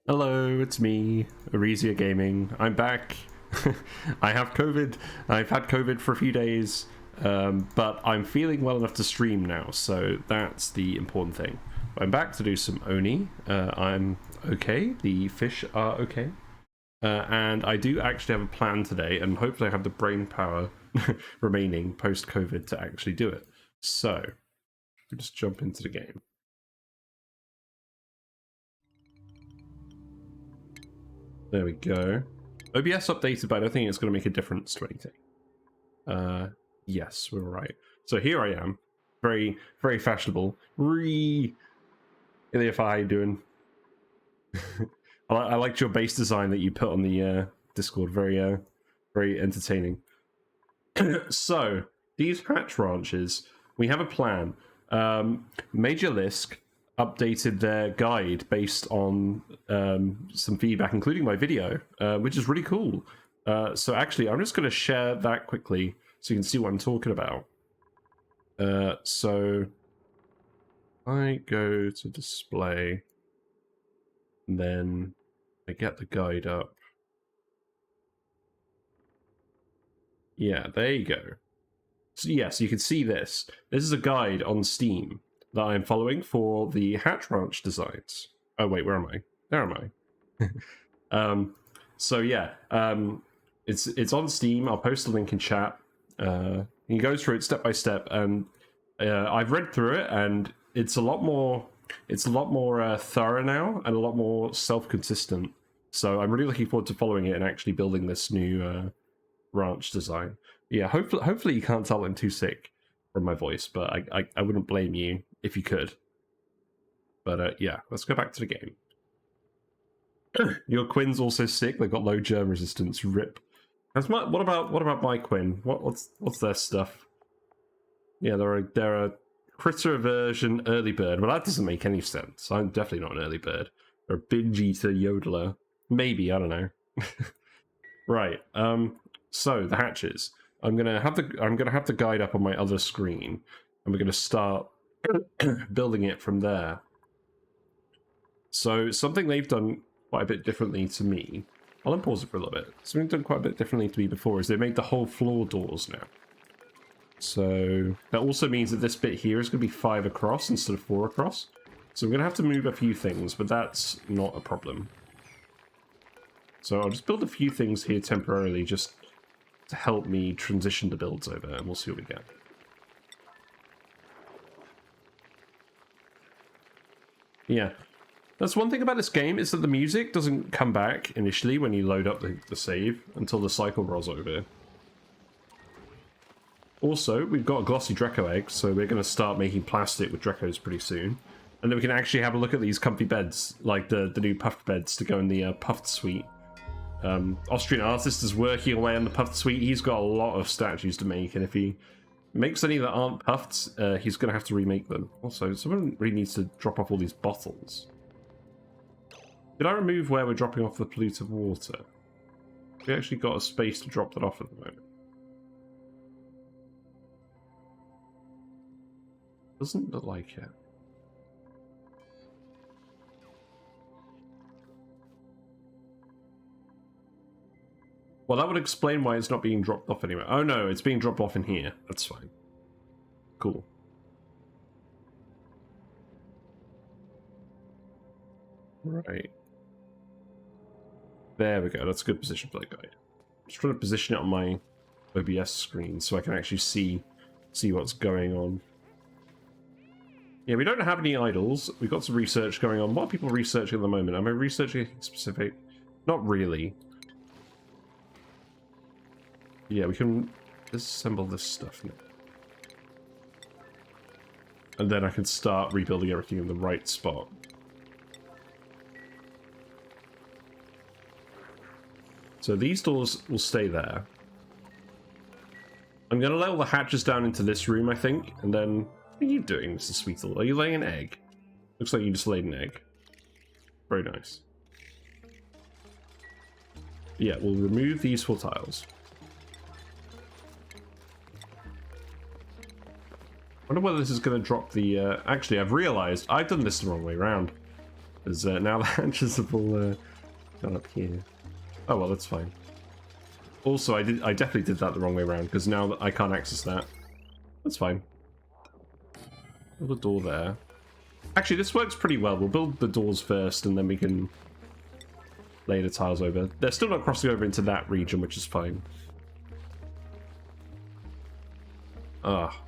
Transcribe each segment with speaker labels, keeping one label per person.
Speaker 1: Hello, it's me, Arisia Gaming. I'm back. I have COVID. I've had COVID for a few days, but I'm feeling well enough to stream now, so that's the important thing. I'm back to do some ONI. I'm okay. The fish are okay. And I do actually have a plan today, and hopefully I have the brain power remaining post-COVID to actually do it. So, we'll just jump into the game. There we go. OBS updated, but I don't think it's going to make a difference to anything. Yes, we're right. So here I am, very, very fashionable. Ilya, how you doing? I liked your base design that you put on the Discord. Very, very entertaining. So these hatch ranches, we have a plan. Major Lisk updated their guide based on some feedback, including my video, which is really cool. So actually, I'm just going to share that quickly so you can see what I'm talking about. So I go to display, and then I get the guide up. Yeah, there you go. So yes, you can see this. This is a guide on Steam that I'm following for the hatch ranch designs. Oh wait, where am I? There am I. So yeah, it's on Steam. I'll post a link in chat. You go through it step by step, and I've read through it, and it's a lot more thorough now, and a lot more self-consistent. So I'm really looking forward to following it and actually building this new ranch design. Yeah, hopefully you can't tell I'm too sick from my voice, but I wouldn't blame you if you could. But yeah, let's go back to the game. Your Quin's also sick. They've got low germ resistance. Rip. What about my Quinn? What's their stuff? Yeah, they're a critter aversion early bird. Well, that doesn't make any sense. I'm definitely not an early bird. Or a binge eater yodeler. Maybe, I don't know. Right. So the hatches. I'm gonna have the guide up on my other screen, and we're gonna start building it from there. So something they've done quite a bit differently to me. I'll unpause it for a little bit. Something done quite a bit differently to me before is they made the whole floor doors now. So that also means that this bit here is going to be 5 across instead of 4 across. So I'm going to have to move a few things, but that's not a problem. So I'll just build a few things here temporarily just to help me transition the builds over, and we'll see what we get. Yeah. That's one thing about this game, is that the music doesn't come back initially when you load up the save until the cycle rolls over. Also, we've got a glossy Draco egg, so we're going to start making plastic with Dracos pretty soon. And then we can actually have a look at these comfy beds, like the new puffed beds to go in the puffed suite. Austrian artist is working away on the puffed suite. He's got a lot of statues to make, and if he makes any that aren't puffed, he's going to have to remake them. Also, someone really needs to drop off all these bottles. Did I remove where we're dropping off the polluted water? We actually got a space to drop that off at the moment. Doesn't look like it. Well, that would explain why it's not being dropped off anywhere. Oh no, it's being dropped off in here. That's fine. Cool. Right. There we go. That's a good position for that guide. I'm just trying to position it on my OBS screen so I can actually see what's going on. Yeah, we don't have any idols. We've got some research going on. What are people researching at the moment? Am I researching anything specific? Not really. Yeah, we can disassemble this stuff now. And then I can start rebuilding everything in the right spot. So these doors will stay there. I'm going to let all the hatches down into this room, I think, and then... What are you doing, Mr. Sweetle? Are you laying an egg? Looks like you just laid an egg. Very nice. Yeah, we'll remove these 4 tiles. I wonder whether this is going to drop the... Actually, I've realised I've done this the wrong way around. Because now the hatches have all gone up here. Oh well, that's fine. Also, I definitely did that the wrong way around, because now that I can't access that. That's fine. Build a door there. Actually, this works pretty well. We'll build the doors first, and then we can lay the tiles over. They're still not crossing over into that region, which is fine. Ah.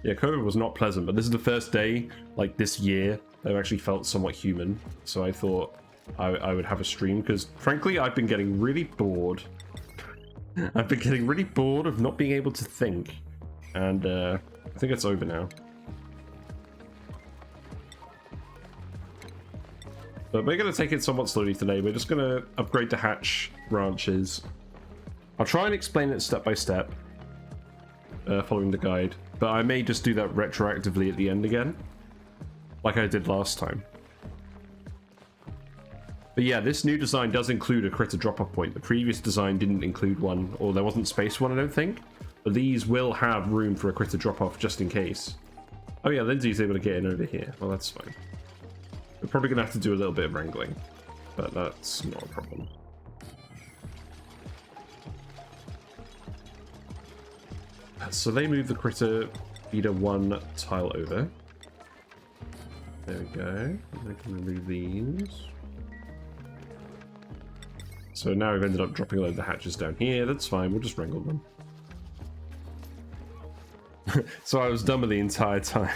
Speaker 1: Yeah, COVID was not pleasant, but this is the first day, like, this year, that I've actually felt somewhat human. So I thought I would have a stream, because, frankly, I've been getting really bored. I've been getting really bored of not being able to think. And, I think it's over now. But we're going to take it somewhat slowly today. We're just going to upgrade the hatch branches. I'll try and explain it step by step, following the guide. But I may just do that retroactively at the end again, like I did last time. But yeah, this new design does include a critter drop-off point. The previous design didn't include one, or there wasn't space for one, I don't think. But these will have room for a critter drop-off just in case. Oh yeah, Lindsay's able to get in over here. Well, that's fine. We're probably going to have to do a little bit of wrangling, but that's not a problem. So they move the critter feeder one tile over. There we go. And I can remove these. So now we've ended up dropping a load of the hatches down here. That's fine. We'll just wrangle them. So I was dumber the entire time.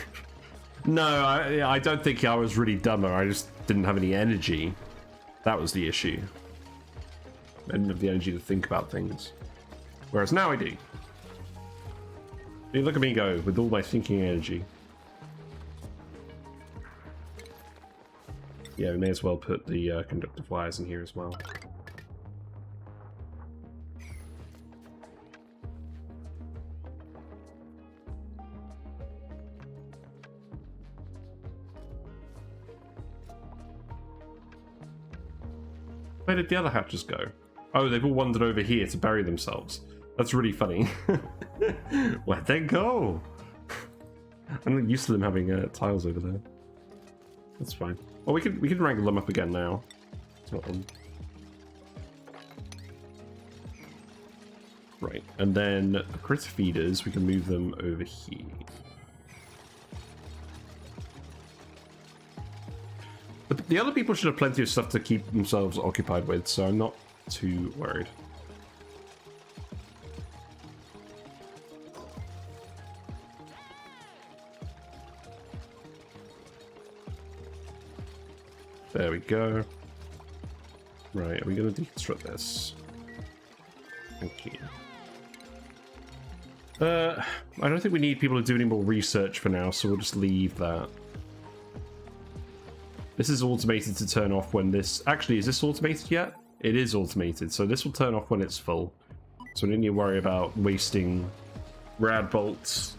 Speaker 1: No, I don't think I was really dumber. I just didn't have any energy. That was the issue. I didn't have the energy to think about things. Whereas now I do. Look at me go with all my thinking energy. Yeah, we may as well put the conductive wires in here as well. Where did the other hatches go? Oh, they've all wandered over here to bury themselves. That's really funny. Where'd they go? I'm not used to them having tiles over there. That's fine. Well, we can wrangle them up again now. It's not on. Right, and then the critter feeders, we can move them over here. But the other people should have plenty of stuff to keep themselves occupied with, so I'm not too worried. There we go. Right, are we going to deconstruct this? Thank you. I don't think we need people to do any more research for now, so we'll just leave that. This is automated to turn off when this... Actually, is this automated yet? It is automated, so this will turn off when it's full. So we don't need to worry about wasting rad bolts.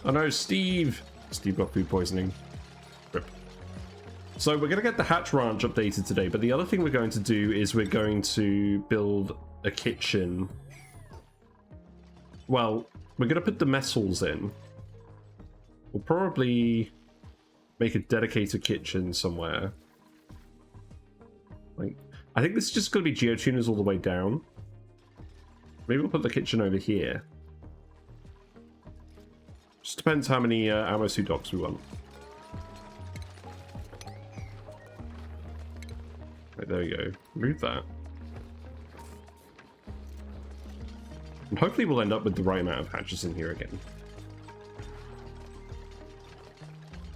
Speaker 1: Oh no, Steve! Steve got food poisoning. Rip. So we're going to get the hatch ranch updated today, but the other thing we're going to do is we're going to build a kitchen. Well, we're going to put the mess halls in. We'll probably make a dedicated kitchen somewhere. Like, I think this is just going to be Geotuners all the way down. Maybe we'll put the kitchen over here. Just depends how many ammo suit docks we want. Right, there we go. Remove that. And hopefully we'll end up with the right amount of hatches in here again.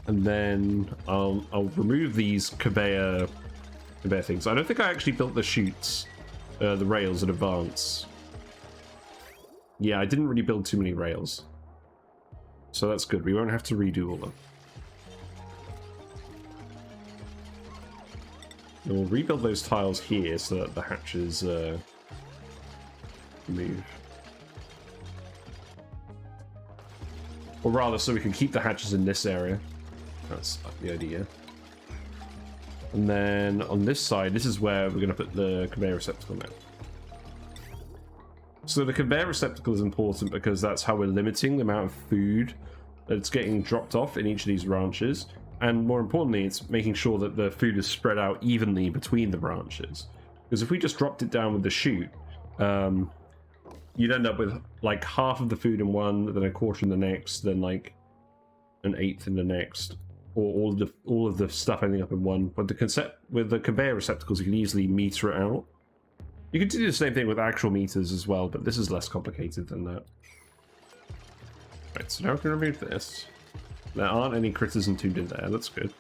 Speaker 1: And then I'll remove these conveyor things. I don't think I actually built the chutes, the rails in advance. Yeah, I didn't really build too many rails. So that's good. We won't have to redo all of them. And we'll rebuild those tiles here so that the hatches move. Or rather, so we can keep the hatches in this area. That's the idea. And then on this side, this is where we're going to put the conveyor receptacle now. So the conveyor receptacle is important because that's how we're limiting the amount of food that it's getting dropped off in each of these branches, and more importantly, it's making sure that the food is spread out evenly between the branches. Because if we just dropped it down with the chute, you'd end up with like half of the food in one, then a quarter in the next, then like an eighth in the next, or all of the stuff ending up in one. But with the conveyor receptacles, you can easily meter it out. You can do the same thing with actual meters as well, but this is less complicated than that. Right, so now we can remove this. There aren't any critters entombed in there, that's good.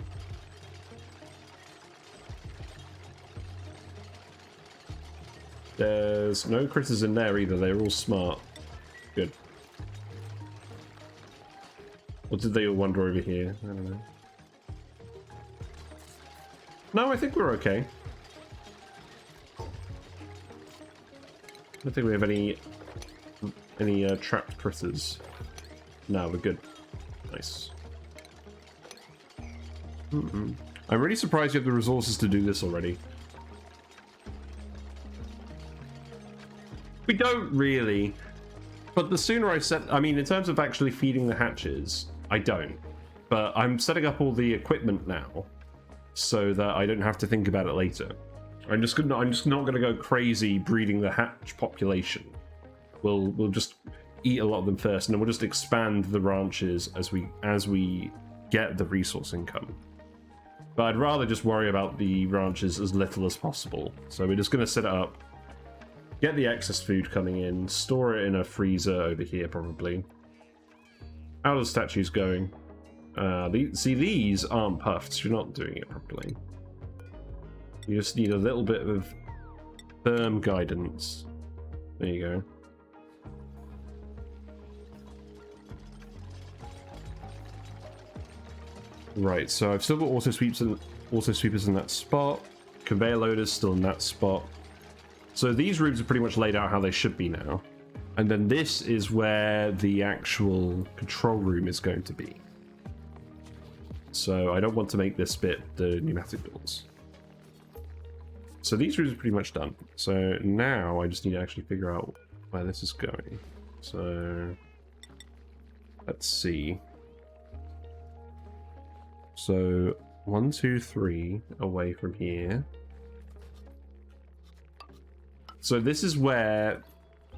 Speaker 1: There's no critters in there either, they're all smart. Good. Or did they all wander over here? I don't know. No, I think we're okay. I don't think we have any trapped critters. No, we're good. Nice. I'm really surprised you have the resources to do this already. We don't really, but the sooner I mean, in terms of actually feeding the hatches, I don't. But I'm setting up all the equipment now, so that I don't have to think about it later. I'm just not going to go crazy breeding the hatch population. We'll just eat a lot of them first, and then we'll just expand the ranches as we get the resource income. But I'd rather just worry about the ranches as little as possible. So we're just going to set it up, get the excess food coming in, store it in a freezer over here probably. How are the statues going? See, these aren't puffed, so you're not doing it properly. You just need a little bit of firm guidance. There you go. Right, so I've still got auto sweepers in that spot. Conveyor loaders still in that spot. So these rooms are pretty much laid out how they should be now. And then this is where the actual control room is going to be. So I don't want to make this bit the pneumatic doors. So these rooms are pretty much done. So now I just need to actually figure out where this is going. So let's see. So 1, 2, 3 away from here. So this is where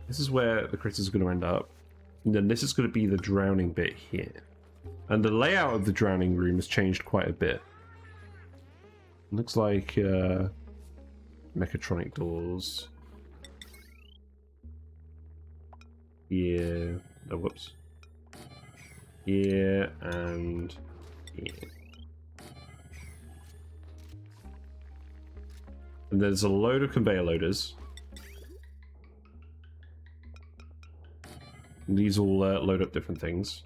Speaker 1: the critters are going to end up. And then this is going to be the drowning bit here. And the layout of the drowning room has changed quite a bit. It looks like mechatronic doors. Yeah. Oh, whoops. Here and here. And there's a load of conveyor loaders. And these all load up different things.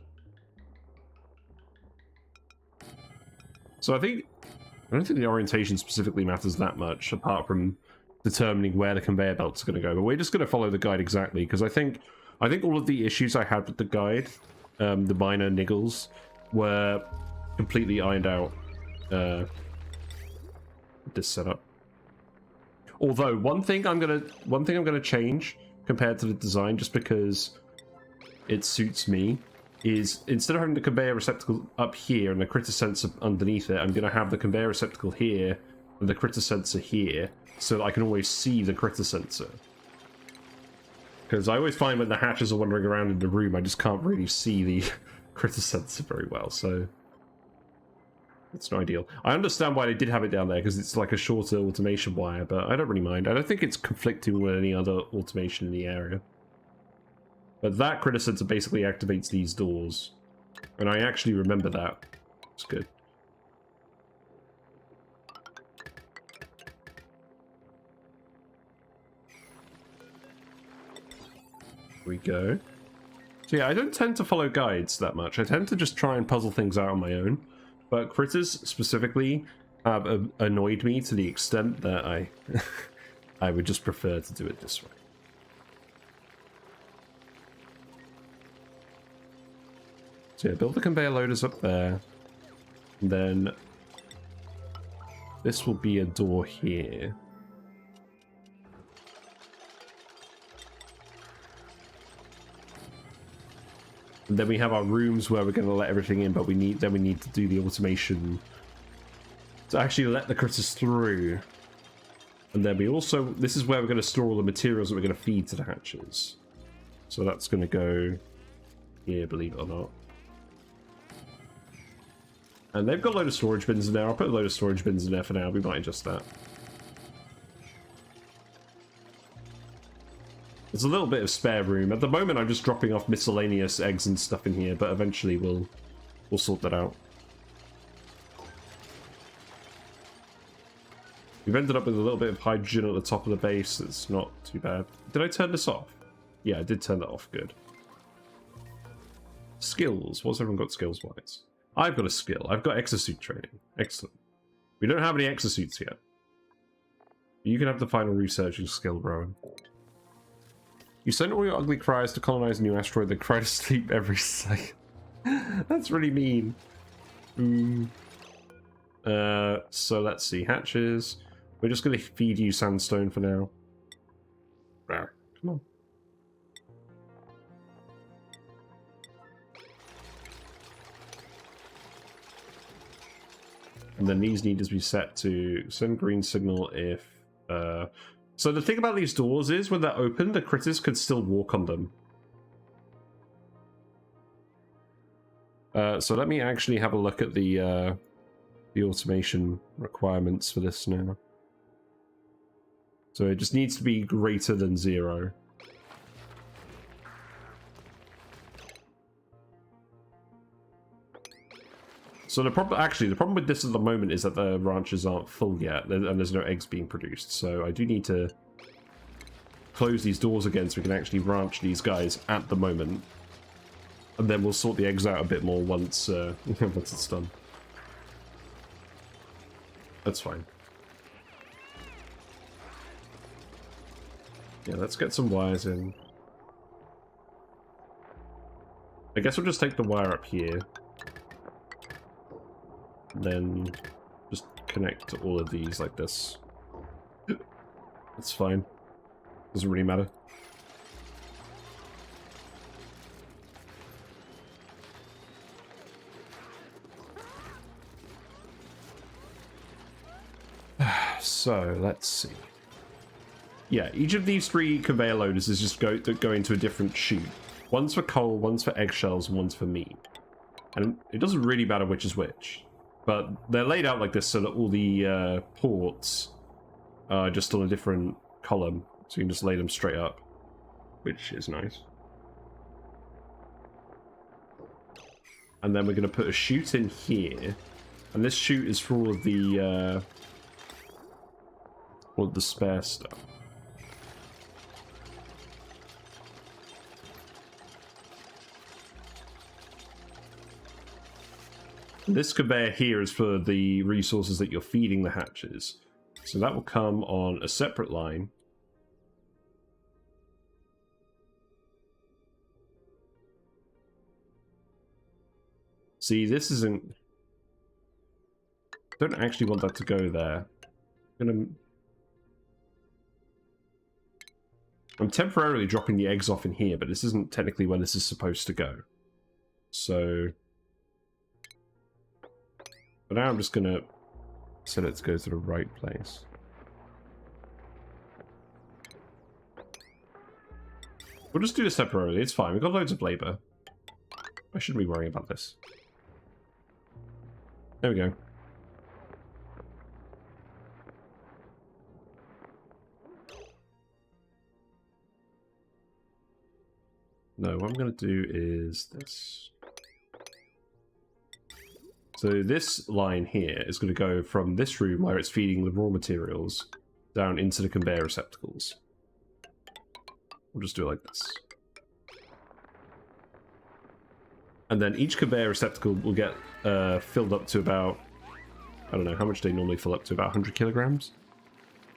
Speaker 1: So I don't think the orientation specifically matters that much, apart from determining where the conveyor belts are going to go. But we're just going to follow the guide exactly, because I think all of the issues I had with the guide, the minor niggles, were completely ironed out. This setup. Although one thing I'm gonna change compared to the design, just because it suits me, is instead of having the conveyor receptacle up here and the critter sensor underneath it, I'm going to have the conveyor receptacle here and the critter sensor here, so that I can always see the critter sensor. Because I always find when the hatches are wandering around in the room, I just can't really see the critter sensor very well, so it's not ideal. I understand why they did have it down there, because it's like a shorter automation wire, but I don't really mind. I don't think it's conflicting with any other automation in the area. But that critter sensor basically activates these doors. And I actually remember that. It's good. Here we go. So yeah, I don't tend to follow guides that much. I tend to just try and puzzle things out on my own. But critters specifically have annoyed me to the extent that I would just prefer to do it this way. So yeah, build the conveyor loaders up there. And then this will be a door here. And then we have our rooms where we're going to let everything in, but we need to do the automation to actually let the critters through. And then we also, this is where we're going to store all the materials that we're going to feed to the hatches. So that's going to go here, believe it or not. And they've got a load of storage bins in there. I'll put a load of storage bins in there for now. We might adjust that. There's a little bit of spare room. At the moment, I'm just dropping off miscellaneous eggs and stuff in here, but eventually we'll sort that out. We've ended up with a little bit of hydrogen at the top of the base. It's not too bad. Did I turn this off? Yeah, I did turn that off. Good. Skills. What's everyone got skills-wise? I've got a skill. I've got exosuit training. Excellent. We don't have any exosuits yet. You can have the final researching skill, Rowan. You send all your ugly cries to colonize a new asteroid, then cry to sleep every second. That's really mean. So let's see. Hatches. We're just going to feed you sandstone for now. Come on. And then these need to be set to send green signal if... So the thing about these doors is, when they're open, the critters could still walk on them. So let me actually have a look at the automation requirements for this now. So it just needs to be greater than 0. So the problem with this at the moment is that the ranches aren't full yet, and there's no eggs being produced. So I do need to close these doors again so we can actually ranch these guys at the moment, and then we'll sort the eggs out a bit more once once it's done. That's fine. Yeah, let's get some wires in. I guess we'll just take the wire up here. Then just connect to all of these like this. That's fine. Doesn't really matter. So let's see. Yeah, each of these 3 conveyor loaders is just go into a different chute. One's for coal, one's for eggshells, and one's for meat. And it doesn't really matter which is which. But they're laid out like this so that all the ports are just on a different column. So you can just lay them straight up, which is nice. And then we're going to put a chute in here. And this chute is for all of the spare stuff. This conveyor here is for the resources that you're feeding the hatches. So that will come on a separate line. See, this isn't... I don't actually want that to go there. I'm temporarily dropping the eggs off in here, but this isn't technically where this is supposed to go. So... But now I'm just going to set it to go to the right place. We'll just do this temporarily. It's fine. We've got loads of labor. I shouldn't be worrying about this. There we go. No, what I'm going to do is this. So this line here is going to go from this room where it's feeding the raw materials down into the conveyor receptacles. We'll just do it like this. And then each conveyor receptacle will get filled up to about, I don't know, how much they normally fill up to, about 100 kilograms?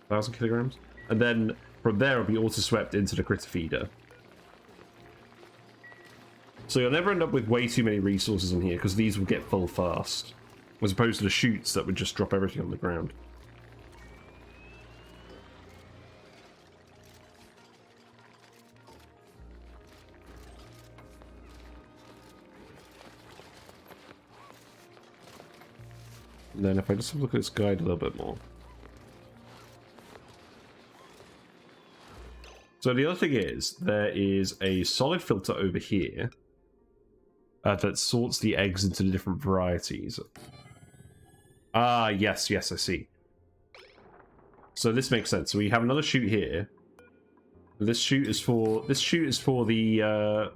Speaker 1: 1,000 kilograms? And then from there it'll be auto-swept into the critter feeder. So you'll never end up with way too many resources in here, because these will get full fast. As opposed to the chutes that would just drop everything on the ground. And then if I just look at this guide a little bit more. So the other thing is, there is a solid filter over here that sorts the eggs into the different varieties. Ah, yes, I see. So this makes sense. So we have another chute here. This chute is for the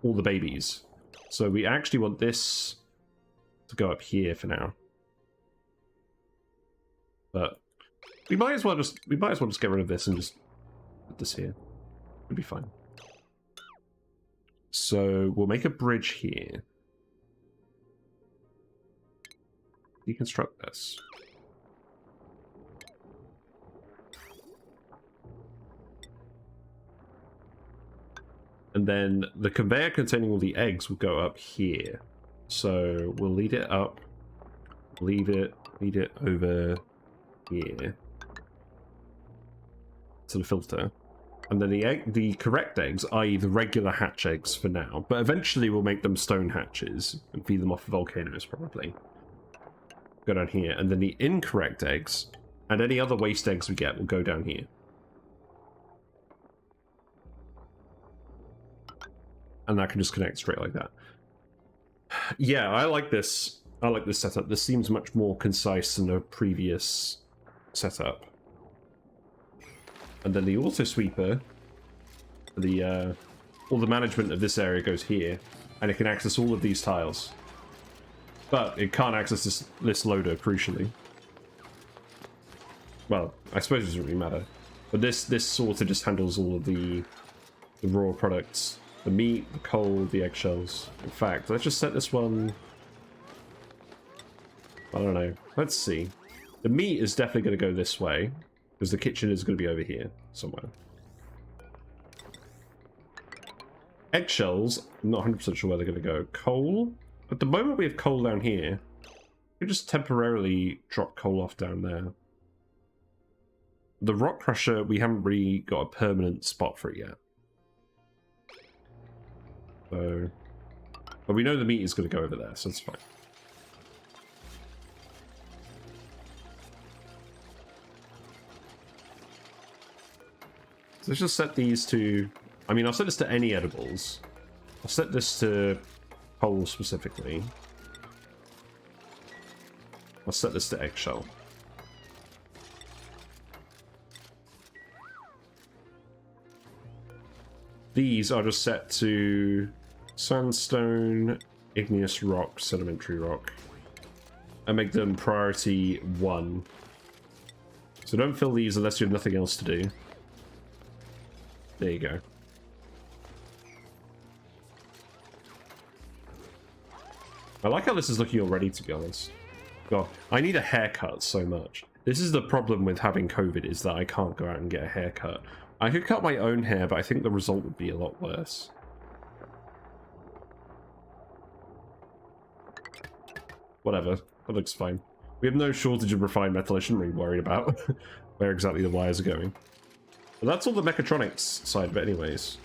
Speaker 1: all the babies. So we actually want this to go up here for now. But we might as well just get rid of this and just put this here. It'll be fine. So we'll make a bridge here. Deconstruct this. And then the conveyor containing all the eggs will go up here. So we'll lead it up, lead it over here to the filter. And then the correct eggs, i.e. the regular hatch eggs for now, but eventually we'll make them stone hatches and feed them off the volcanoes probably. Go down here, and then the incorrect eggs and any other waste eggs we get will go down here. And that can just connect straight like that. Yeah, I like this. I like this setup. This seems much more concise than a previous setup. And then the auto sweeper, all the management of this area goes here, and it can access all of these tiles. But it can't access this loader, crucially. Well, I suppose it doesn't really matter. But this sort of just handles all of the raw products. The meat, the coal, the eggshells. In fact, let's just set this one... I don't know. Let's see. The meat is definitely going to go this way, because the kitchen is going to be over here somewhere. Eggshells, I'm not 100% sure where they're going to go. Coal? At the moment we have coal down here. We just temporarily drop coal off down there. The rock crusher, we haven't really got a permanent spot for it yet. So, but we know the meat is going to go over there, so it's fine. So let's just set these to... I mean, I'll set this to any edibles. I'll set this to coal specifically. I'll set this to eggshell. These are just set to sandstone, igneous rock, sedimentary rock. And make them priority 1. So don't fill these unless you have nothing else to do. There you go. I like how this is looking already, to be honest. God, I need a haircut so much. This is the problem with having COVID, is that I can't go out and get a haircut. I could cut my own hair, but I think the result would be a lot worse. Whatever, that looks fine. We have no shortage of refined metal. I shouldn't really worry about where exactly the wires are going. But that's all the mechatronics side of it anyways.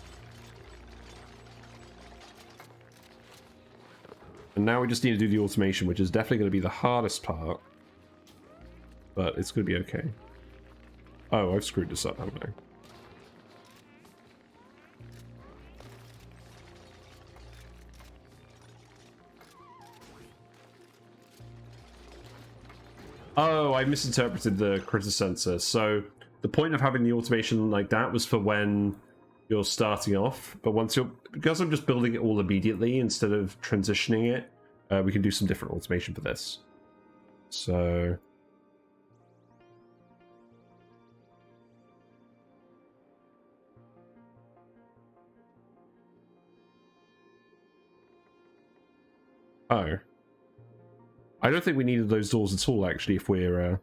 Speaker 1: And now we just need to do the automation, which is definitely going to be the hardest part. But it's going to be okay. Oh, I've screwed this up, haven't I? Oh, I misinterpreted the critter sensor. So the point of having the automation like that was for when you're starting off. But once you're... Because I'm just building it all immediately instead of transitioning it, we can do some different automation for this. So... Oh. I don't think we needed those doors at all, actually, if we're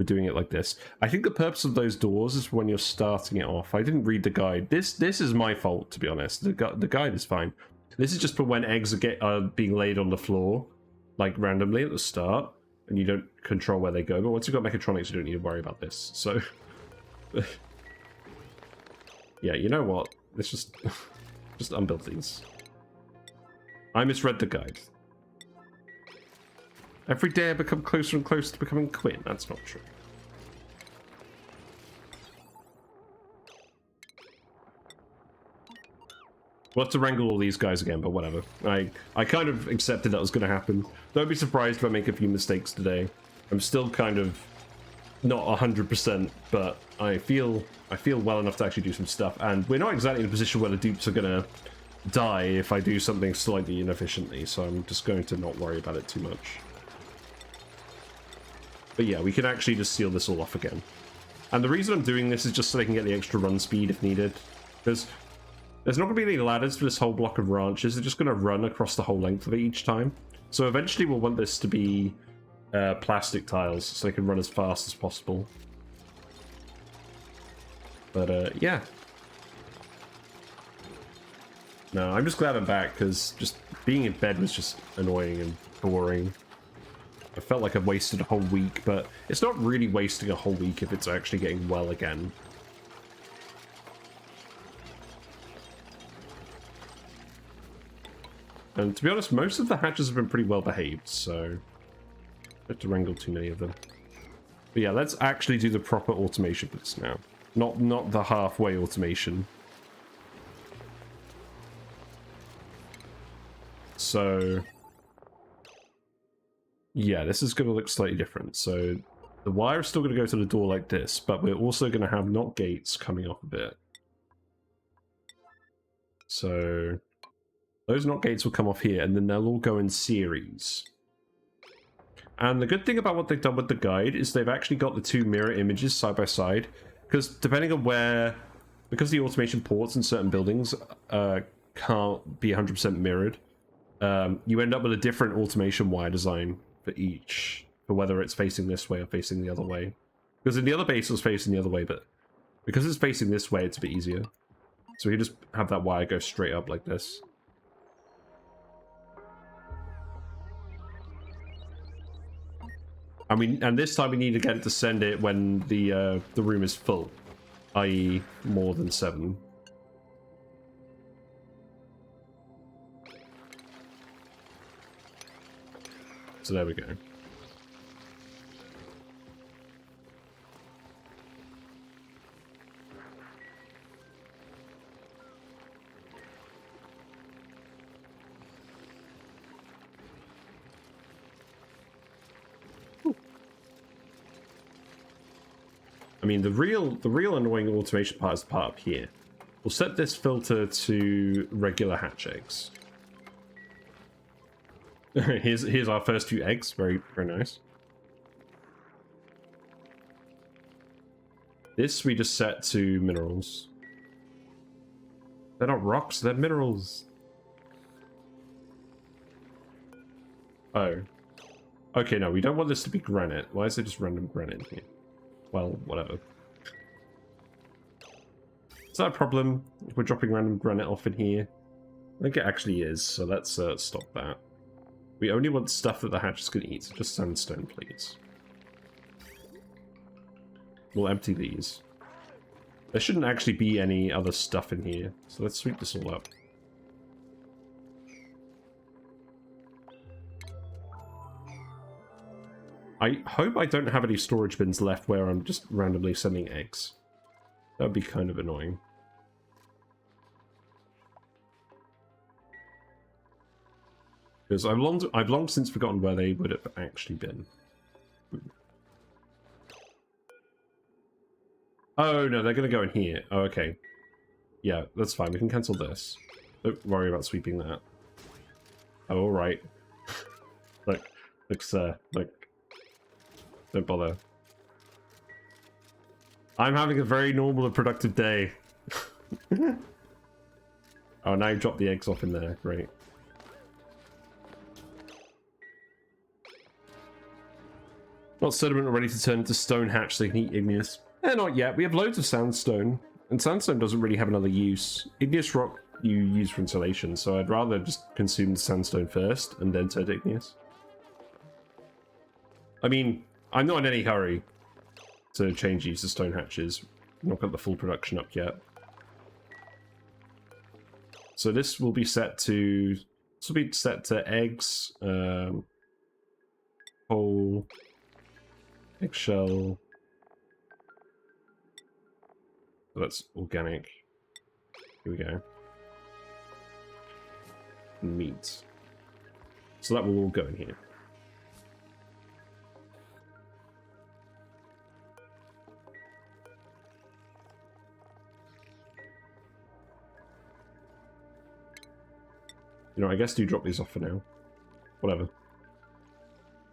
Speaker 1: doing it like this. I think the purpose of those doors is when you're starting it off. I didn't read the guide. This is my fault, to be honest. The guide is fine. This is just for when eggs are being laid on the floor, like randomly at the start, and you don't control where they go. But once you've got mechatronics, you don't need to worry about this. So, yeah, you know what? Let's just unbuild these. I misread the guide. Every day I become closer and closer to becoming Quinn. That's not true. We'll have to wrangle all these guys again, but whatever. I kind of accepted that was going to happen. Don't be surprised if I make a few mistakes today. I'm still kind of not 100%, but I feel well enough to actually do some stuff. And we're not exactly in a position where the dupes are going to die if I do something slightly inefficiently, so I'm just going to not worry about it too much. But yeah, we can actually just seal this all off again. And the reason I'm doing this is just so they can get the extra run speed if needed. Because there's not going to be any ladders for this whole block of ranches. They're just going to run across the whole length of it each time. So eventually we'll want this to be plastic tiles so they can run as fast as possible. But yeah. No, I'm just glad I'm back, because just being in bed was just annoying and boring. I felt like I've wasted a whole week, but it's not really wasting a whole week if it's actually getting well again. And to be honest, most of the hatches have been pretty well behaved, so I don't have to wrangle too many of them. But yeah, let's actually do the proper automation for this now. Not the halfway automation. So yeah, this is going to look slightly different. So the wire is still going to go to the door like this, but we're also going to have not gates coming off of it. So those not gates will come off here, and then they'll all go in series. And the good thing about what they've done with the guide is they've actually got the two mirror images side by side, because depending on where, because the automation ports in certain buildings can't be 100% mirrored, you end up with a different automation wire design for each, for whether it's facing this way or facing the other way. Because in the other base it was facing the other way, but because it's facing this way, it's a bit easier. So we just have that wire go straight up like this. And this time we need to get it to send it when the room is full, i.e. more than 7. So there we go. I mean, the real annoying automation part is the part up here. We'll set this filter to regular hatch eggs. here's our first 2 eggs. Very, very nice. This we just set to minerals. They're not rocks, they're minerals. Oh. Okay, no, we don't want this to be granite. Why is there just random granite here? Well, whatever. Is that a problem if we're dropping random granite off in here? I think it actually is, so let's stop that. We only want stuff that the hatch is going to eat, so just sandstone, please. We'll empty these. There shouldn't actually be any other stuff in here, so let's sweep this all up. I hope I don't have any storage bins left where I'm just randomly sending eggs. That would be kind of annoying. Because I've long since forgotten where they would have actually been. Oh no, they're going to go in here. Oh, okay. Yeah, that's fine. We can cancel this. Don't worry about sweeping that. Oh, alright. Look, don't bother. I'm having a very normal and productive day. Oh, now you dropped the eggs off in there. Great. Not sediment ready to turn into stone hatch so you can eat igneous. Not yet. We have loads of sandstone. And sandstone doesn't really have another use. Igneous rock you use for insulation, so I'd rather just consume the sandstone first and then turn to igneous. I mean, I'm not in any hurry to change these to stone hatches. I've not got the full production up yet. So this will be set to eggs. Coal. Eggshell. So that's organic. Here we go. Meat. So that will all go in here. You know, I guess do drop these off for now. Whatever.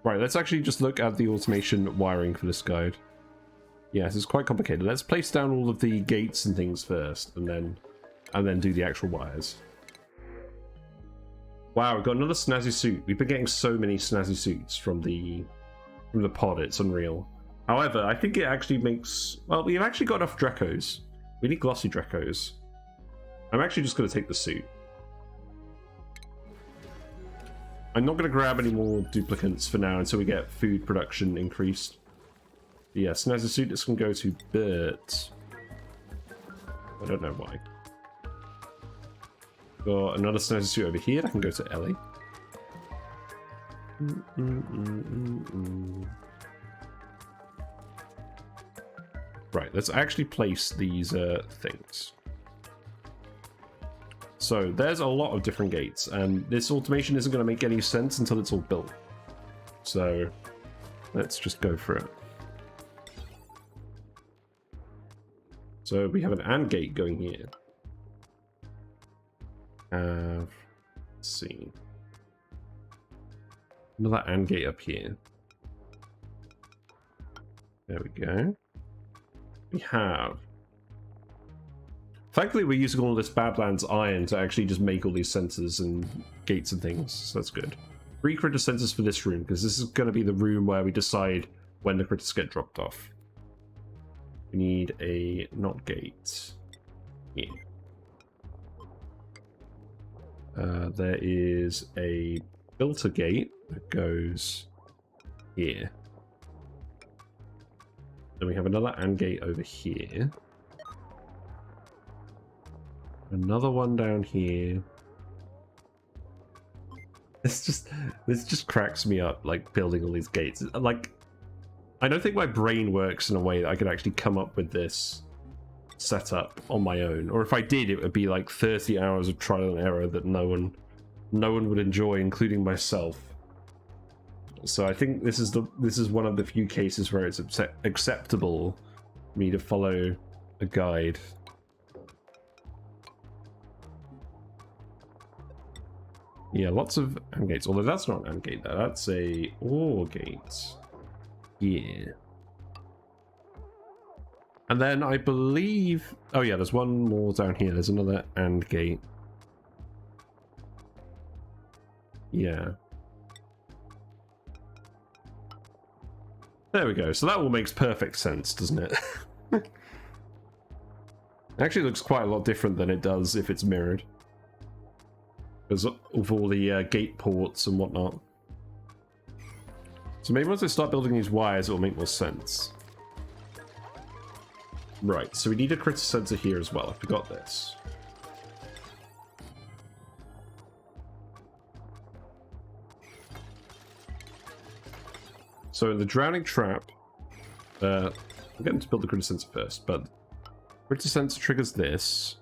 Speaker 1: Right, let's actually just look at the automation wiring for this guide. Yes, it's quite complicated. Let's place down all of the gates and things first, and then do the actual wires. Wow, we've got another snazzy suit. We've been getting so many snazzy suits from the pod. It's unreal. However, I think it actually makes... Well, we've actually got enough Drecos. We need glossy Drecos. I'm actually just going to take the suit. I'm not going to grab any more duplicates for now until we get food production increased. But yeah, snazzy suit is going to go to Bert. I don't know why. Got another snazzy suit over here. I can go to Ellie. Right, let's actually place these things. So there's a lot of different gates, and this automation isn't going to make any sense until it's all built. So let's just go for it. So we have an AND gate going here. Let's see. Another AND gate up here. There we go. We have... Thankfully, we're using all this Badlands iron to actually just make all these sensors and gates and things, so that's good. 3 critter sensors for this room, because this is going to be the room where we decide when the critters get dropped off. We need a not gate here. There is a filter gate that goes here. Then we have another AND gate over here. Another one down here. This just cracks me up, like, building all these gates. Like, I don't think my brain works in a way that I could actually come up with this setup on my own. Or if I did, it would be like 30 hours of trial and error that no one would enjoy, including myself. So I think this is one of the few cases where it's acceptable for me to follow a guide. Yeah, lots of AND gates. Although that's not an AND gate, that's a OR gate. Yeah. And then I believe... Oh yeah, there's one more down here. There's another AND gate. Yeah. There we go. So that all makes perfect sense, doesn't it? It actually looks quite a lot different than it does if it's mirrored. Because of all the gate ports and whatnot. So maybe once I start building these wires, it'll make more sense. Right, so we need a critter sensor here as well. I forgot this. So in the drowning trap, I'm getting to build the critter sensor first, but critter sensor triggers this.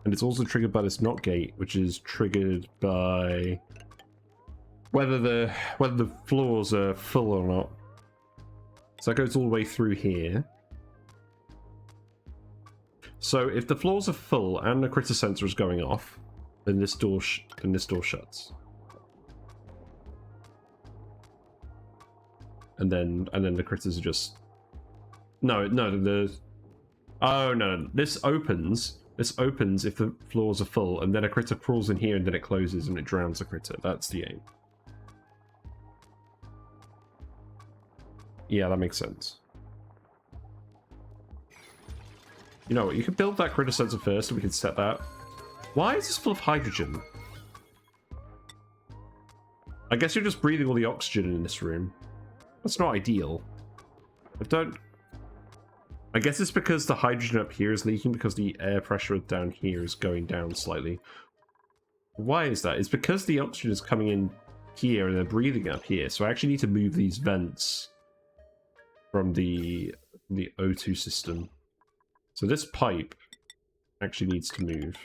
Speaker 1: And it's also triggered by this NOT gate, which is triggered by whether the floors are full or not. So that goes all the way through here. So if the floors are full and the critter sensor is going off, then this door shuts. And then the critters are just no. This opens. This opens if the floors are full, and then a critter crawls in here, and then it closes, and it drowns the critter. That's the aim. Yeah, that makes sense. You know what? You could build that critter sensor first, and we can set that. Why is this full of hydrogen? I guess you're just breathing all the oxygen in this room. That's not ideal. I guess it's because the hydrogen up here is leaking because the air pressure down here is going down slightly. Why is that? It's because the oxygen is coming in here and they're breathing up here. So I actually need to move these vents from the O2 system. So this pipe actually needs to move.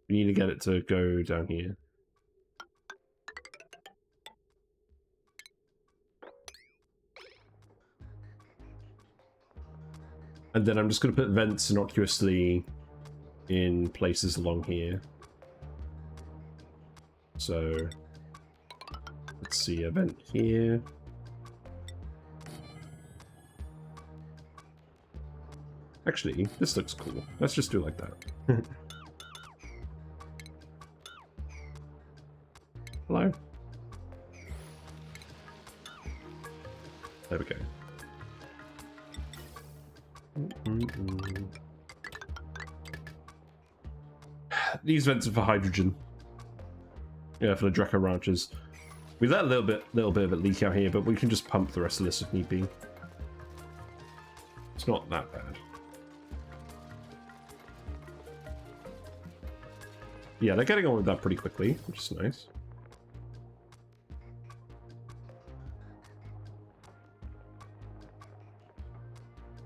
Speaker 1: We need to get it to go down here. And then I'm just going to put vents innocuously in places along here. So, let's see, a vent here. Actually, this looks cool. Let's just do it like that. Hello? There we go. These vents are for hydrogen. Yeah, for the Draco ranches. We let a little bit of it leak out here, but we can just pump the rest of this if need be. It's not that bad. Yeah, they're getting on with that pretty quickly, which is nice.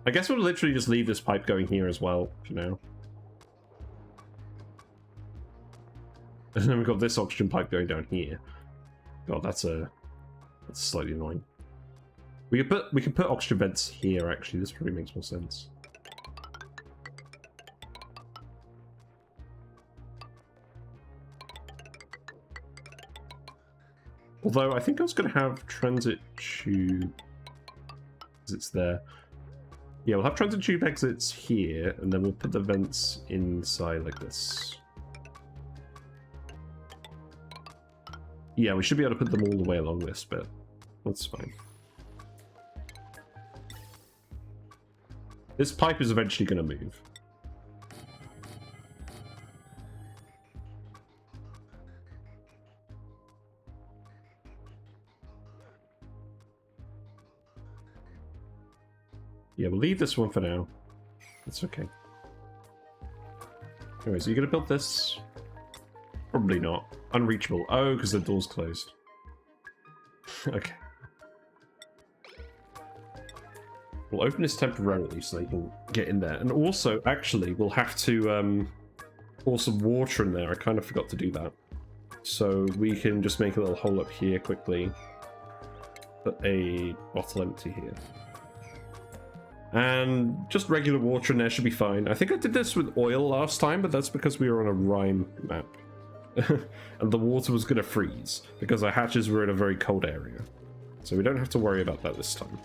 Speaker 1: I guess we'll literally just leave this pipe going here as well for now. And then we've got this oxygen pipe going down here. God, that's slightly annoying. We can put oxygen vents here actually. This probably makes more sense. Although I think I was going to have transit tube exits there. Yeah, we'll have transit tube exits here, and then we'll put the vents inside like this. Yeah, we should be able to put them all the way along this bit. That's fine. This pipe is eventually going to move. Yeah, we'll leave this one for now. It's okay. Anyways, are you going to build this? Probably not. Unreachable. Oh, because the door's closed. Okay. We'll open this temporarily so they can get in there. And also, actually, we'll have to pour some water in there. I kind of forgot to do that. So we can just make a little hole up here quickly. Put a bottle empty here. And just regular water in there should be fine. I think I did this with oil last time, but that's because we were on a rime map. And the water was going to freeze, because our hatches were in a very cold area. So we don't have to worry about that this time.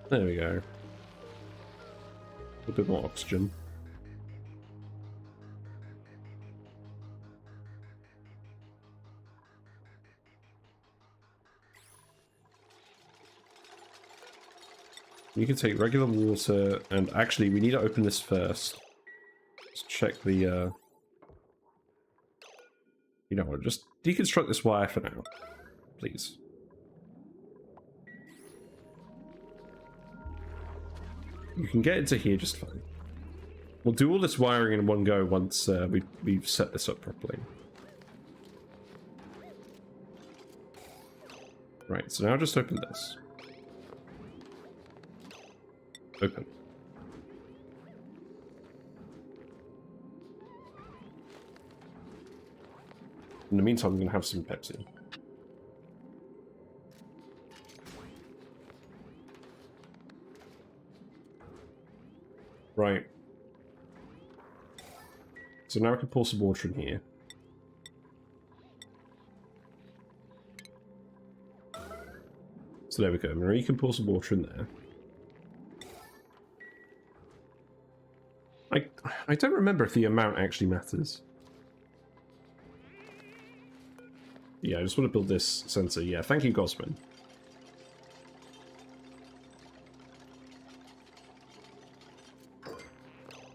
Speaker 1: There we go. A bit more oxygen. You can take regular water, and actually we need to open this first. Let's check the, you know what, just deconstruct this wire for now, please. You can get into here just fine. We'll do all this wiring in one go once we've set this up properly. Right, so now just open this. Open. In the meantime, I'm going to have some Pepsi. Right. So now I can pour some water in here. So there we go. Now you can pour some water in there. I don't remember if the amount actually matters. Yeah, I just want to build this sensor. Yeah, thank you, Gosman.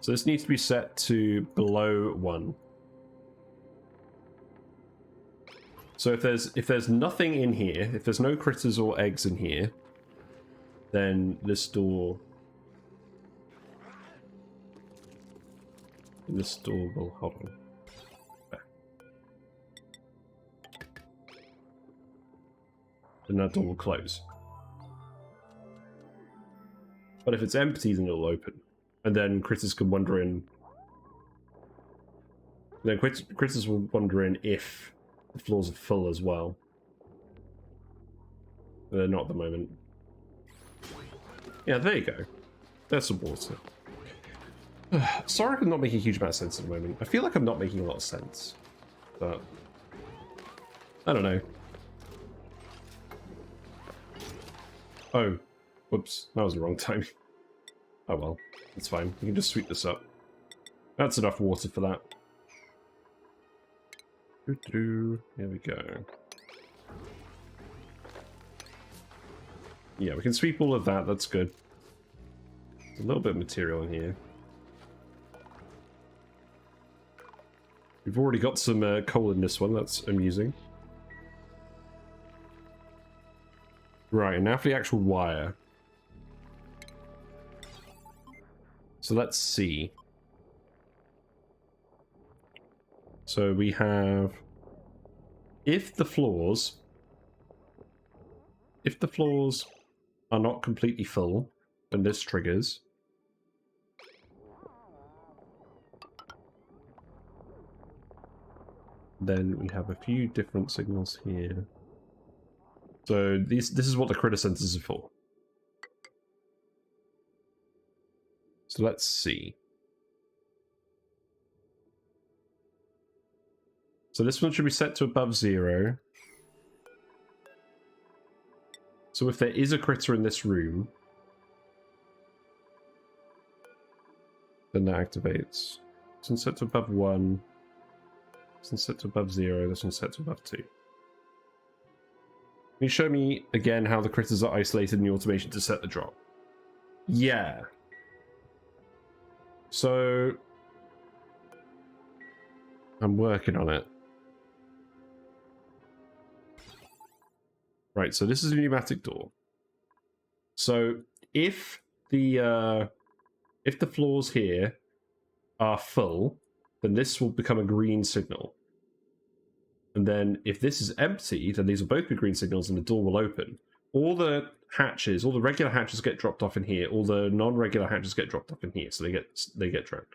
Speaker 1: So this needs to be set to below 1. So if there's nothing in here, if there's no critters or eggs in here, then this door will, hold on. There. And that door will close. But if it's empty, then it'll open. And then critters can wander in. Then critters will wander in if the floors are full as well. They're not at the moment. Yeah, there you go. There's some water. Sorry I'm not making a huge amount of sense at the moment. I feel like I'm not making a lot of sense. But I don't know. Oh. Whoops. That was the wrong time. Oh well. It's fine. We can just sweep this up. That's enough water for that. Here we go. Yeah, we can sweep all of that. That's good. A little bit of material in here. We've already got some coal in this one. That's amusing. Right, and now for the actual wire. So let's see. So we have... If the floors are not completely full, then this triggers. Then we have a few different signals here. So this is what the critter sensors are for. So let's see. So this one should be set to above 0. So if there is a critter in this room, then that activates. This one's set to above 1. This one's set to above 0. This one's set to above 2. Can you show me again how the critters are isolated in the automation to set the drop? Yeah. So I'm working on it. Right, so this is a pneumatic door. So if the floors here are full, then this will become a green signal. And then if this is empty, then these will both be green signals and the door will open. All the hatches, all the regular hatches get dropped off in here, all the non-regular hatches get dropped off in here, so they get dropped.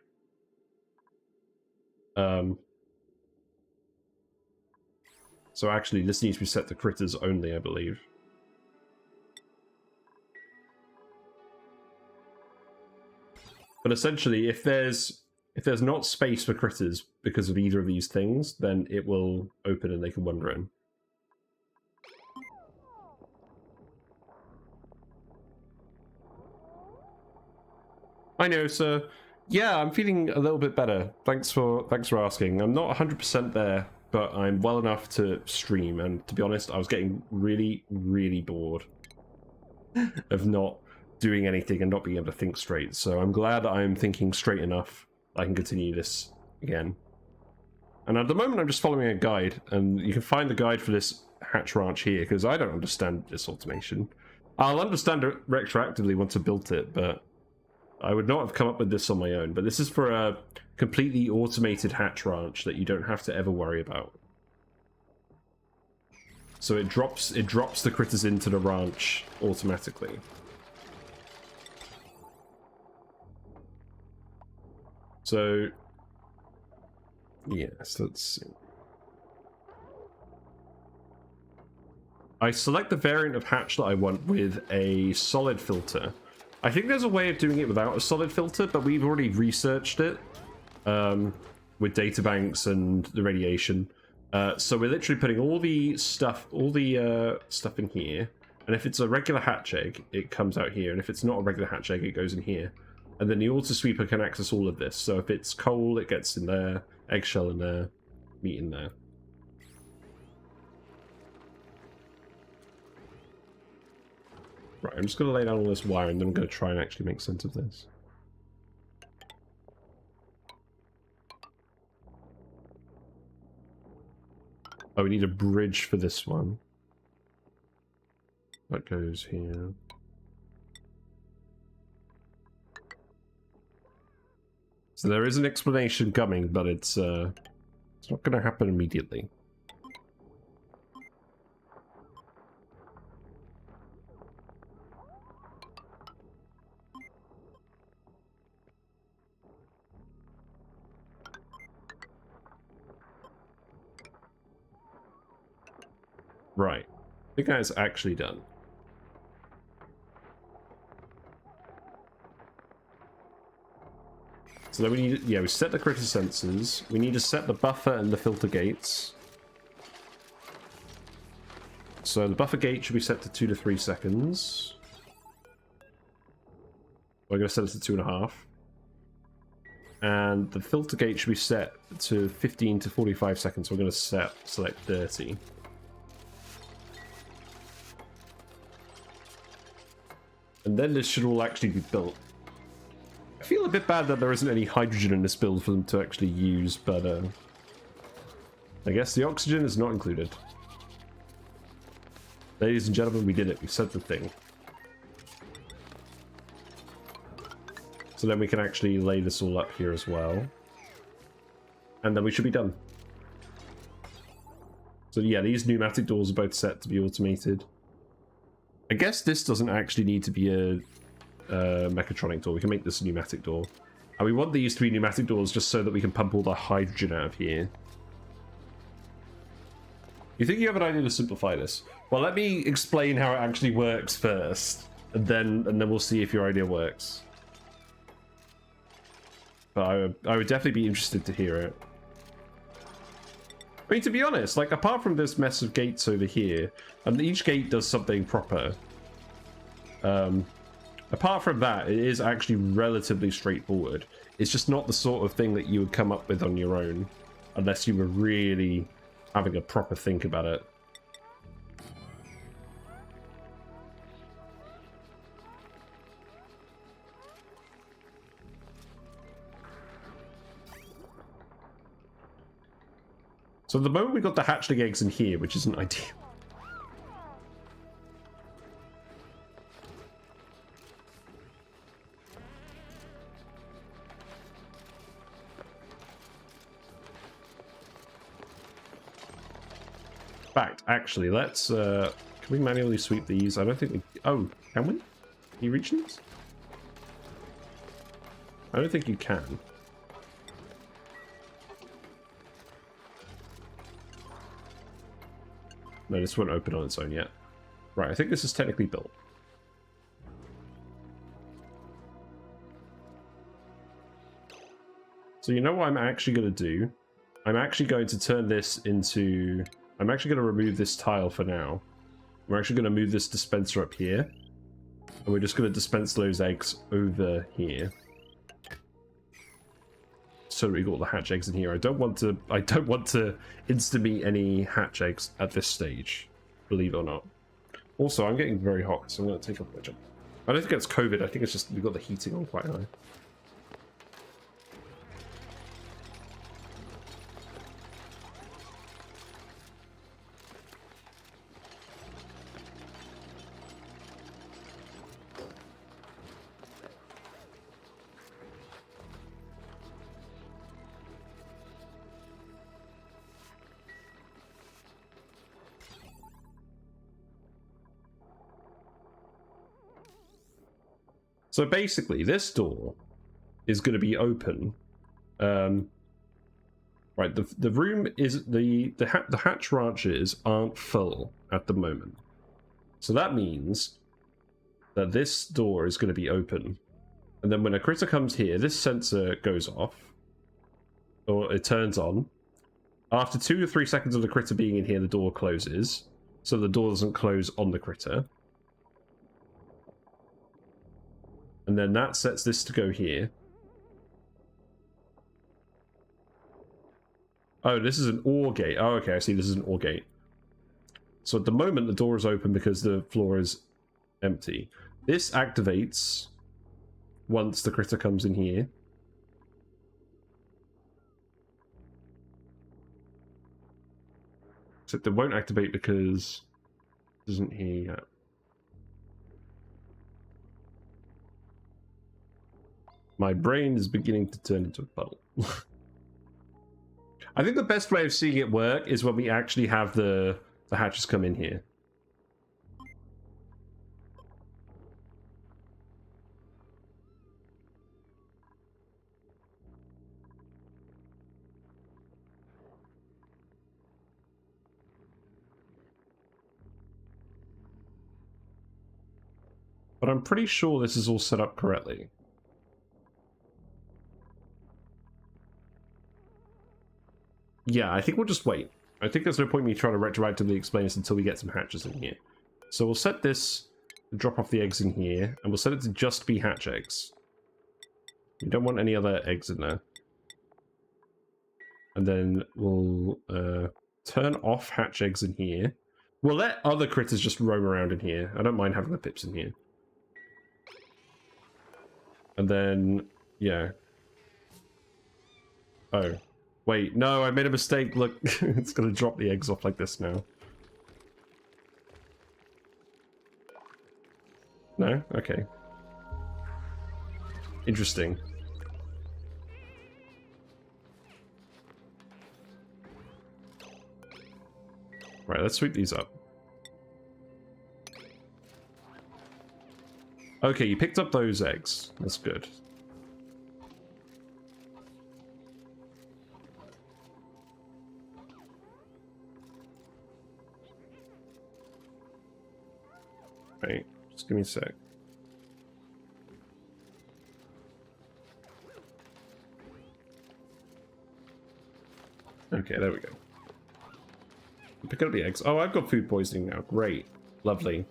Speaker 1: So actually, this needs to be set to critters only, I believe. But essentially, if there's not space for critters because of either of these things, then it will open and they can wander in. I know, sir. Yeah, I'm feeling a little bit better. Thanks for asking. I'm not 100% there, but I'm well enough to stream. And to be honest, I was getting really, really bored of not doing anything and not being able to think straight. So I'm glad I'm thinking straight enough I can continue this again. And at the moment, I'm just following a guide, and you can find the guide for this hatch ranch here, because I don't understand this automation. I'll understand it retroactively once I've built it, but I would not have come up with this on my own. But this is for a completely automated hatch ranch that you don't have to ever worry about. So it drops the critters into the ranch automatically. So yes, let's see. I select the variant of hatch that I want with a solid filter. I think there's a way of doing it without a solid filter, but we've already researched it with databanks and the radiation. So we're literally putting all the stuff in here, and if it's a regular hatch egg, it comes out here, and if it's not a regular hatch egg, it goes in here. And then the auto-sweeper can access all of this. So if it's coal, it gets in there, eggshell in there, meat in there. Right, I'm just going to lay down all this wire, and then I'm going to try and actually make sense of this. Oh, we need a bridge for this one. That goes here. So there is an explanation coming, but it's not going to happen immediately. Right. I think that's actually done. So then we need, yeah, we set the critter sensors. We need to set the buffer and the filter gates. So the buffer gate should be set to 2 to 3 seconds. We're going to set it to 2.5. And the filter gate should be set to 15 to 45 seconds. So we're going to select 30. And then this should all actually be built. I feel a bit bad that there isn't any hydrogen in this build for them to actually use, but I guess the oxygen is not included. Ladies and gentlemen, we did it. We said the thing. So then we can actually lay this all up here as well. And then we should be done. So yeah, these pneumatic doors are both set to be automated. I guess this doesn't actually need to be a mechatronic door. We can make this a pneumatic door. And we want these to be pneumatic doors just so that we can pump all the hydrogen out of here. You think you have an idea to simplify this? Well, let me explain how it actually works first, and then we'll see if your idea works. But I would definitely be interested to hear it. I mean, to be honest, like, apart from this mess of gates over here, and each gate does something proper. Apart from that, it is actually relatively straightforward. It's just not the sort of thing that you would come up with on your own, unless you were really having a proper think about it. So at the moment we've got the hatchling eggs in here, which isn't ideal. In fact, actually, let's, can we manually sweep these? I don't think we, oh, can we? Can you reach these? I don't think you can. No, this won't open on its own yet. Right, I think this is technically built. So you know what I'm actually going to do? I'm actually going to turn this into... I'm actually going to remove this tile for now. We're actually going to move this dispenser up here. And we're just going to dispense those eggs over here. So that we got all the hatch eggs in here. I don't want to insta-meet any hatch eggs at this stage, believe it or not. Also, I'm getting very hot, so I'm going to take off my jump. I don't think it's COVID. I think it's just we've got the heating on quite high. So basically, this door is going to be open. Right, the room is the hatch ranches aren't full at the moment, so that means that this door is going to be open, and then when a critter comes here, this sensor goes off, or it turns on. After 2 to 3 seconds of the critter being in here, the door closes, so the door doesn't close on the critter. And then that sets this to go here. Oh, this is an OR gate. Oh, okay, I see this is an OR gate. So at the moment, the door is open because the floor is empty. This activates once the critter comes in here. Except it won't activate because it isn't here yet. My brain is beginning to turn into a puddle. I think the best way of seeing it work is when we actually have the hatches come in here. But I'm pretty sure this is all set up correctly. Yeah, I think we'll just wait. I think there's no point in me trying to retroactively explain this until we get some hatches in here. So we'll set this to drop off the eggs in here, and we'll set it to just be hatch eggs. We don't want any other eggs in there. And then we'll turn off hatch eggs in here. We'll let other critters just roam around in here. I don't mind having the pips in here. And then, yeah. Oh. Wait, no, I made a mistake. Look, it's going to drop the eggs off like this now. No? Okay. Interesting. Right, let's sweep these up. Okay, you picked up those eggs. That's good. Right, just give me a sec. Okay, there we go. Pick up the eggs. Oh, I've got food poisoning now. Great. Lovely.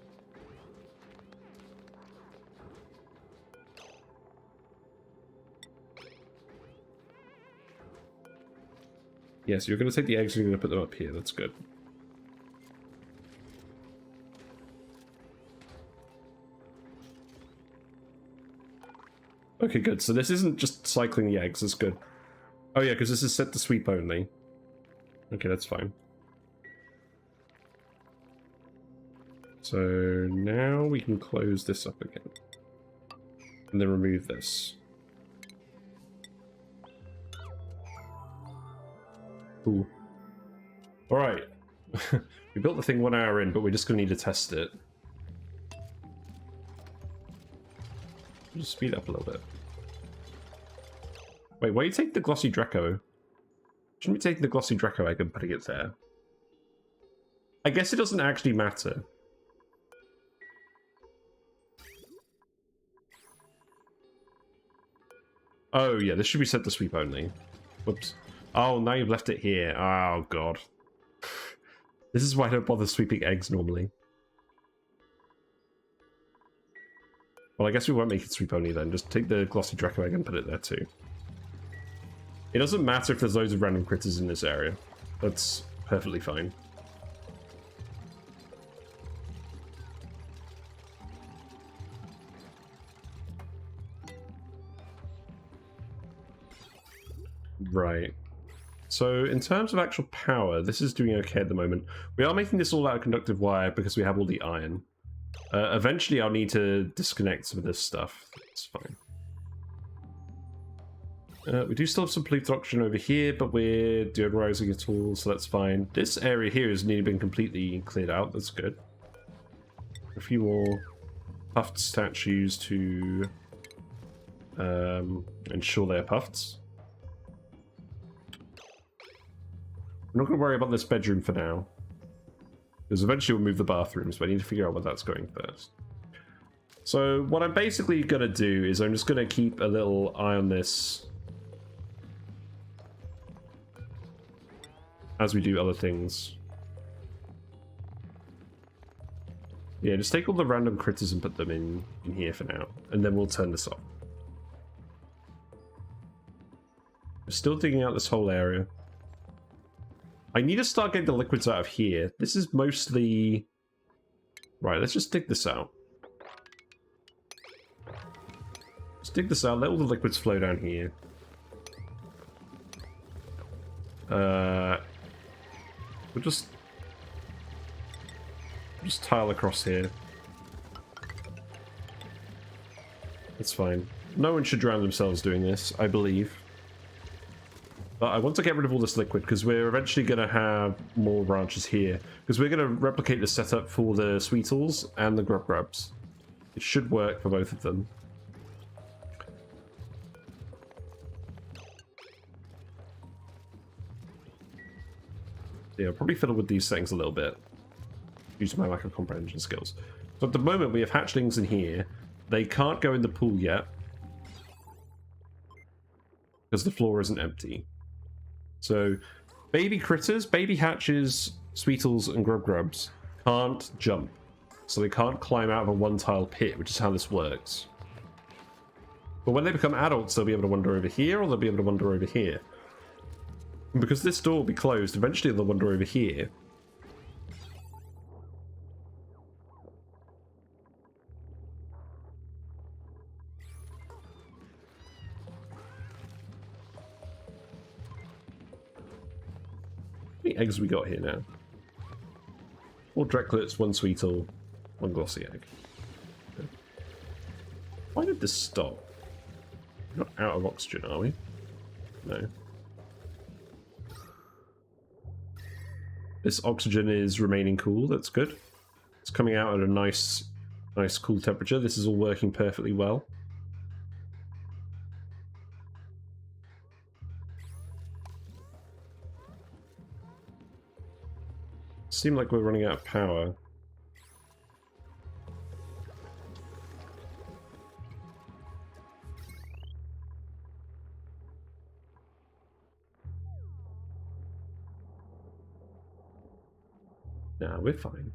Speaker 1: Yes, you're going to take the eggs and you're going to put them up here. That's good. Okay, good. So this isn't just cycling the eggs. That's good. Oh, yeah, because this is set to sweep only. Okay, that's fine. So now we can close this up again. And then remove this. Cool. Alright. We built the thing 1 hour in, but we're just going to need to test it. Just speed up a little bit. Wait, why are you taking the glossy Draco? Shouldn't be taking the glossy Draco egg and putting it there. I guess it doesn't actually matter. Oh yeah, this should be set to sweep only. Whoops. Oh, now you've left it here. Oh god. This is why I don't bother sweeping eggs normally. Well, I guess we won't make it sweep only then. Just take the glossy Draco egg and put it there too. It doesn't matter if there's loads of random critters in this area. That's perfectly fine. Right. So in terms of actual power, this is doing okay at the moment. We are making this all out of conductive wire because we have all the iron. Eventually I'll need to disconnect some of this stuff. That's fine. We do still have some plutocration over here, but we're deodorizing it all, so that's fine. This area here has nearly been completely cleared out. That's good. A few more puffed statues to ensure they're puffed. I'm not going to worry about this bedroom for now. Because eventually we'll move the bathrooms, but I need to figure out where that's going first. So what I'm basically going to do is I'm just going to keep a little eye on this as we do other things. Yeah, just take all the random critters and put them in here for now. And then we'll turn this off. We're still digging out this whole area. I need to start getting the liquids out of here. This is mostly... Right, let's just dig this out. Let's dig this out, let all the liquids flow down here. We'll just tile across here. That's fine. No one should drown themselves doing this, I believe. But I want to get rid of all this liquid because we're eventually going to have more branches here. Because we're going to replicate the setup for the Sweetles and the Grub Grubs. It should work for both of them. Yeah, I'll probably fiddle with these settings a little bit due to my lack of comprehension skills. So at the moment we have hatchlings in here. They can't go in the pool yet because the floor isn't empty. So baby critters, baby hatches, Sweetles and Grub Grubs can't jump. So they can't climb out of a one-tile pit, which is how this works. But when they become adults, they'll be able to wander over here or they'll be able to wander over here. And because this door will be closed, eventually they'll wander over here. How many eggs we got here now? 4 Drecklets, 1 Sweetle, 1 Glossy Egg. Okay. Why did this stop? We're not out of oxygen, are we? No. This oxygen is remaining cool, that's good. It's coming out at a nice cool temperature. This is all working perfectly well. Seems like we're running out of power. Nah, we're fine.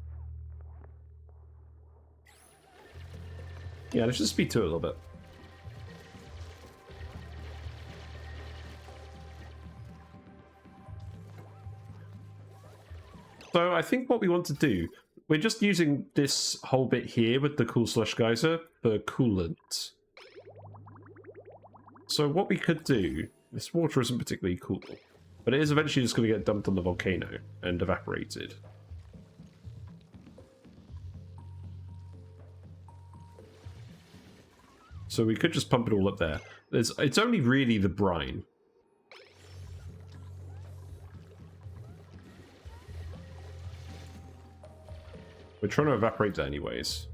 Speaker 1: Yeah, let's just speed to it a little bit. So I think what we want to do, we're just using this whole bit here with the cool slush geyser for coolant. So what we could do, this water isn't particularly cool, but it is eventually just going to get dumped on the volcano and evaporated. So we could just pump it all up there. It's only really the brine. We're trying to evaporate that anyways.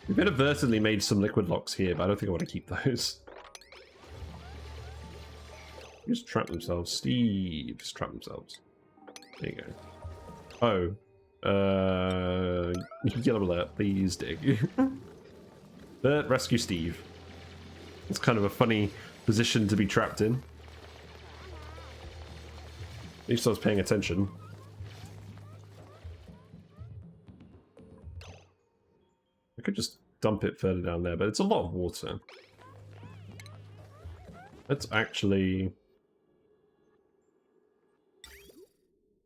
Speaker 1: We've inadvertently made some liquid locks here, but I don't think I want to keep those. Just trap themselves. Steve, just trap themselves. There you go. Oh. Yellow alert, please dig. But rescue Steve. It's kind of a funny position to be trapped in. At least I was paying attention. I could just dump it further down there, but it's a lot of water. Let's actually...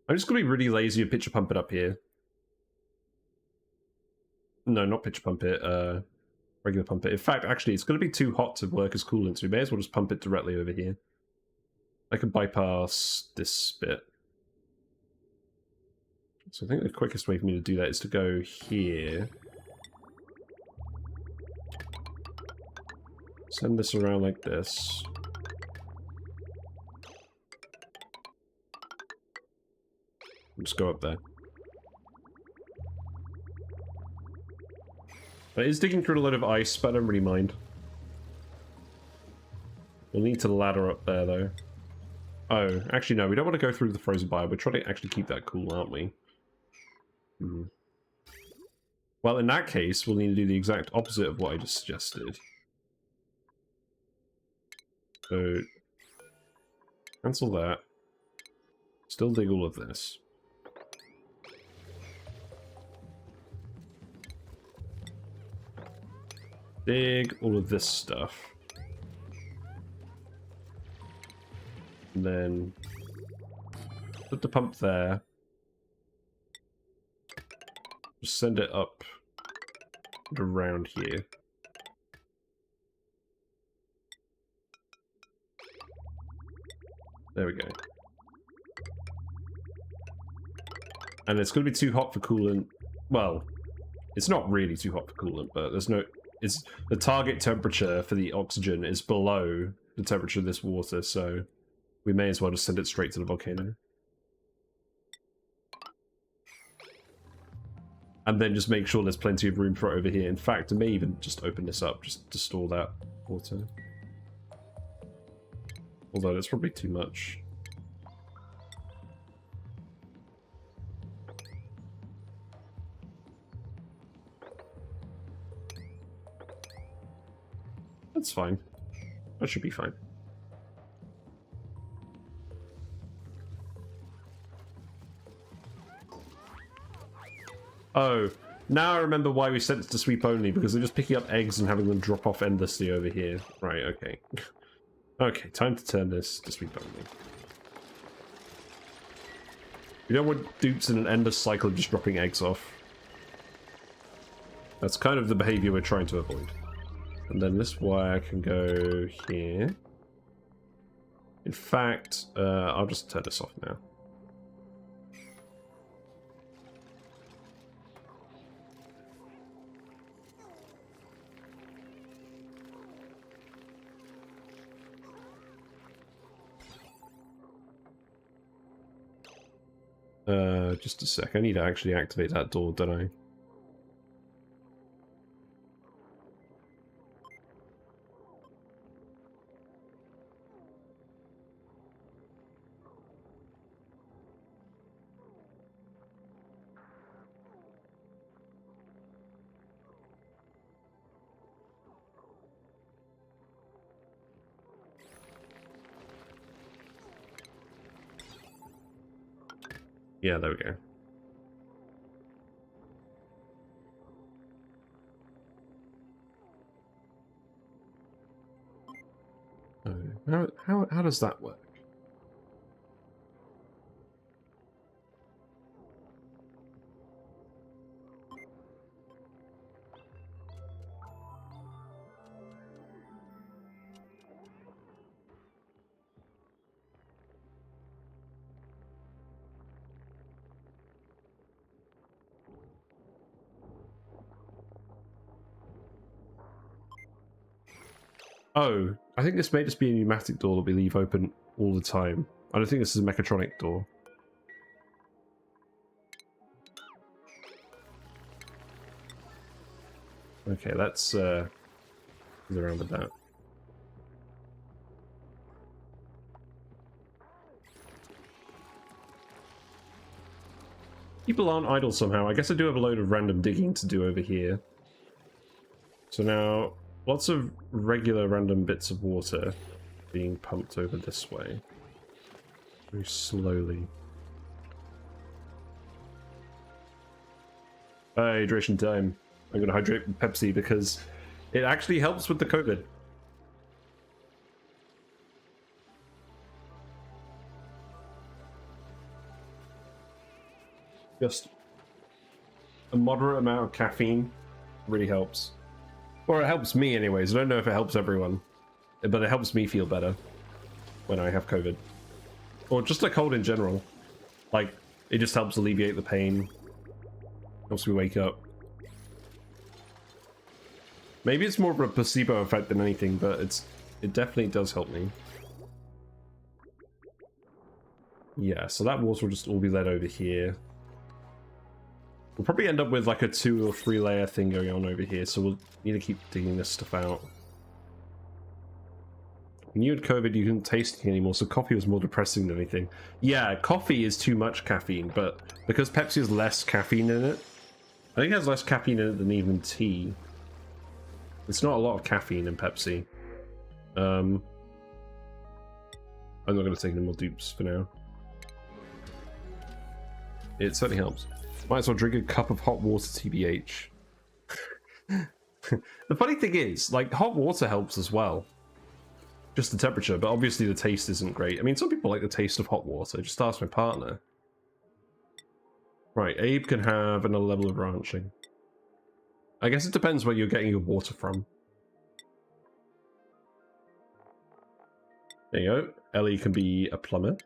Speaker 1: I'm just going to be really lazy and pitcher pump it up here. No, not pitcher pump it, regular pump it. In fact, actually, it's going to be too hot to work as coolant, so we may as well just pump it directly over here. I can bypass this bit. So I think the quickest way for me to do that is to go here. Send this around like this. Just go up there. It is digging through a lot of ice, but I don't really mind. We'll need to ladder up there, though. Oh, actually, no, we don't want to go through the frozen biome. We're trying to actually keep that cool, aren't we? Hmm. Well, in that case, we'll need to do the exact opposite of what I just suggested. So, cancel that. Still dig all of this. Dig all of this stuff. And then put the pump there. Just send it up and around here. There we go. And it's going to be too hot for coolant. Well, It's not really too hot for coolant, but there's no... It's the target temperature for the oxygen is below the temperature of this water, so we may as well just send it straight to the volcano. And then just make sure there's plenty of room for it over here. In fact, I may even just open this up just to store that water. Although that's probably too much. That's fine. That should be fine. Oh, now I remember why we sent it to sweep only, because they're just picking up eggs and having them drop off endlessly over here. Right, okay. Okay, time to turn this to sweep only. We don't want dupes in an endless cycle of just dropping eggs off. That's kind of the behavior we're trying to avoid. And then this wire can go here. In fact, I'll just turn this off now. Just a sec. I need to actually activate that door, don't I? Yeah, there we go. How does that work? Oh, I think this may just be a pneumatic door that we leave open all the time. I don't think this is a mechatronic door. Okay, let's go around with that. People aren't idle somehow. I guess I do have a load of random digging to do over here. So now, lots of regular random bits of water being pumped over this way. Very slowly. Hydration time. I'm going to hydrate with Pepsi because it actually helps with the COVID. Just a moderate amount of caffeine really helps. Or it helps me anyways. I don't know if it helps everyone, but it helps me feel better when I have COVID. Or just a cold in general. Like, it just helps alleviate the pain. Helps me wake up. Maybe it's more of a placebo effect than anything, but it definitely does help me. Yeah, so that water will just all be led over here. We'll probably end up with like a 2 or 3 layer thing going on over here, so we'll need to keep digging this stuff out. When you had COVID, you couldn't taste it anymore, so coffee was more depressing than anything. Yeah, coffee is too much caffeine, but because Pepsi has less caffeine in it, I think it has less caffeine in it than even tea. It's not a lot of caffeine in Pepsi. I'm not going to take any more dupes for now. It certainly helps. Might as well drink a cup of hot water, TBH. The funny thing is, like, hot water helps as well. Just the temperature, but obviously the taste isn't great. I mean, some people like the taste of hot water. Just ask my partner. Right, Abe can have another level of ranching. I guess it depends where you're getting your water from. There you go. Ellie can be a plumber.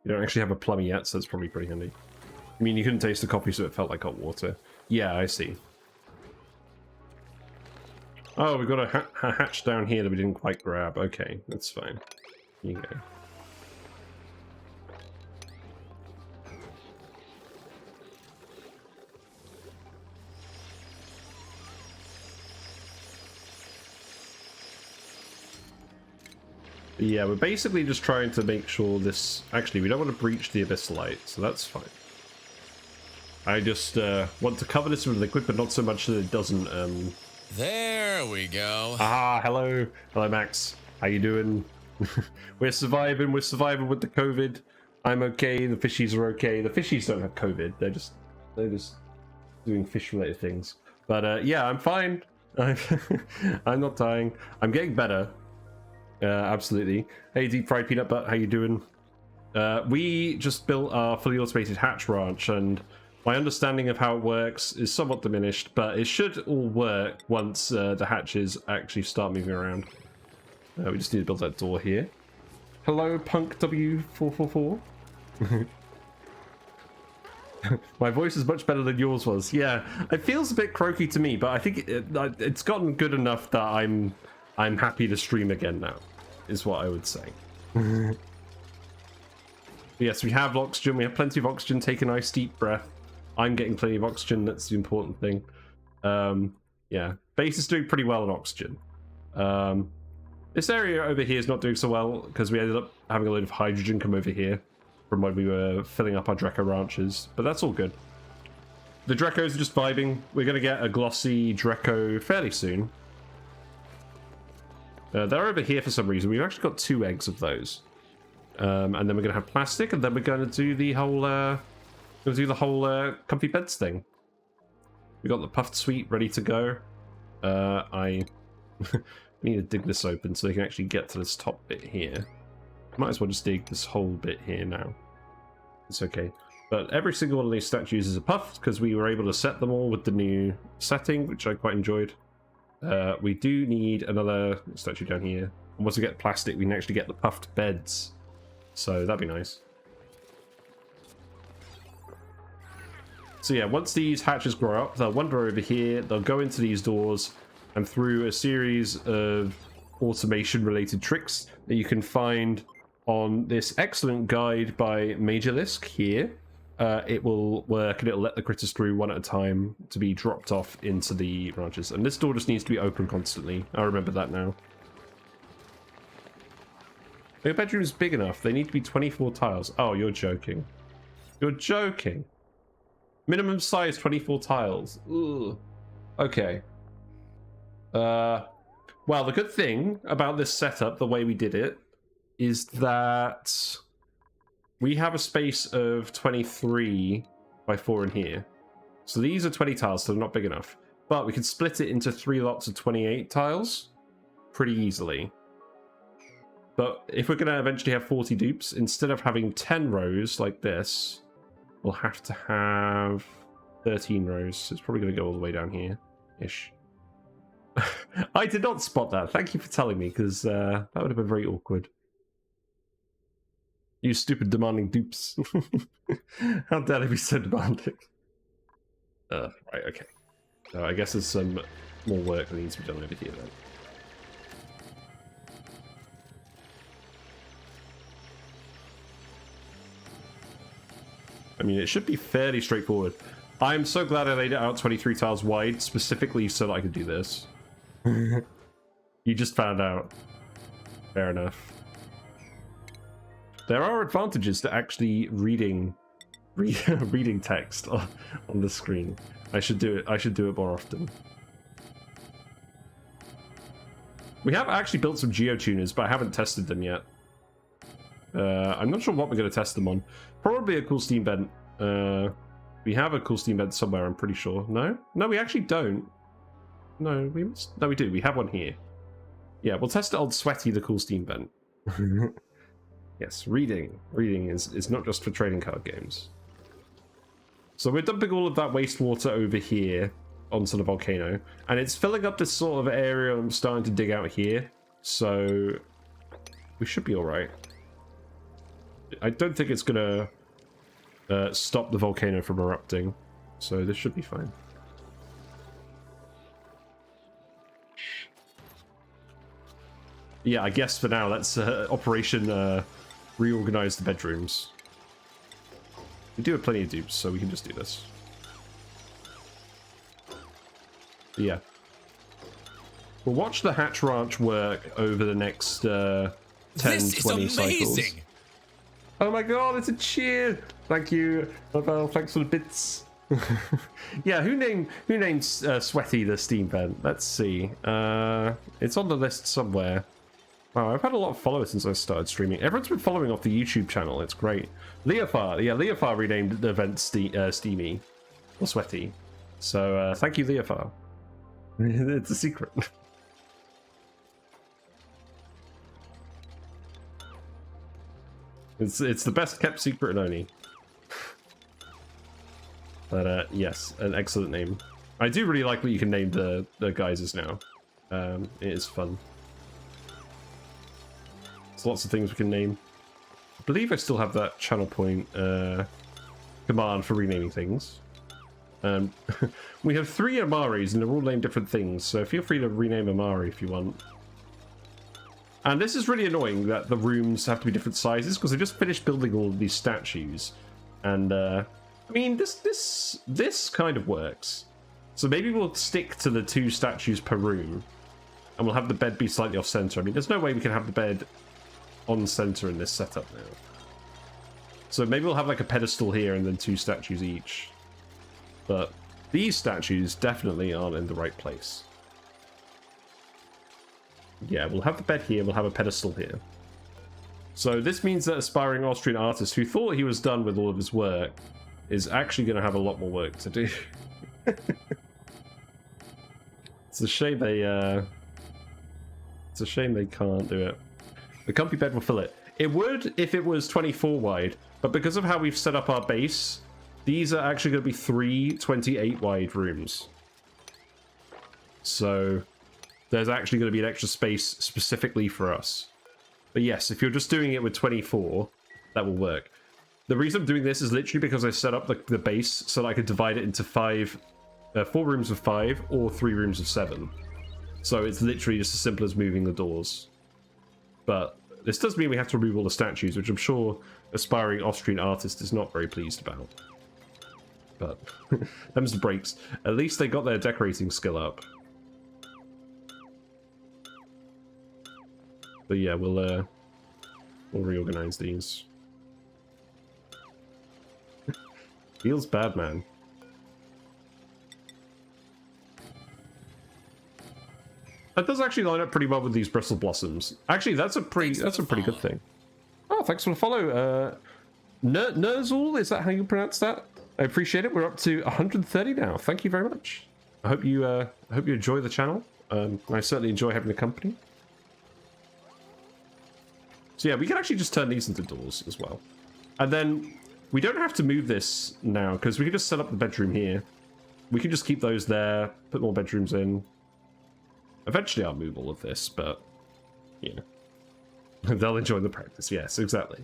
Speaker 1: You don't actually have a plumber yet, so that's probably pretty handy. I mean, you couldn't taste the coffee, so it felt like hot water. Yeah, I see. Oh, we got a hatch down here that we didn't quite grab. Okay, that's fine. Here you go. Yeah, we're basically just trying to make sure this... Actually, we don't want to breach the abyssalite, so that's fine. I just want to cover this with liquid, but not so much that it doesn't...
Speaker 2: There we go.
Speaker 1: Ah, hello. Hello, Max. How you doing? We're surviving with the COVID. I'm okay. The fishies are okay. The fishies don't have COVID. They're just doing fish-related things. But yeah, I'm fine. I'm not dying. I'm getting better. Absolutely. Hey, Deep Fried Peanut Butter, how you doing? We just built our fully automated hatch ranch, and my understanding of how it works is somewhat diminished, but it should all work once the hatches actually start moving around. We just need to build that door here. Hello, Punk W444. My voice is much better than yours was. Yeah, it feels a bit croaky to me, but I think it's gotten good enough that I'm happy to stream again now, is what I would say. Yes, we have oxygen. We have plenty of oxygen. Take a nice deep breath. I'm getting plenty of oxygen. That's the important thing. Yeah, base is doing pretty well on oxygen. This area over here is not doing so well because we ended up having a load of hydrogen come over here from when we were filling up our Dreco ranches, but that's all good. The Drecos are just vibing. We're going to get a glossy Dreco fairly soon. They're over here for some reason. We've actually got 2 eggs of those. And then we're going to have plastic, and then we're going to do the whole comfy beds thing. We got the puffed suite ready to go. I need to dig this open so they can actually get to this top bit here. Might as well just dig this whole bit here now. It's okay. But every single one of these statues is a puff because we were able to set them all with the new setting, which I quite enjoyed. We do need another statue down here. And once we get plastic, we can actually get the puffed beds. So that'd be nice. So yeah, once these hatches grow up, they'll wander over here, they'll go into these doors, and through a series of automation-related tricks that you can find on this excellent guide by Majorlisk here, it will work and it'll let the critters through one at a time to be dropped off into the ranches. And this door just needs to be open constantly. I remember that now. Your bedroom's big enough. They need to be 24 tiles. Oh, you're joking. You're joking. Minimum size 24 tiles. Ugh. Okay. Well, the good thing about this setup, the way we did it, is that we have a space of 23 by 4 in here. So these are 20 tiles, so they're not big enough. But we can split it into 3 lots of 28 tiles pretty easily. But if we're going to eventually have 40 dupes, instead of having 10 rows like this, we'll have to have 13 rows. So it's probably going to go all the way down here-ish. I did not spot that. Thank you for telling me, because that would have been very awkward. You stupid demanding dupes. How dare they be so demanding? Right, okay. I guess there's some more work that needs to be done over here then. I mean, it should be fairly straightforward. I'm so glad I laid it out 23 tiles wide, specifically so that I could do this. You just found out. Fair enough. There are advantages to actually reading text on the screen. I should do it more often. We have actually built some Geotuners, but I haven't tested them yet. I'm not sure what we're going to test them on. Probably a cool steam vent. We have a cool steam vent somewhere, I'm pretty sure. No, we actually don't. No, we do. We have one here. Yeah, we'll test it on Sweaty, the cool steam vent. Yes, reading is not just for trading card games. So we're dumping all of that wastewater over here onto the volcano, and it's filling up this sort of area I'm starting to dig out here. So we should be all right. I don't think it's gonna stop the volcano from erupting, so this should be fine. Yeah, I guess for now, let's Operation reorganize the bedrooms. We do have plenty of dupes, so we can just do this. But yeah. We'll watch the Hatch Ranch work over the next 10,
Speaker 2: This
Speaker 1: 20
Speaker 2: is amazing.
Speaker 1: cycles. Oh my god, it's a cheer! Thank you, Lavelle. Thanks for the bits. Yeah, who named Sweaty the steam vent? Let's see. It's on the list somewhere. Wow, I've had a lot of followers since I started streaming. Everyone's been following off the YouTube channel. It's great. Leofar, yeah, Leofar renamed the event Steamy or Sweaty. So thank you, Leofar. It's a secret. It's the best kept secret in ONI. But yes, an excellent name. I do really like that you can name the geysers now. It is fun. There's lots of things we can name. I believe I still have that channel point command for renaming things. We have 3 Amaris and they're all named different things, so feel free to rename Amari if you want. And this is really annoying that the rooms have to be different sizes because I just finished building all of these statues. And I mean, this kind of works. So maybe we'll stick to the 2 statues per room and we'll have the bed be slightly off center. I mean, there's no way we can have the bed on center in this setup now. So maybe we'll have like a pedestal here and then 2 statues each. But these statues definitely aren't in the right place. Yeah, we'll have the bed here, we'll have a pedestal here. So this means that aspiring Austrian artist who thought he was done with all of his work is actually going to have a lot more work to do. It's a shame they can't do it. The comfy bed will fill it. It would if it was 24 wide, but because of how we've set up our base, these are actually going to be 3 28 wide rooms. So there's actually going to be an extra space specifically for us. But yes, if you're just doing it with 24, that will work. The reason I'm doing this is literally because I set up the base so that I could divide it into 4 rooms of 5 or 3 rooms of 7. So it's literally just as simple as moving the doors. But this does mean we have to remove all the statues, which I'm sure aspiring Austrian artist is not very pleased about. But them's the breaks. At least they got their decorating skill up. But yeah, we'll reorganize these. Feels bad, man. That does actually line up pretty well with these bristle blossoms. Actually, that's a pretty good thing. Oh, thanks for the follow. Nerzul, is that how you pronounce that? I appreciate it. We're up to 130 now. Thank you very much. I hope you enjoy the channel. I certainly enjoy having the company. So yeah, we can actually just turn these into doors as well. And then we don't have to move this now because we can just set up the bedroom here. We can just keep those there, put more bedrooms in. Eventually I'll move all of this, but yeah. They'll enjoy the practice. Yes, exactly.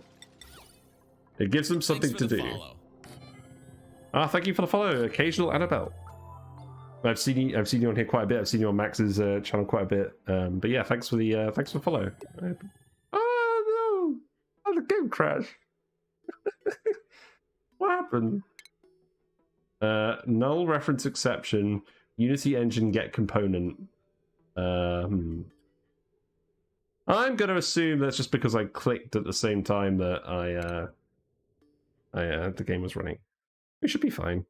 Speaker 1: It gives them something to do. Ah, thank you for the follow, Occasional Annabelle. I've seen you on here quite a bit. I've seen you on Max's channel quite a bit. But yeah, thanks for the follow. Oh no! Oh, the game crashed. What happened? Null reference exception. Unity engine get component. I'm gonna assume that's just because I clicked at the same time that the game was running. We should be fine.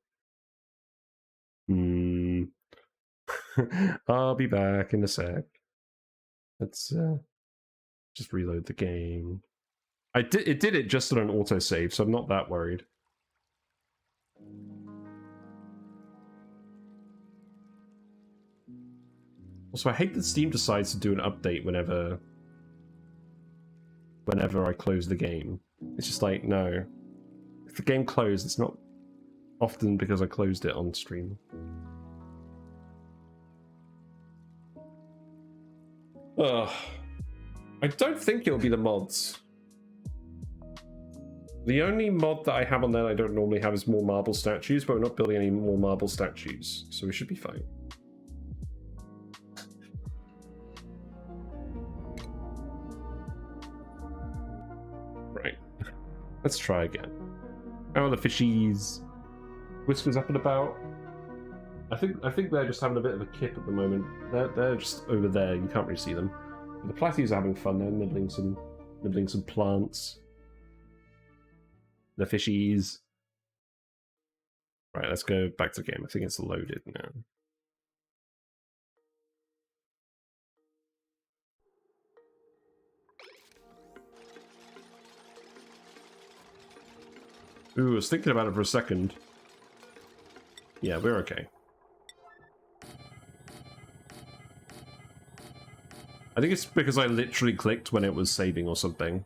Speaker 1: I'll be back in a sec. Let's just reload the game. It did it just on an autosave, so I'm not that worried. Also, I hate that Steam decides to do an update whenever I close the game. It's just like, no. If the game closed, it's not often because I closed it on stream. Ugh. I don't think it'll be the mods. The only mod that I have on there I don't normally have is more marble statues, but we're not building any more marble statues, so we should be fine. Let's try again. How are the fishies? Whiskers up and about. I think they're just having a bit of a kip at the moment. They're just over there. You can't really see them. The platies are having fun. They're nibbling some plants. The fishies. Right, let's go back to the game. I think it's loaded now. Ooh, I was thinking about it for a second. Yeah, we're okay. I think it's because I literally clicked when it was saving or something.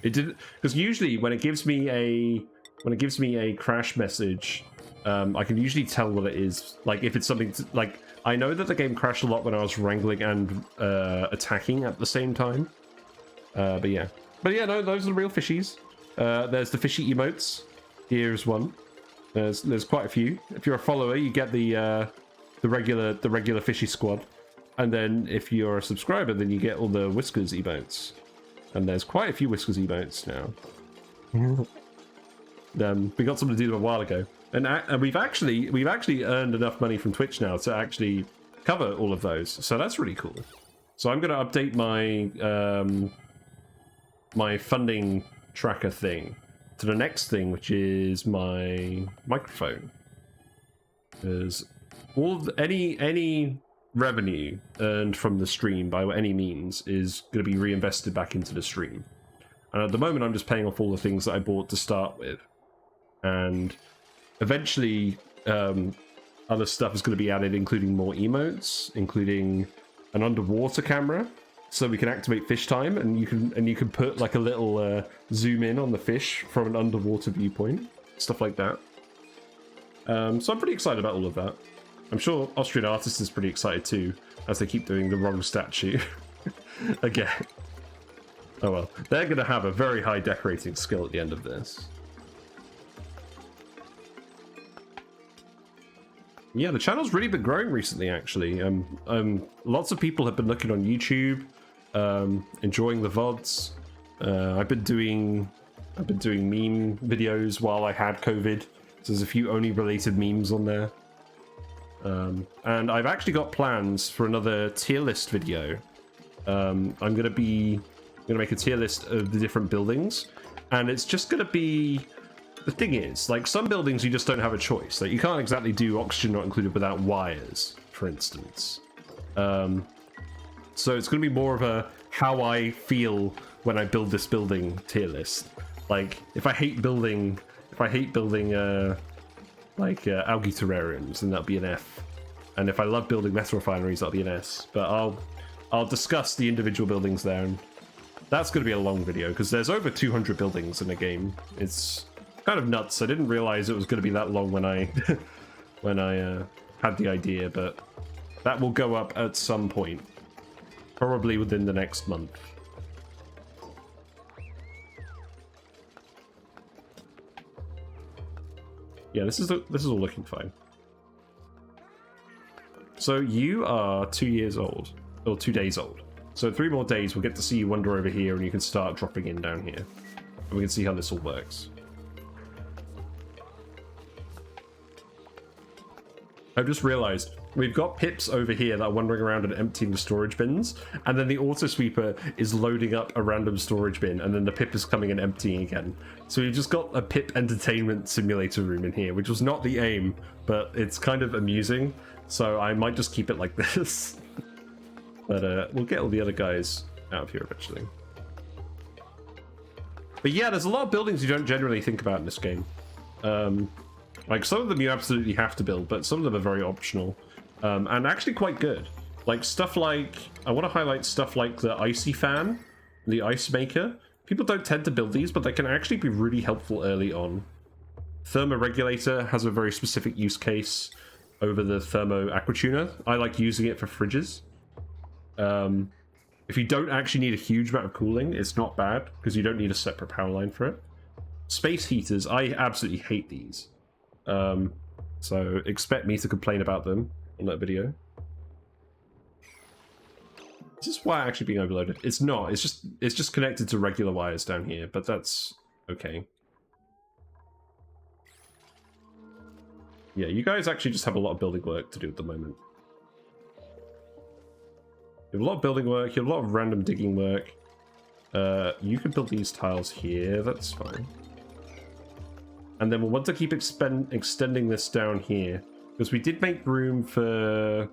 Speaker 1: It didn't, because usually when it gives me a crash message, I can usually tell what it is. Like if it's something like I know that the game crashed a lot when I was wrangling and attacking at the same time. But yeah, no, those are the real fishies. There's the fishy emotes. Here's one. There's quite a few. If you're a follower, you get the regular fishy squad. And then if you're a subscriber, then you get all the Whiskers emotes. And there's quite a few Whiskers emotes now. We got someone to do them a while ago. And we've actually earned enough money from Twitch now to actually cover all of those. So that's really cool. So I'm going to update my my funding tracker thing to the next thing, which is my microphone. Because any revenue earned from the stream by any means is going to be reinvested back into the stream. And at the moment, I'm just paying off all the things that I bought to start with. And eventually, other stuff is going to be added, including more emotes, including an underwater camera, so we can activate fish time, and you can put like a little zoom in on the fish from an underwater viewpoint, stuff like that. So I'm pretty excited about all of that. I'm sure Austrian Artist is pretty excited too, as they keep doing the wrong statue again. Oh well, they're going to have a very high decorating skill at the end of this. Yeah, the channel's really been growing recently, actually. Lots of people have been looking on YouTube, enjoying the VODs. I've been doing meme videos while I had COVID. So there's a few ONI related memes on there. And I've actually got plans for another tier list video. I'm gonna make a tier list of the different buildings, and it's just gonna be. The thing is, like, some buildings you just don't have a choice. Like, you can't exactly do oxygen not included without wires, for instance. So it's going to be more of a how I feel when I build this building tier list. Like, if I hate building algae terrariums, then that'll be an F. And if I love building metal refineries, that'll be an S. But I'll discuss the individual buildings there, and that's going to be a long video because there's over 200 buildings in the game. It's kind of nuts. I didn't realize it was going to be that long when I had the idea, but that will go up at some point, probably within the next month. Yeah, this is all looking fine. So you are 2 years old, or 2 days old. So 3 more days, we'll get to see you wander over here, and you can start dropping in down here, and we can see how this all works. I've just realized we've got pips over here that are wandering around and emptying the storage bins, and then the auto sweeper is loading up a random storage bin, and then the pip is coming and emptying again. So we've just got a pip entertainment simulator room in here, which was not the aim, but it's kind of amusing, so I might just keep it like this. But we'll get all the other guys out of here eventually. But yeah, there's a lot of buildings you don't generally think about in this game. Like, some of them you absolutely have to build, but some of them are very optional. And actually quite good. Like, stuff like... I want to highlight stuff like the Icy Fan, the Ice Maker. People don't tend to build these, but they can actually be really helpful early on. Thermoregulator has a very specific use case over the Thermo Aquatuner. I like using it for fridges. If you don't actually need a huge amount of cooling, it's not bad, because you don't need a separate power line for it. Space heaters, I absolutely hate these. So expect me to complain about them on that video. Is this wire actually being overloaded? It's not. It's just connected to regular wires down here, but that's Okay. Yeah, you guys actually just have a lot of building work to do at the moment. You have a lot of building work, you have a lot of random digging work. You can build these tiles here, that's fine. And then we'll want to keep extending this down here, because we did make room for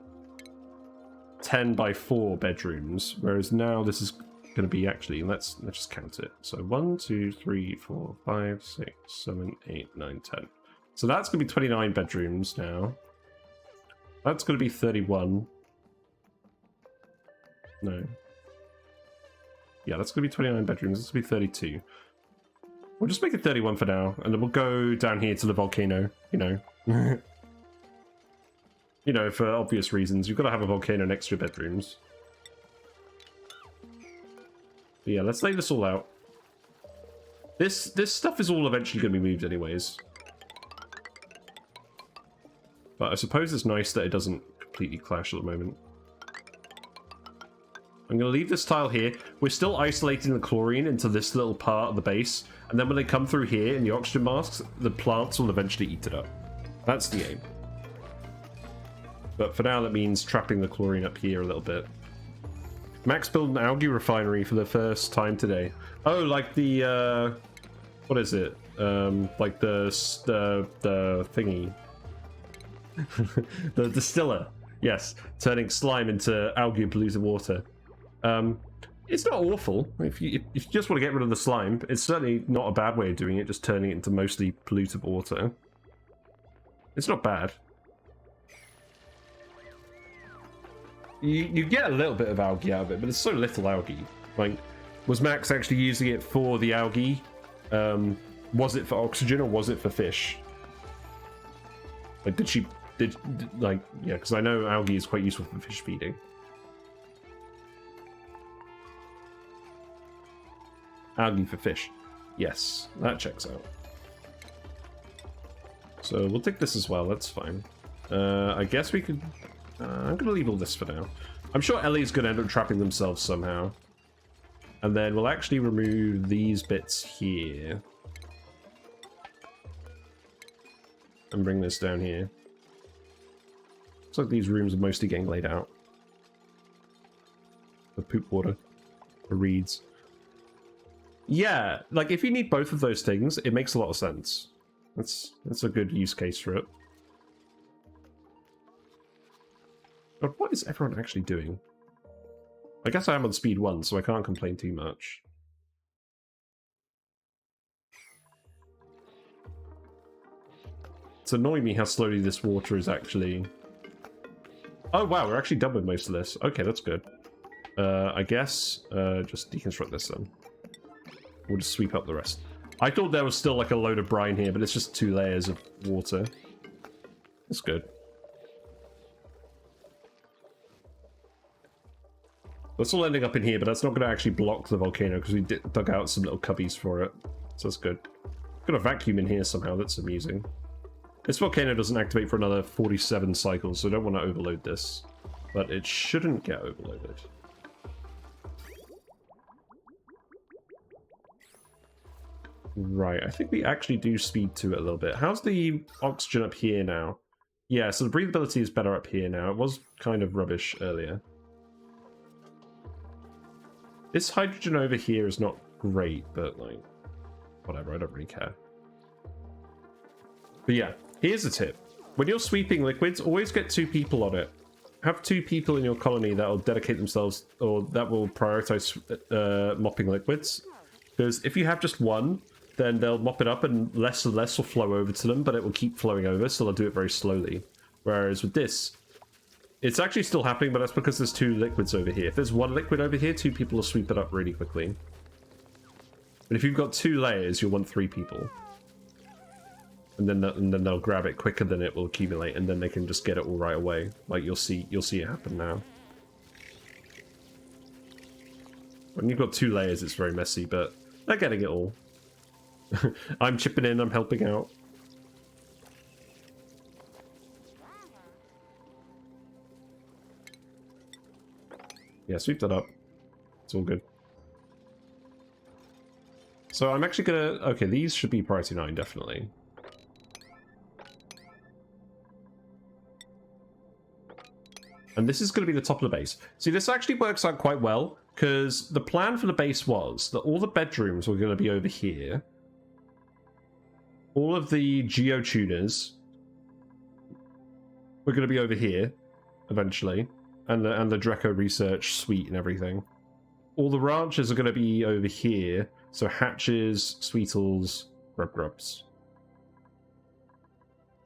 Speaker 1: 10 by 4 bedrooms, whereas now this is going to be actually, let's just count it. So 1, 2, 3, 4, 5, 6, 7, 8, 9, 10. So that's going to be 29 bedrooms now. That's going to be 31. No. Yeah, that's going to be 29 bedrooms. This will be 32. We'll just make it 31 for now, and then we'll go down here to the volcano, you know. You know, for obvious reasons. You've got to have a volcano next to your bedrooms. But yeah, let's lay this all out. This stuff is all eventually going to be moved anyways. But I suppose it's nice that it doesn't completely clash at the moment. I'm going to leave this tile here. We're still isolating the chlorine into this little part of the base. And then when they come through here in the oxygen masks, the plants will eventually eat it up. That's the aim. But for now, that means trapping the chlorine up here a little bit. Max built an algae refinery for the first time today. Oh, like the, what is it? Like the thingy. The distiller. Yes, turning slime into algae and polluted water. It's not awful. If you just want to get rid of the slime, it's certainly not a bad way of doing it, just turning it into mostly polluted water. It's not bad. You get a little bit of algae out of it, but it's so little algae. Like, was Max actually using it for the algae? Was it for oxygen or was it for fish? Like, like, yeah, because I know algae is quite useful for fish feeding. Algae for fish. Yes, that checks out. So we'll take this as well, that's fine. I guess we could... I'm going to leave all this for now. I'm sure Ellie's going to end up trapping themselves somehow. And then we'll actually remove these bits here. And bring this down here. Looks like these rooms are mostly getting laid out. The poop water. The reeds. Yeah, like if you need both of those things, it makes a lot of sense. That's a good use case for it. But what is everyone actually doing? I guess I am on speed 1, so I can't complain too much. It's annoying me how slowly this water is actually... Oh wow, we're actually done with most of this. Okay, that's good. I guess just deconstruct this then. We'll just sweep up the rest. I thought there was still like a load of brine here, but it's just 2 layers of water. That's good. That's all ending up in here, but that's not going to actually block the volcano because we dug out some little cubbies for it. So that's good. Got a vacuum in here somehow, that's amusing. This volcano doesn't activate for another 47 cycles, so I don't want to overload this. But it shouldn't get overloaded. Right, I think we actually do speed to it a little bit. How's the oxygen up here now? Yeah, so the breathability is better up here now. It was kind of rubbish earlier. This hydrogen over here is not great, but like, whatever, I don't really care. But yeah, here's a tip. When you're sweeping liquids, always get 2 people on it. Have 2 people in your colony that will dedicate themselves, or that will prioritize mopping liquids. Because if you have just one, then they'll mop it up and less will flow over to them, but it will keep flowing over, so they'll do it very slowly. Whereas with this, it's actually still happening, but that's because there's 2 liquids over here. If there's 1 liquid over here, 2 people will sweep it up really quickly. But if you've got 2 layers, you'll want 3 people. And then they'll grab it quicker than it will accumulate, and then they can just get it all right away. Like you'll see it happen now. When you've got 2 layers, it's very messy, but they're getting it all. I'm chipping in, I'm helping out. Yeah, sweep that up. It's all good. So I'm actually gonna... Okay, these should be priority 9, definitely. And this is going to be the top of the base. See, this actually works out quite well, because the plan for the base was that all the bedrooms were going to be over here. All of the Geotuners were going to be over here, eventually. And the Dreco research suite and everything. All the ranches are going to be over here. So hatches, sweetles, grubs.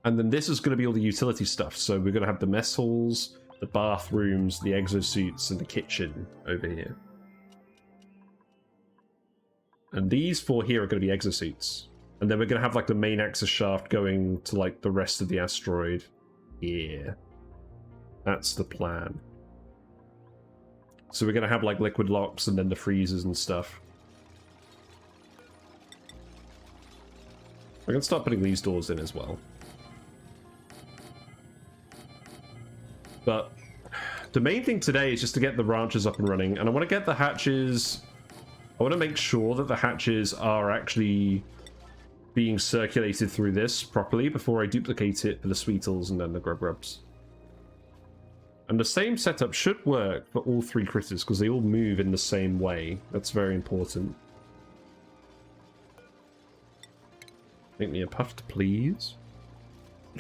Speaker 1: And then this is going to be all the utility stuff. So we're going to have the mess halls, the bathrooms, the exosuits, and the kitchen over here. And these 4 here are going to be exosuits. And then we're going to have like the main access shaft going to like the rest of the asteroid here. That's the plan. So we're going to have like liquid locks and then the freezers and stuff. We're going to start putting these doors in as well. But the main thing today is just to get the ranches up and running. And I want to get the hatches... I want to make sure that the hatches are actually being circulated through this properly before I duplicate it for the sweetles and then the grubs. And the same setup should work for all 3 critters because they all move in the same way. That's very important. Make me a puffed, please.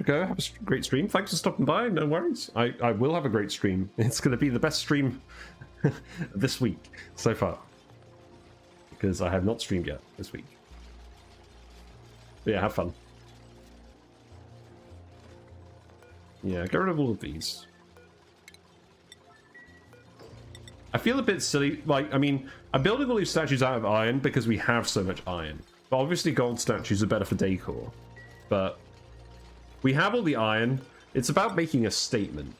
Speaker 1: Go have a great stream. Thanks for stopping by. No worries. I will have a great stream. It's going to be the best stream this week so far, because I have not streamed yet this week. But yeah, have fun. Yeah, get rid of all of these. I feel a bit silly. Like, I mean, I'm building all these statues out of iron because we have so much iron. But obviously gold statues are better for decor. But we have all the iron. It's about making a statement.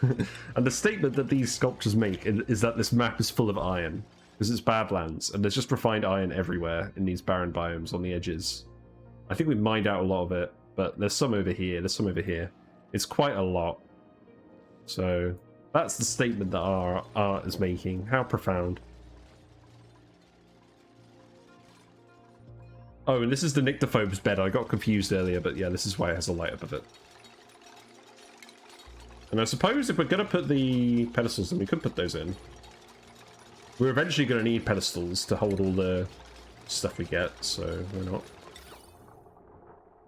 Speaker 1: And the statement that these sculptures make is that this map is full of iron. Because it's Badlands, and there's just refined iron everywhere in these barren biomes on the edges. I think we've mined out a lot of it, but there's some over here, there's some over here. It's quite a lot. So that's the statement that our art is making. How profound. Oh, and this is the Nyctophobe's bed. I got confused earlier, but yeah, this is why it has a light above it. And I suppose if we're going to put the pedestals, then we could put those in. We're eventually going to need pedestals to hold all the stuff we get, so why not?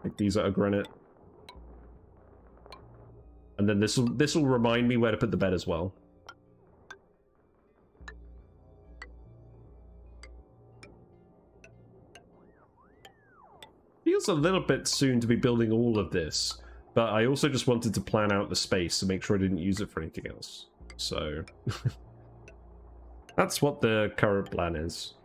Speaker 1: Make these out of granite. And then this will remind me where to put the bed as well. Feels a little bit soon to be building all of this, but I also just wanted to plan out the space to make sure I didn't use it for anything else. So that's what the current plan is.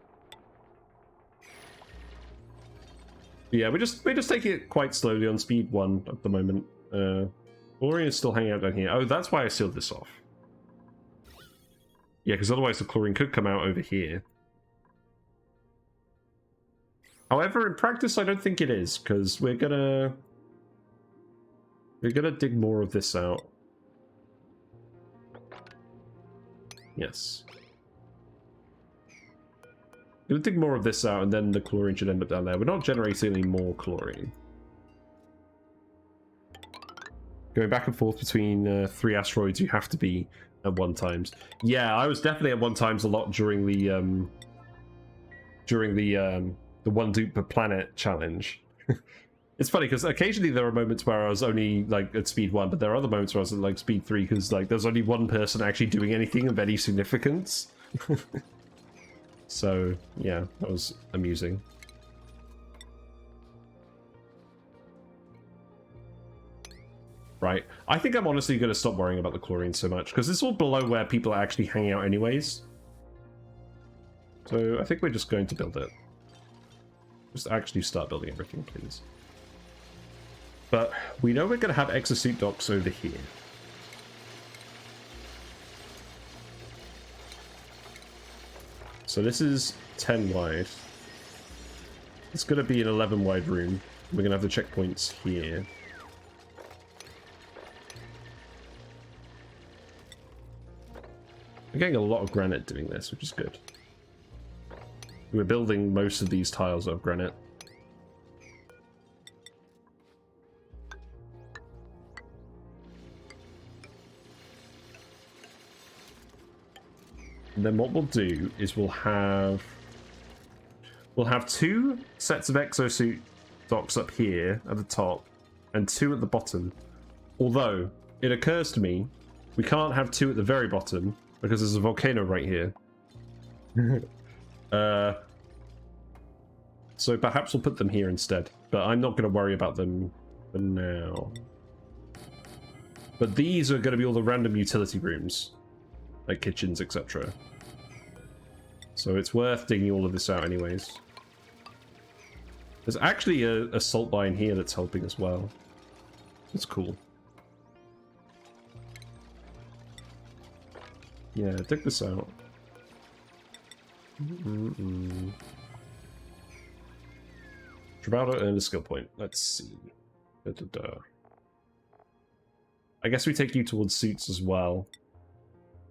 Speaker 1: Yeah, we're just taking it quite slowly on speed 1 at the moment. Chlorine is still hanging out down here. Oh, that's why I sealed this off. Yeah, because otherwise the chlorine could come out over here. However, in practice, I don't think it is, because we're gonna dig more of this out. Yes. We're gonna dig more of this out, and then the chlorine should end up down there. We're not generating any more chlorine. Going back and forth between 3 asteroids, you have to be at 1 times. Yeah, I was definitely at 1 times a lot during the one dupe per planet challenge. It's funny because occasionally there are moments where I was only like at speed 1, but there are other moments where I was at like speed 3 because like there's only 1 person actually doing anything of any significance. So yeah, that was amusing. Right, I think I'm honestly going to stop worrying about the chlorine so much because it's all below where people are actually hanging out anyways. So I think we're just going to build it. Just actually start building everything, please. But we know we're going to have exosuit docks over here. So this is 10 wide. It's going to be an 11 wide room. We're going to have the checkpoints here. We're getting a lot of granite doing this, which is good. We're building most of these tiles of granite. And then what we'll do is we'll have 2 sets of exosuit docks up here at the top and 2 at the bottom. Although it occurs to me we can't have 2 at the very bottom because there's a volcano right here. So perhaps we'll put them here instead, but I'm not going to worry about them for now. But these are going to be all the random utility rooms, like kitchens, etc. So it's worth digging all of this out anyways. There's actually a salt mine here that's helping as well. That's cool. Yeah, dig this out. Trabaldo earned a skill point. Let's see. I guess we take you towards suits as well.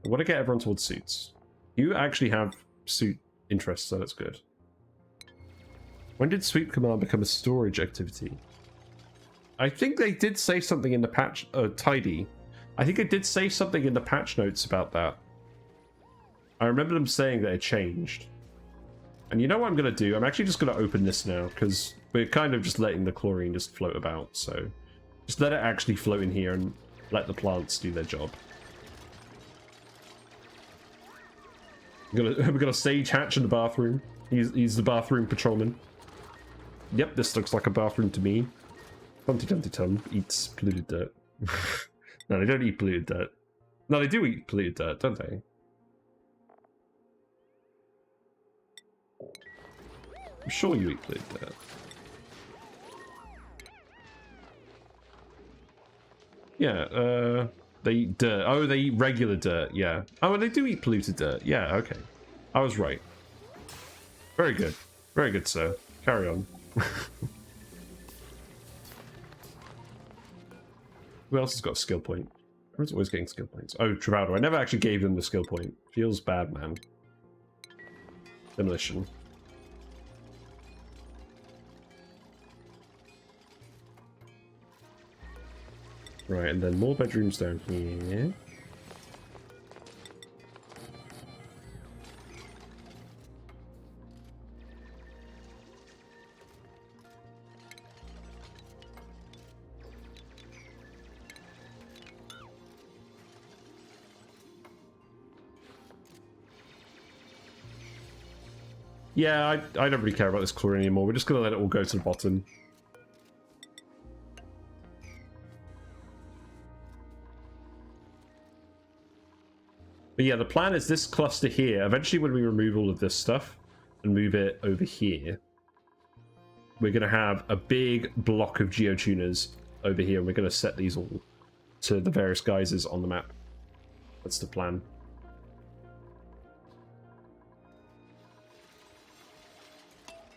Speaker 1: I want to get everyone towards suits. You actually have suit interests, so that's good. When did sweep command become a storage activity? I think they did say something in the patch... tidy. I think it did say something in the patch notes about that. I remember them saying that it changed. And you know what I'm going to do? I'm actually just going to open this now, because we're kind of just letting the chlorine just float about, so... Just let it actually float in here and let the plants do their job. We're gonna sage Hatch in the bathroom. He's the bathroom patrolman. Yep, this looks like a bathroom to me. Tum eats polluted dirt. No, they don't eat polluted dirt. No, they do eat polluted dirt, don't they? I'm sure you eat polluted dirt. Yeah, they eat dirt. Oh, they eat regular dirt, yeah. Oh, and they do eat polluted dirt. Yeah, okay. I was right. Very good. Very good, sir. Carry on. Who else has got a skill point? Everyone's always getting skill points. Oh, Travaldo. I never actually gave them the skill point. Feels bad, man. Demolition. Right, and then more bedrooms down here. Yeah, I don't really care about this chlorine anymore. We're just going to let it all go to the bottom. But yeah, the plan is this cluster here. Eventually, when we remove all of this stuff and move it over here, we're going to have a big block of Geotuners over here, and we're going to set these all to the various geysers on the map. That's the plan.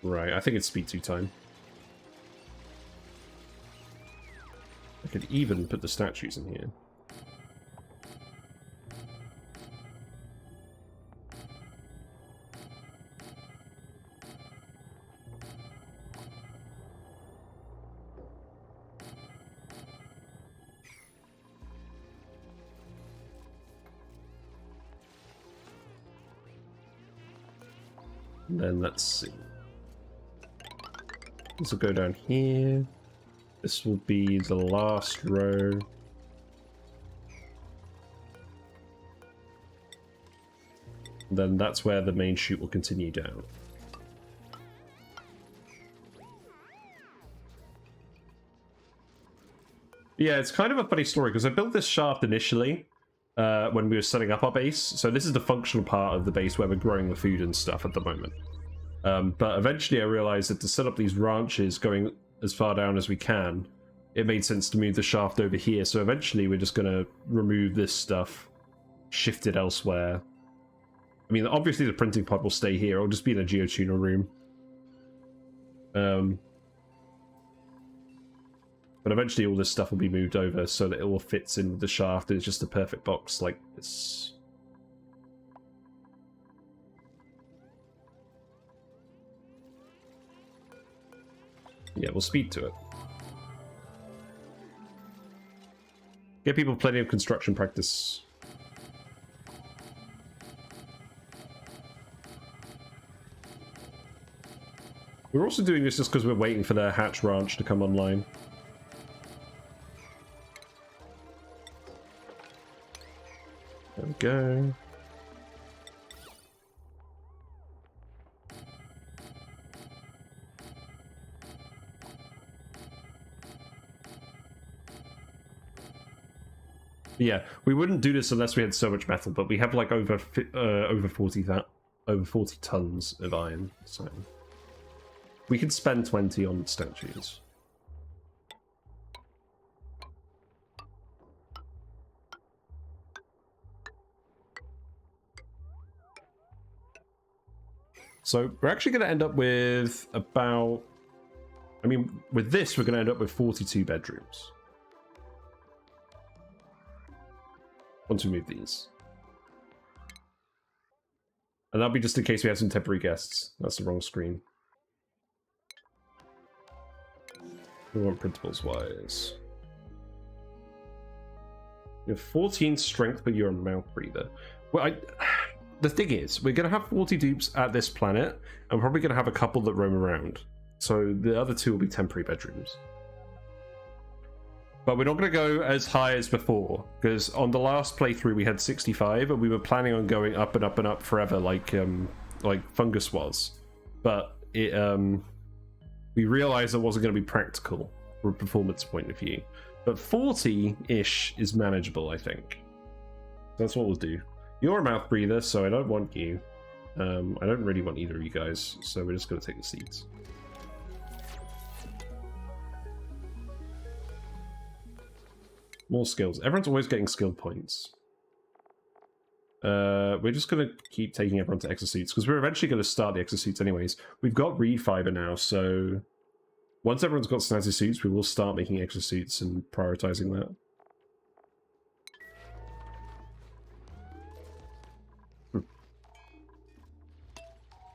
Speaker 1: Right, I think it's speed 2 time. I could even put the statues in here. And then let's see. This will go down here. This will be the last row. And then that's where the main chute will continue down. Yeah, it's kind of a funny story because I built this shaft initially when we were setting up our base. So this is the functional part of the base where we're growing the food and stuff at the moment. But eventually I realized that to set up these ranches going as far down as we can, it made sense to move the shaft over here. So eventually we're just going to remove this stuff, shift it elsewhere. I mean, obviously the printing pod will stay here. It'll just be in a Geotuner room. But eventually all this stuff will be moved over so that it all fits in with the shaft. And it's just a perfect box like this. Yeah, we'll speed to it. Get people plenty of construction practice. We're also doing this just because we're waiting for the Hatch Ranch to come online. There we go. Yeah, we wouldn't do this unless we had so much metal, but we have like over 40 tons of iron, so we could spend 20 on statues. So we're actually going to end up with about, I mean, with this we're going to end up with 42 bedrooms. Once we move these. And that'll be just in case we have some temporary guests. That's the wrong screen. We want principles wise. You have 14 strength, but you're a mouth breather. Well, the thing is, we're going to have 40 dupes at this planet, and we're probably going to have a couple that roam around. So the other two will be temporary bedrooms. But we're not going to go as high as before, because on the last playthrough we had 65, and we were planning on going up and up and up forever, like Fungus was. But it we realized it wasn't going to be practical from a performance point of view. But 40-ish is manageable, I think. That's what we'll do. You're a mouth breather, so I don't want you. I don't really want either of you guys, so we're just going to take the seats. More skills. Everyone's always getting skill points. We're just going to keep taking everyone to exosuits, because we're eventually going to start the exosuits anyways. We've got reed fiber now, so once everyone's got snazzy suits, we will start making exosuits and prioritizing that.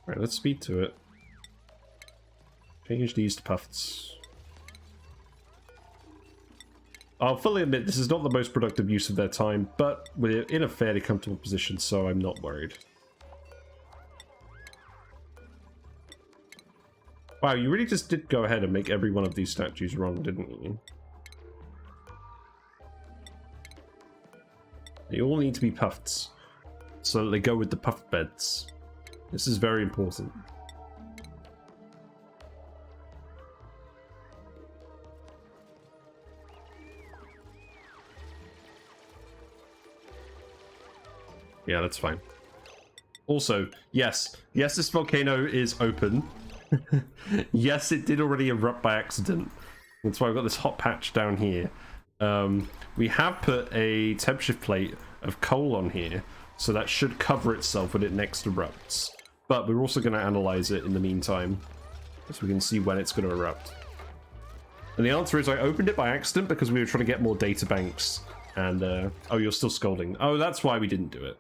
Speaker 1: Right, let's speed to it. Change these to puffs. I'll fully admit this is not the most productive use of their time, but we're in a fairly comfortable position, so I'm not worried. Wow, you really just did go ahead and make every one of these statues wrong, didn't you? They all need to be puffed, so that they go with the puffed beds. This is very important. Yeah, that's fine. Also, yes, this volcano is open. Yes, it did already erupt by accident. That's why I've got this hot patch down here. We have put a temp shift plate of coal on here, so that should cover itself when it next erupts. But we're also going to analyze it in the meantime, so we can see when it's going to erupt. And the answer is I opened it by accident because we were trying to get more data banks. And, oh, you're still scolding. Oh, that's why we didn't do it.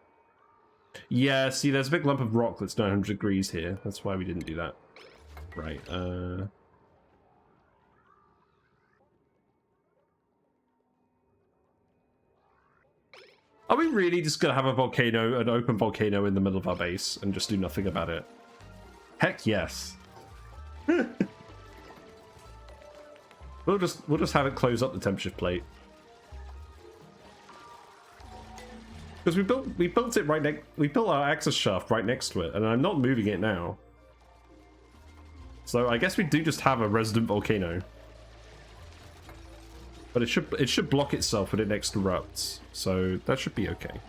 Speaker 1: Yeah, see, there's a big lump of rock that's 900 degrees here. That's why we didn't do that. Right, are we really just gonna have a volcano, an open volcano in the middle of our base and just do nothing about it? Heck yes. We'll just have it close up the temp shift plate. Because we built it right next, we built our access shaft right next to it, and I'm not moving it now. So I guess we do just have a resident volcano. But it should block itself when it next erupts, so that should be okay.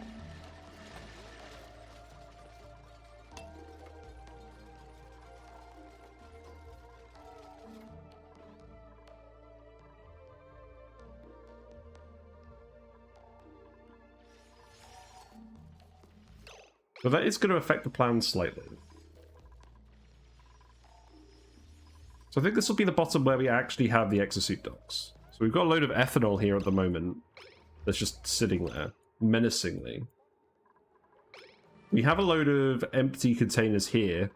Speaker 1: But that is going to affect the plan slightly. So I think this will be the bottom where we actually have the exosuit docks. So we've got a load of ethanol here at the moment that's just sitting there, menacingly. We have a load of empty containers here,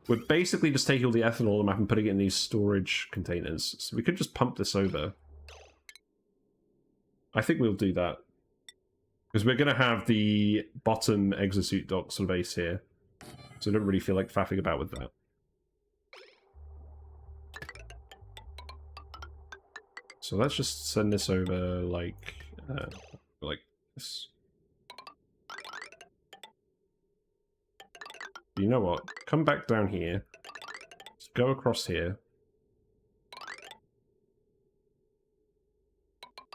Speaker 1: we're basically just taking all the ethanol on the map and putting it in these storage containers. So we could just pump this over. I think we'll do that. Because we're going to have the bottom exosuit dock sort of base here. So I don't really feel like faffing about with that. So let's just send this over like this. You know what? Come back down here. Just go across here.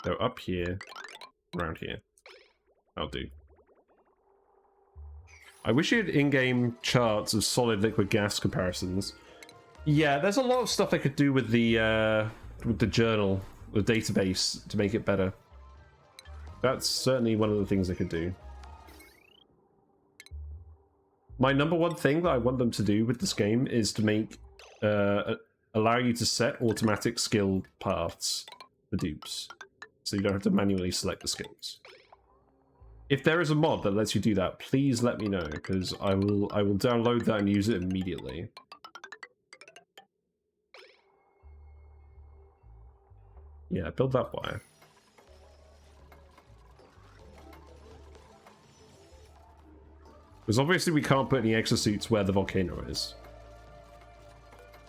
Speaker 1: Go up here. Around here. I'll do. I wish you had in-game charts of solid liquid gas comparisons. Yeah, there's a lot of stuff I could do with the journal, the database, to make it better. That's certainly one of the things I could do. My number one thing that I want them to do with this game is to make allow you to set automatic skill paths for dupes, so you don't have to manually select the skills. If there is a mod that lets you do that, please let me know, because I will download that and use it immediately. Yeah, build that wire. Because obviously we can't put any exosuits where the volcano is.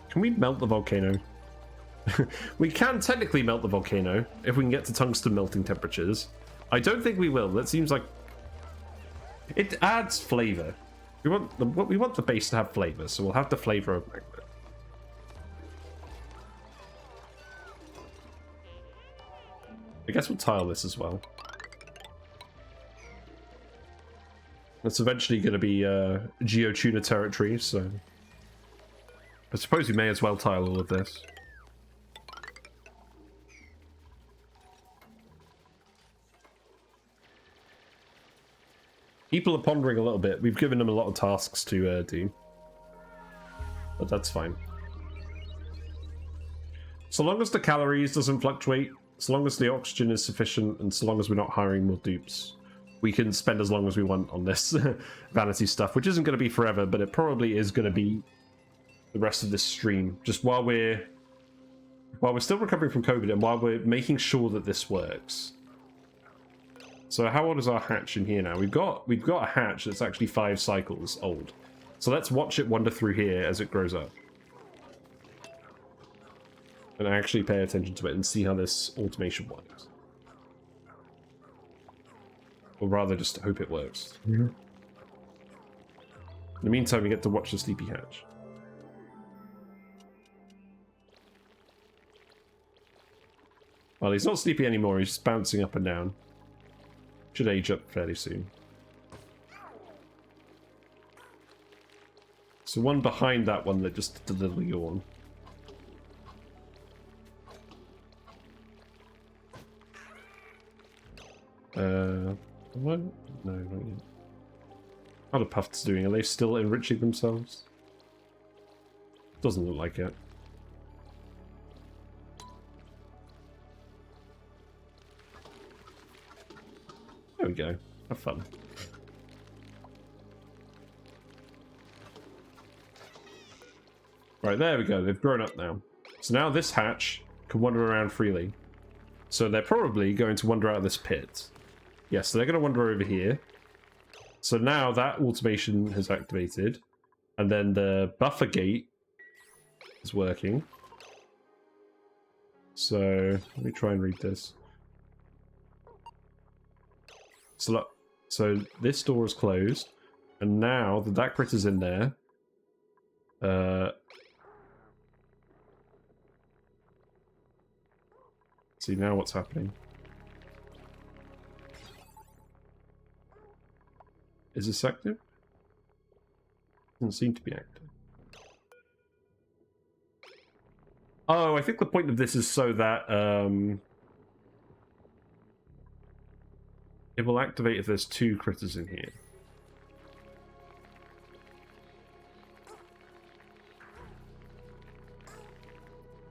Speaker 1: Can we melt the volcano? We can technically melt the volcano if we can get to tungsten melting temperatures. I don't think we will. That seems like it adds flavor. We want the base to have flavor, so we'll have the flavor of magma. I guess we'll tile this as well. That's eventually going to be Geotuner territory, so I suppose we may as well tile all of this. People are pondering a little bit. We've given them a lot of tasks to do. But that's fine. So long as the calories doesn't fluctuate, so long as the oxygen is sufficient, and so long as we're not hiring more dupes, we can spend as long as we want on this vanity stuff, which isn't going to be forever, but it probably is going to be the rest of this stream. Just while we're still recovering from COVID and while we're making sure that this works. So how old is our hatch in here now? We've got a hatch that's actually 5 cycles old. So let's watch it wander through here as it grows up. And actually pay attention to it and see how this automation works. Or rather, just hope it works. Mm-hmm. In the meantime, we get to watch the sleepy hatch. Well, he's not sleepy anymore, he's just bouncing up and down. Should age up fairly soon. So one behind that one that just did a little yawn. What? No, not yet. How are the puffs doing? Are they still enriching themselves? Doesn't look like it. There we go. Have fun. Right, there we go. They've grown up now. So now this hatch can wander around freely. So they're probably going to wander out of this pit. Yes, so they're going to wander over here. So now that automation has activated. And then the buffer gate is working. So let me try and read this. So look, so this door is closed. And now that critter's in there. See now what's happening. Is this active? Doesn't seem to be active. Oh, I think the point of this is so that it will activate if there's 2 critters in here.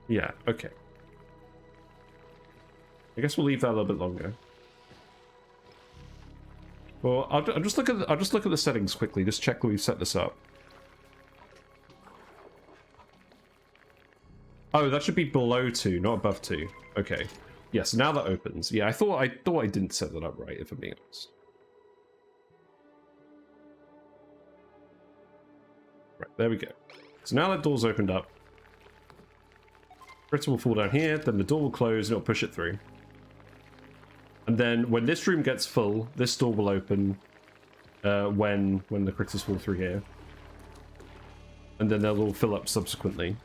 Speaker 1: Yeah, okay. I guess we'll leave that a little bit longer. Well, I'll just look at the settings quickly. Just check that we've set this up. Oh, that should be below 2, not above 2. Okay. Yes, now that opens. Yeah, I thought I didn't set that up right, if I'm being honest. Right, there we go. So now that door's opened up. Critter will fall down here, then the door will close and it'll push it through. And then when this room gets full, this door will open when the critters fall through here. And then they'll all fill up subsequently.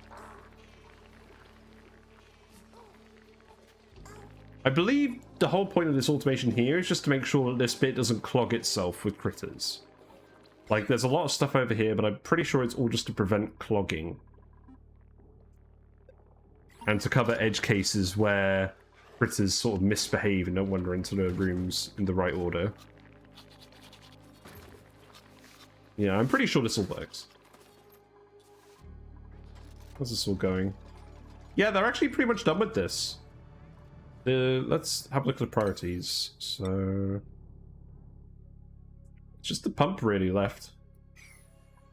Speaker 1: I believe the whole point of this automation here is just to make sure that this bit doesn't clog itself with critters. Like, there's a lot of stuff over here, but I'm pretty sure it's all just to prevent clogging. And to cover edge cases where critters sort of misbehave and don't wander into the rooms in the right order. Yeah, I'm pretty sure this all works. How's this all going? Yeah, they're actually pretty much done with this. Let's have a look at the priorities. So it's just the pump really left.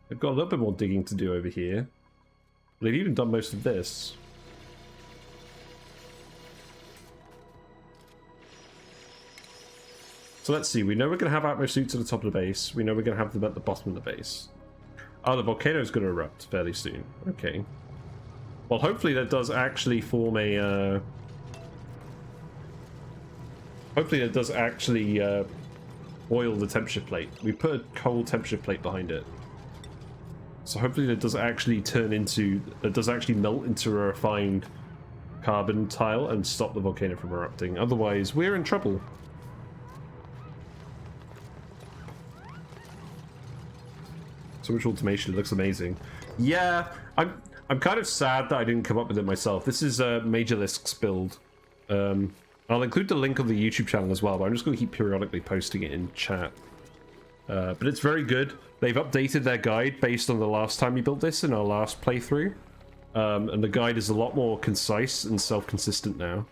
Speaker 1: They've got a little bit more digging to do over here. They've even done most of this. So let's see. We know we're going to have Atmo suits at the top of the base. We know we're going to have them at the bottom of the base. Oh, the volcano is going to erupt fairly soon. Okay. Well, hopefully that does actually form a... Hopefully it does actually oil the temperature plate. We put a cold temperature plate behind it. So hopefully that does actually turn into... That does actually melt into a refined carbon tile and stop the volcano from erupting. Otherwise, we're in trouble. So much automation, it looks amazing. Yeah, I'm kind of sad that I didn't come up with it myself. This is a Major Lisk's build. I'll include the link on the YouTube channel as well, but I'm just going to keep periodically posting it in chat. But it's very good. They've updated their guide based on the last time we built this in our last playthrough. And the guide is a lot more concise and self-consistent now.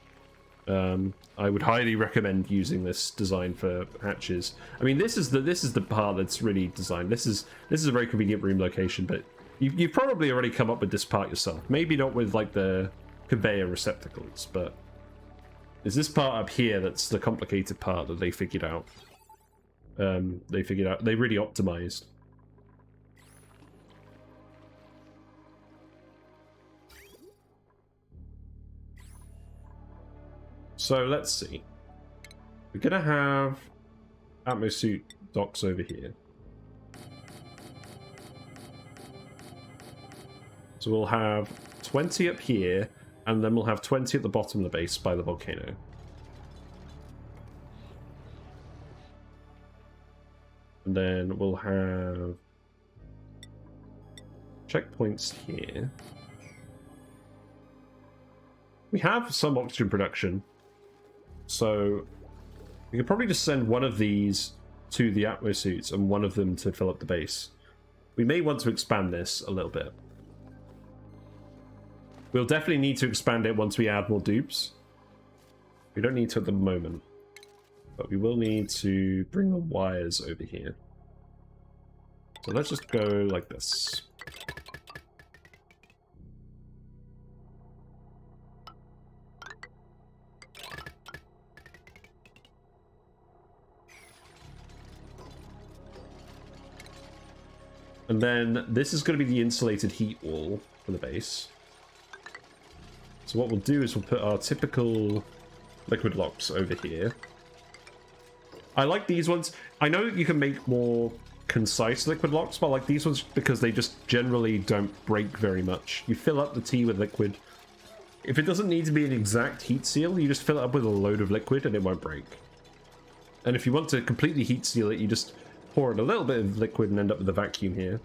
Speaker 1: I would highly recommend using this design for hatches. I mean, this is the part that's really designed. This is a very convenient room location, but you've probably already come up with this part yourself. Maybe not with like the conveyor receptacles, but it's this part up here that's the complicated part that they figured out. They really optimized. So let's see. We're gonna have Atmosuit docks over here. So we'll have 20 up here, and then we'll have 20 at the bottom of the base by the volcano. And then we'll have checkpoints here. We have some oxygen production. So we could probably just send one of these to the Atmosuits and one of them to fill up the base. We may want to expand this a little bit. We'll definitely need to expand it once we add more dupes. We don't need to at the moment. But we will need to bring the wires over here. So let's just go like this. And then this is going to be the insulated heat wall for the base. So what we'll do is we'll put our typical liquid locks over here. I like these ones. I know you can make more concise liquid locks, but I like these ones because they just generally don't break very much. You fill up the tea with liquid. If it doesn't need to be an exact heat seal, you just fill it up with a load of liquid and it won't break. And if you want to completely heat seal it, you just pour in a little bit of liquid and end up with a vacuum here.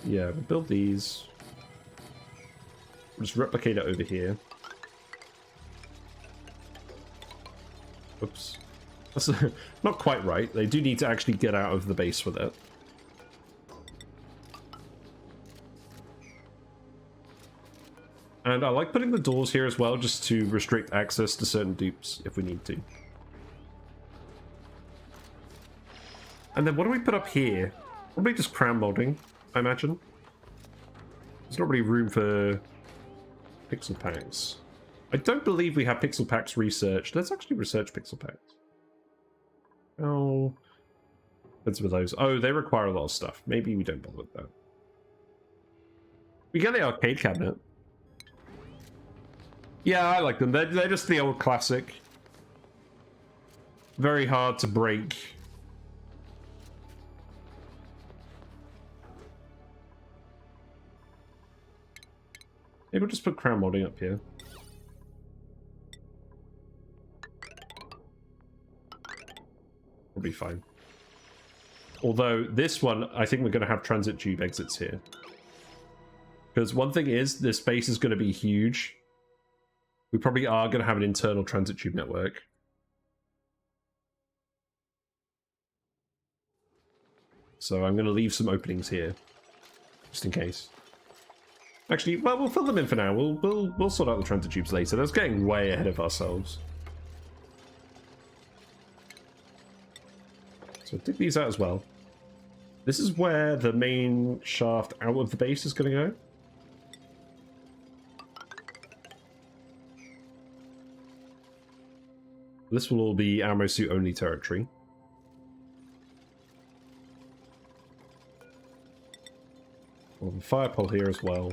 Speaker 1: Yeah, we'll build these. We'll just replicate it over here. Oops. That's not quite right. They do need to actually get out of the base with it. And I like putting the doors here as well, just to restrict access to certain dupes if we need to. And then what do we put up here? Probably just crown molding, I imagine. There's not really room for pixel packs. I don't believe we have pixel packs researched. Let's actually research pixel packs. Oh, what's with those? Oh, they require a lot of stuff. Maybe we don't bother with that. We get the arcade cabinet. Yeah, I like them. They're just the old classic. Very hard to break. Maybe we'll just put crown molding up here. We'll be fine. Although this one, I think we're going to have transit tube exits here. Because one thing is, this space is going to be huge. We probably are going to have an internal transit tube network. So I'm going to leave some openings here, just in case. Actually, well, we'll fill them in for now. We'll sort out the transit tubes later. That's getting way ahead of ourselves. So dig these out as well. This is where the main shaft out of the base is going to go. This will all be ammo suit only territory. We'll have a fire pole here as well.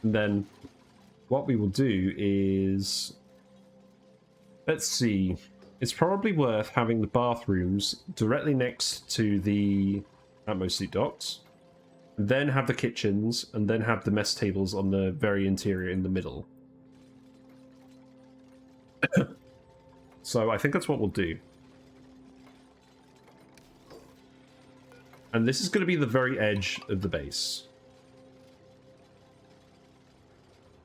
Speaker 1: And then what we will do is, let's see, it's probably worth having the bathrooms directly next to the ammo suit docks, then have the kitchens, and then have the mess tables on the very interior in the middle. So I think that's what we'll do. And this is going to be the very edge of the base.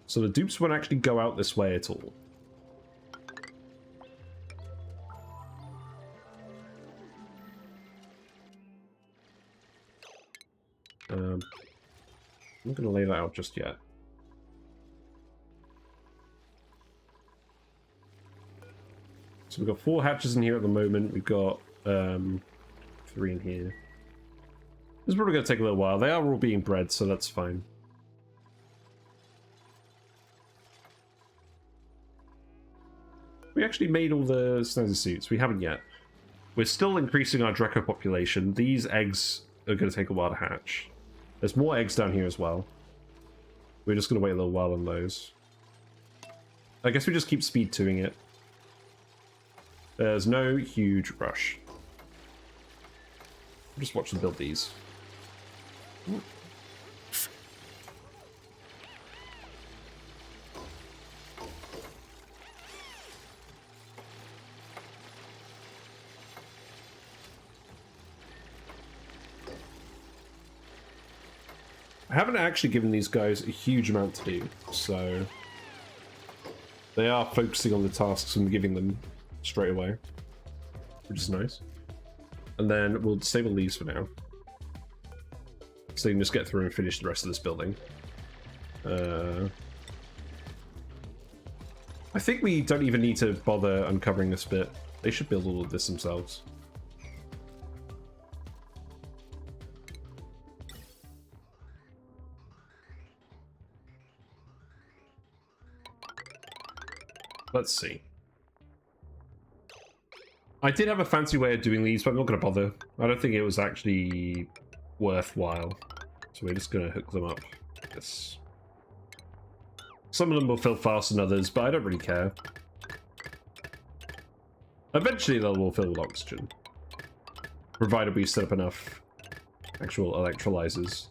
Speaker 1: So the dupes won't actually go out this way at all. I'm not going to lay that out just yet. So we've got 4 hatches in here at the moment. We've got 3 in here. This is probably going to take a little while. They are all being bred, so that's fine. We actually made all the snazzy suits. We haven't yet. We're still increasing our Dreco population. These eggs are going to take a while to hatch. There's more eggs down here as well. We're just going to wait a little while on those. I guess we just keep speed 2ing it. There's no huge rush. Just watch them build these. I haven't actually given these guys a huge amount to do, so they are focusing on the tasks and giving them straight away, which is nice. And then we'll disable these for now, so you can just get through and finish the rest of this building. I think we don't even need to bother uncovering this bit. They should build all of this themselves. Let's see. I did have a fancy way of doing these, but I'm not going to bother. I don't think it was actually worthwhile. So we're just going to hook them up. Yes. Some of them will fill faster than others, but I don't really care. Eventually they'll all fill with oxygen, provided we set up enough actual electrolyzers.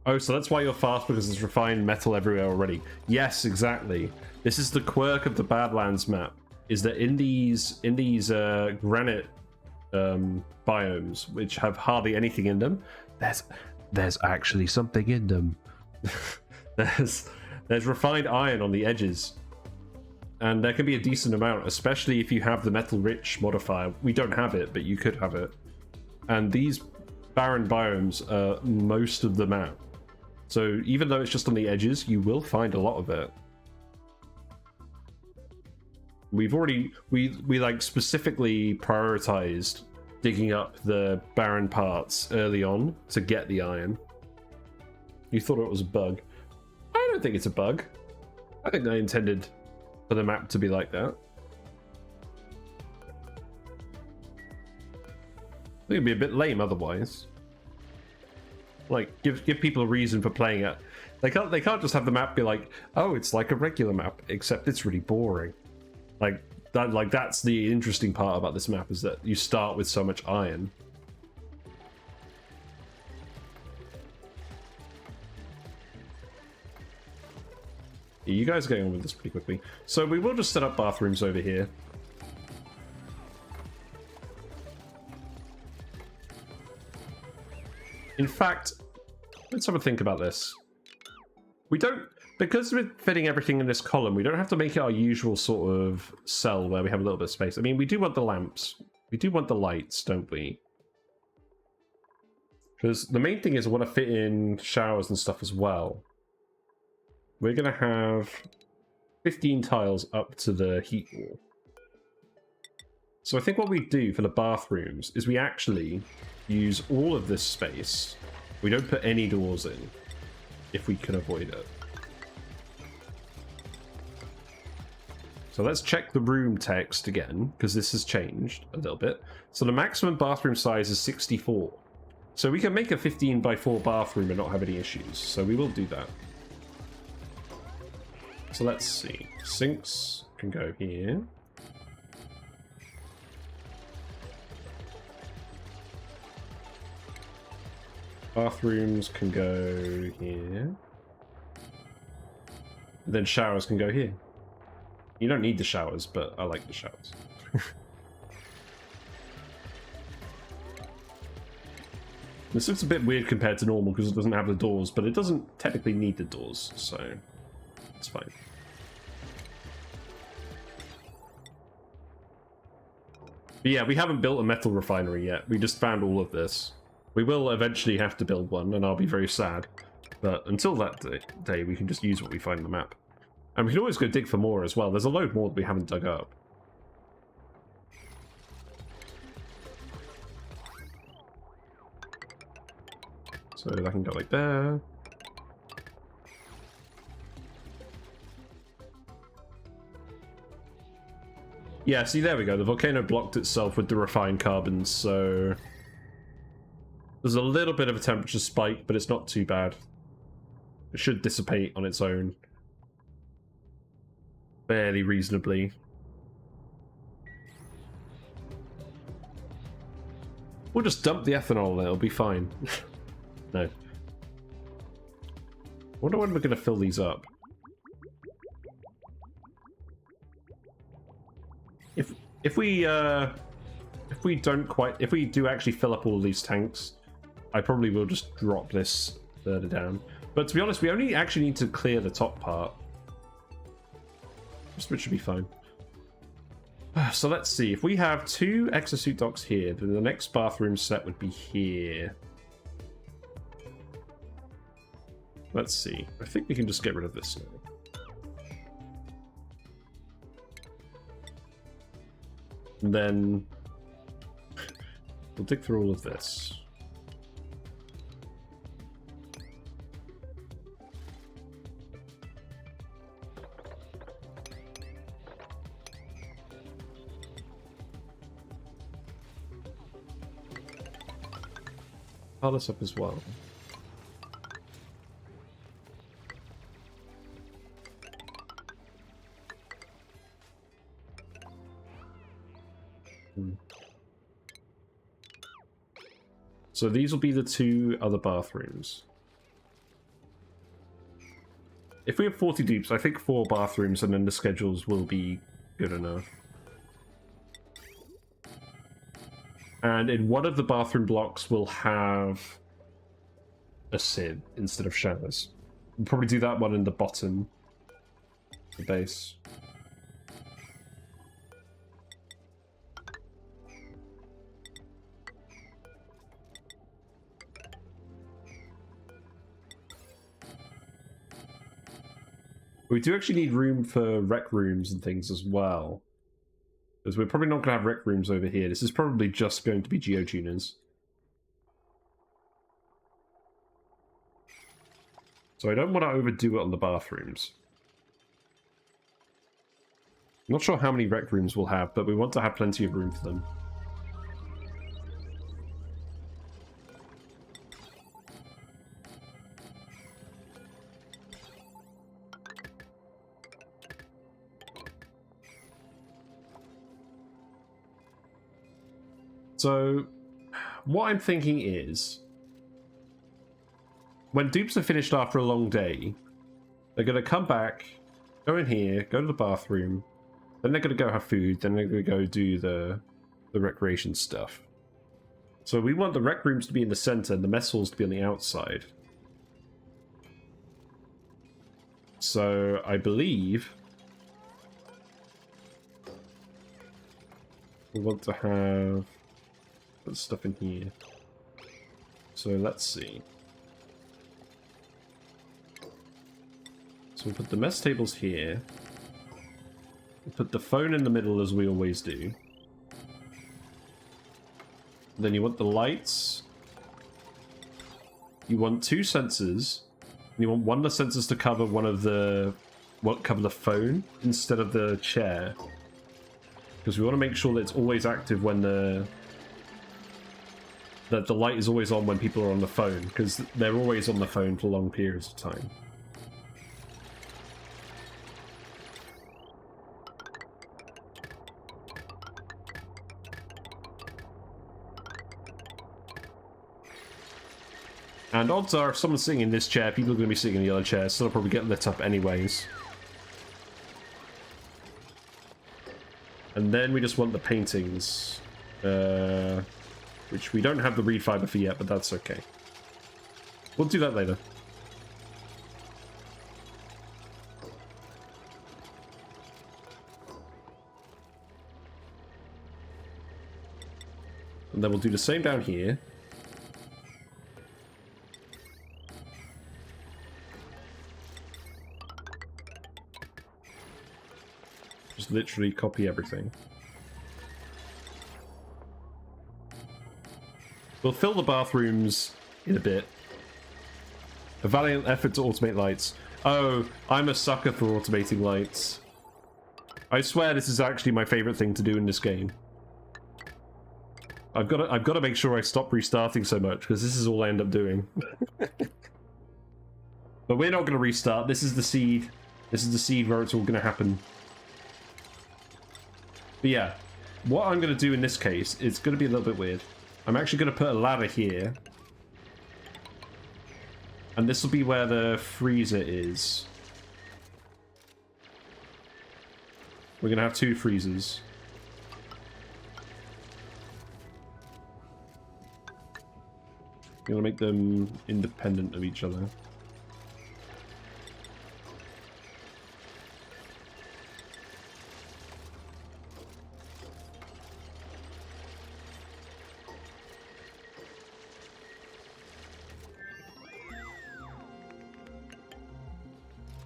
Speaker 1: Oh, so that's why you're fast, because there's refined metal everywhere already. Yes, exactly. This is the quirk of the Badlands map, is that in these granite biomes, which have hardly anything in them, there's actually something in them. there's refined iron on the edges, and there can be a decent amount, especially if you have the metal rich modifier. We don't have it, but you could have it. And these barren biomes are most of the map. So even though it's just on the edges, you will find a lot of it. We've already we like specifically prioritized digging up the barren parts early on to get the iron. You thought it was a bug. I don't think it's a bug. I think they intended for the map to be like that. I think it'd be a bit lame otherwise. Like, give people a reason for playing it. They can't just have the map be like, oh, it's like a regular map, except it's really boring. That's the interesting part about this map, is that you start with so much iron. You guys are getting on with this pretty quickly. So we will just set up bathrooms over here. In fact, let's have a think about this. We don't, because we're fitting everything in this column, we don't have to make it our usual sort of cell where we have a little bit of space. I mean, we do want the lamps. We do want the lights, don't we? Because the main thing is I want to fit in showers and stuff as well. We're going to have 15 tiles up to the heat wall. So I think what we do for the bathrooms is we actually use all of this space. We don't put any doors in if we can avoid it. So let's check the room text again, because this has changed a little bit. So the maximum bathroom size is 64. So we can make a 15 by 4 bathroom and not have any issues. So we will do that. So let's see. Sinks can go here. Bathrooms can go here. Then showers can go here. You don't need the showers, but I like the showers. This looks a bit weird compared to normal because it doesn't have the doors, but it doesn't technically need the doors, so it's fine. But yeah, we haven't built a metal refinery yet. We just found all of this. We will eventually have to build one, and I'll be very sad. But until that day, we can just use what we find on the map. And we can always go dig for more as well. There's a load more that we haven't dug up. So that can go like there. Yeah, see, there we go. The volcano blocked itself with the refined carbons, so there's a little bit of a temperature spike, but it's not too bad. It should dissipate on its own fairly reasonably. We'll just dump the ethanol there, it'll be fine. No. Wonder when we're going to fill these up. If we do actually fill up all these tanks, I probably will just drop this further down. But to be honest, we only actually need to clear the top part, which should be fine. So let's see. If we have 2 exosuit docks here, then the next bathroom set would be here. Let's see. I think we can just get rid of this now. And then we'll dig through all of this. Pile this up as well. So these will be the 2 other bathrooms. If we have 40 dupes, I think 4 bathrooms and then the schedules will be good enough. And in one of the bathroom blocks, we'll have a sieve instead of showers. We'll probably do that one in the bottom, the base. We do actually need room for rec rooms and things as well. Because we're probably not going to have rec rooms over here. This is probably just going to be Geotuners. So I don't want to overdo it on the bathrooms. I'm not sure how many rec rooms we'll have, but we want to have plenty of room for them. So, what I'm thinking is, when dupes are finished after a long day, they're going to come back, go in here, go to the bathroom, then they're going to go have food, then they're going to go do the recreation stuff. So we want the rec rooms to be in the center and the mess halls to be on the outside. So I believe we want to have stuff in here. So let's see. So we'll put the mess tables here. We'll put the phone in the middle as we always do. Then you want the lights. You want 2 sensors. And you want one of the sensors to cover cover the phone instead of the chair. Because we want to make sure that it's always active when that the light is always on when people are on the phone, because they're always on the phone for long periods of time. And odds are, if someone's sitting in this chair, people are going to be sitting in the other chair, so they'll probably get lit up anyways. And then we just want the paintings. Which we don't have the reed fiber for yet, but that's okay. We'll do that later. And then we'll do the same down here. Just literally copy everything. We'll fill the bathrooms in a bit. A valiant effort to automate lights. Oh, I'm a sucker for automating lights. I swear this is actually my favorite thing to do in this game. I've got to make sure I stop restarting so much, because this is all I end up doing. But we're not going to restart. This is the seed. This is the seed where it's all going to happen. But yeah, what I'm going to do in this case, it's going to be a little bit weird. I'm actually going to put a ladder here. And this will be where the freezer is. We're going to have 2 freezers. We're going to make them independent of each other.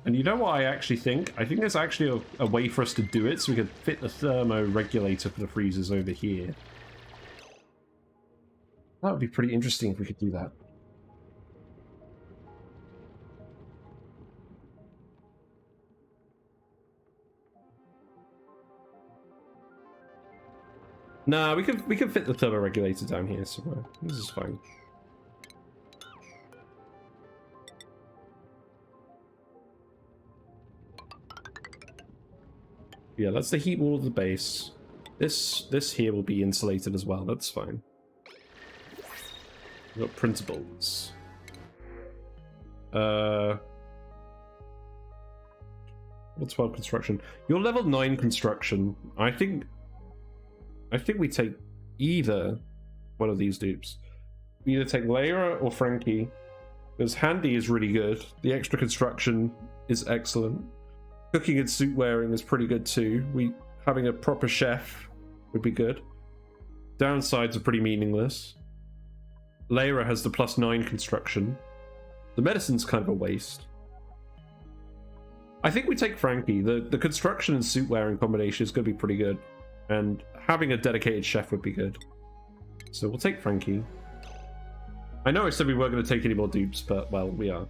Speaker 1: And you know what I actually think? I think there's actually a way for us to do it so we could fit the thermo-regulator for the freezers over here. That would be pretty interesting if we could do that. Nah, we could fit the thermo-regulator down here somewhere. This is fine. Yeah, that's the heat wall of the base. This here will be insulated as well. That's fine. We've got printables. Level 12 construction. You're level 9 construction. I think we take either one of these dupes. We either take Layra or Frankie. Because Handy is really good. The extra construction is excellent. Cooking and suit wearing is pretty good too. Having a proper chef would be good. Downsides are pretty meaningless. Layra has the +9 construction. The medicine's kind of a waste. I think we take Frankie. The construction and suit wearing combination is going to be pretty good. And having a dedicated chef would be good. So we'll take Frankie. I know I said we weren't going to take any more dupes, but, well, we are.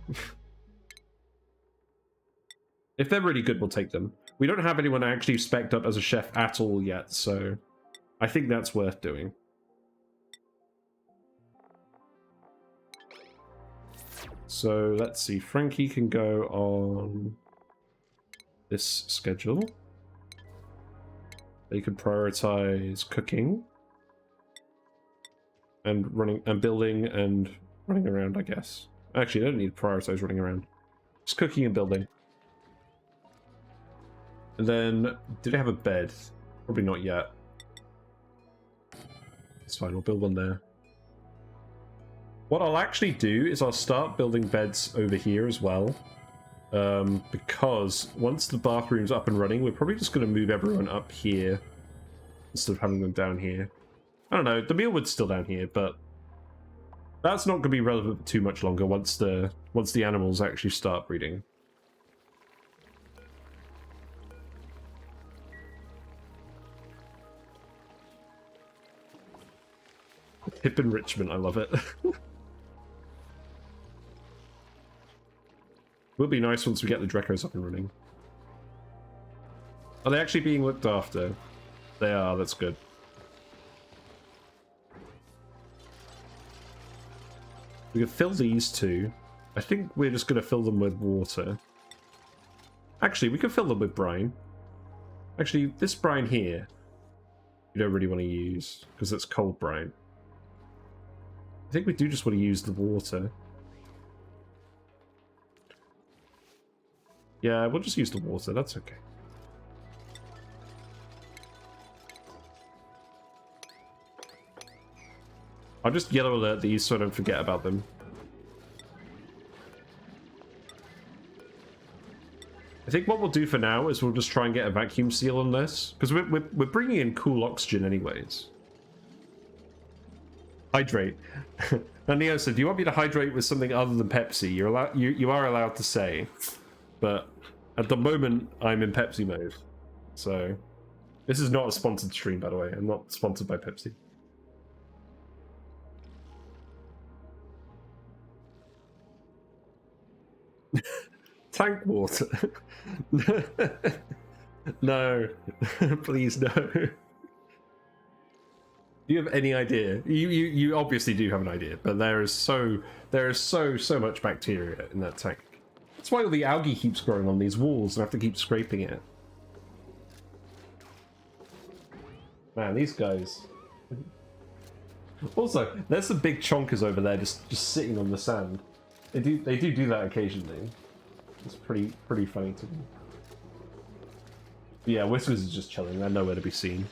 Speaker 1: If they're really good, we'll take them. We don't have anyone actually spec'd up as a chef at all yet, so I think that's worth doing. So let's see, Frankie can go on this schedule. They could prioritize cooking and running and building and running around, I guess. Actually, they don't need to prioritize running around. Just cooking and building. And then, did they have a bed? Probably not yet. It's fine, we'll build one there. What I'll actually do is I'll start building beds over here as well. Because once the bathroom's up and running, we're probably just going to move everyone up here instead of having them down here. I don't know, the meal wood's still down here, but that's not going to be relevant for too much longer once the animals actually start breeding. Hip enrichment, I love it. Will be nice once we get the Drecos up and running. Are they actually being looked after? They are, that's good. We can fill these two. I think we're just going to fill them with water. Actually, we can fill them with brine. Actually, this brine here, we don't really want to use, because it's cold brine. I think we do just want to use the water. Yeah, we'll just use the water, that's okay. I'll just yellow alert these so I don't forget about them. I think what we'll do for now is we'll just try and get a vacuum seal on this, because we're bringing in cool oxygen anyways. Hydrate. Now Neo said, do you want me to hydrate with something other than Pepsi? You are allowed to say. But at the moment, I'm in Pepsi mode. So, this is not a sponsored stream, by the way. I'm not sponsored by Pepsi. Tank water. No. Please, no. Do you have any idea? You obviously do have an idea, but there is so much bacteria in that tank. That's why all the algae keeps growing on these walls and I have to keep scraping it. Man, these guys. Also, there's some big chonkers over there just sitting on the sand. They do that occasionally. It's pretty funny to me. But yeah, Whiskers is just chilling. They're nowhere to be seen.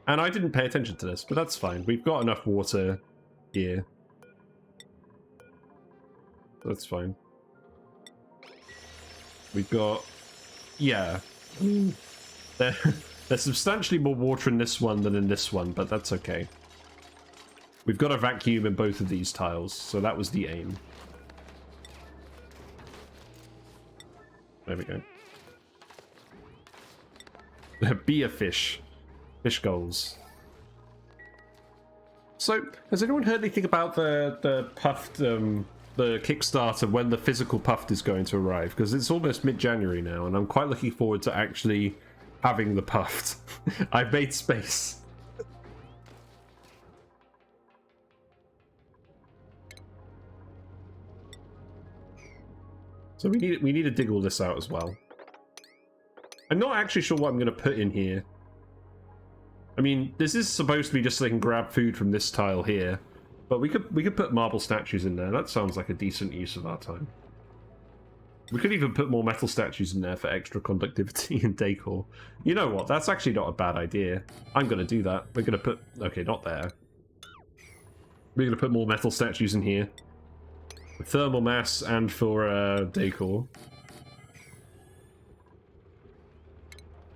Speaker 1: And I didn't pay attention to this, but that's fine. We've got enough water here. That's fine. We've got... Yeah. There's substantially more water in this one than in this one, but that's okay. We've got a vacuum in both of these tiles, so that was the aim. There we go. Be a fish. Fish goals. So, has anyone heard anything about the puffed, the Kickstarter, when the physical puffed is going to arrive? Because it's almost mid-January now, and I'm quite looking forward to actually having the puffed. I've made space. So we need to dig all this out as well. I'm not actually sure what I'm going to put in here. I mean, this is supposed to be just so they can grab food from this tile here, but we could put marble statues in there. That sounds like a decent use of our time. We could even put more metal statues in there for extra conductivity and decor. You know what? That's actually not a bad idea. I'm going to do that. We're going to put... Okay, not there. We're going to put more metal statues in here. For thermal mass and for decor.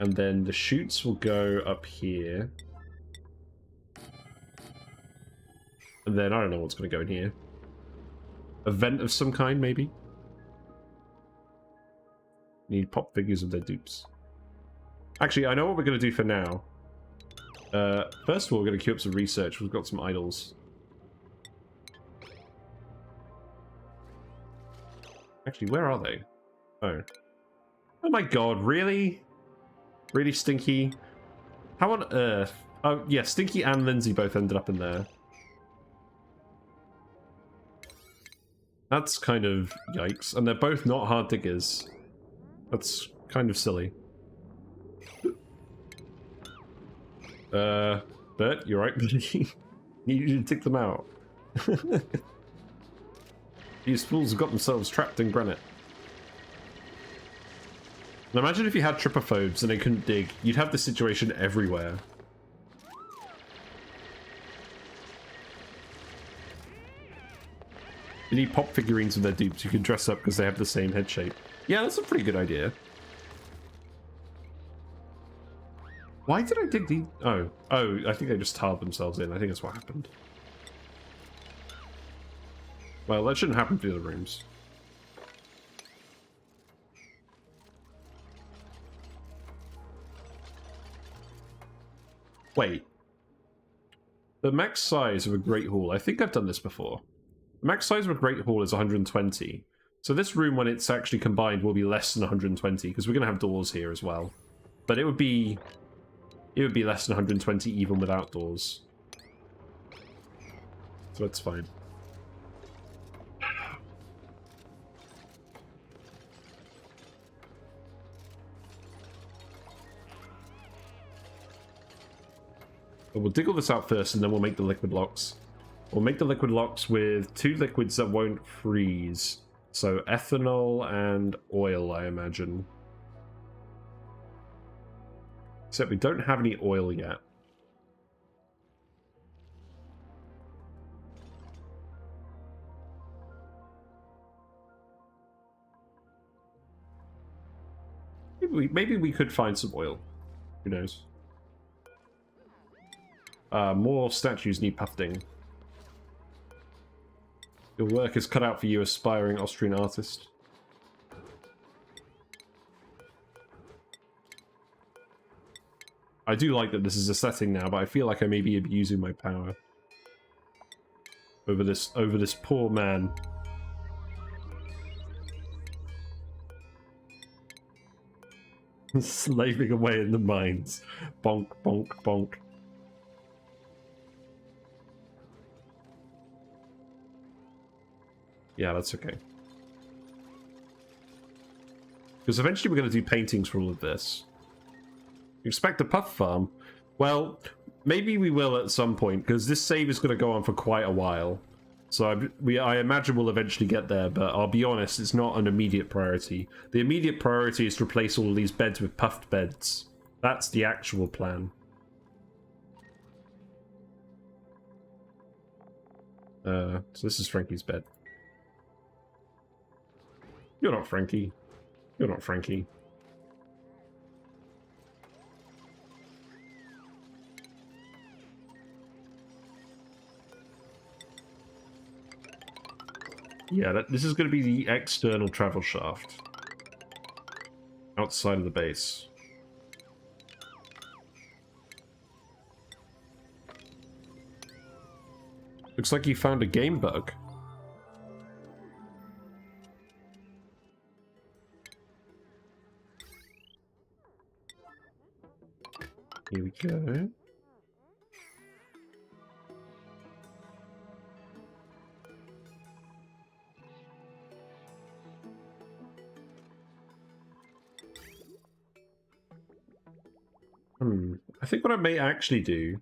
Speaker 1: And then the chutes will go up here. And then I don't know what's going to go in here. event of some kind, maybe. Need pop figures of their dupes. Actually, I know what we're going to do for now. First of all, we're going to queue up some research. We've got some idols. Actually, where are they? Oh. Oh my god, really? Really, Stinky? How on earth? Oh, yeah, Stinky and Lindsay both ended up in there. That's kind of yikes. And they're both not hard diggers. That's kind of silly. Bert, you right, buddy? You need to take them out. These fools have got themselves trapped in granite. Now imagine if you had trypophobes and they couldn't dig. You'd have this situation everywhere. You need pop figurines of their dupes you can dress up because they have the same head shape. Yeah, that's a pretty good idea. Why did I dig the... Oh, I think they just tiled themselves in. I think that's what happened. Well, that shouldn't happen for the other rooms. Wait. The max size of a Great Hall. I think I've done this before. The max size of a Great Hall is 120. So this room, when it's actually combined, will be less than 120, because we're going to have doors here as well. But it would be less than 120 even without doors. So that's fine. But we'll dig all this out first, and then we'll make the liquid locks. We'll make the liquid locks with 2 liquids that won't freeze. So ethanol and oil, I imagine. Except we don't have any oil yet. Maybe we could find some oil. Who knows? More statues need pufting. Your work is cut out for you, aspiring Austrian artist. I do like that this is a setting now, but I feel like I may be abusing my power over this poor man. Slaving away in the mines. Bonk, bonk, bonk. Yeah, that's okay. Because eventually we're going to do paintings for all of this. Expect a puff farm? Well, maybe we will at some point, because this save is going to go on for quite a while. So I imagine we'll eventually get there, but I'll be honest, it's not an immediate priority. The immediate priority is to replace all of these beds with puffed beds. That's the actual plan. So this is Frankie's bed. You're not Frankie. You're not Frankie. Yeah, this is going to be the external travel shaft. Outside of the base. Looks like you found a game bug. Here we go. I think what I may actually do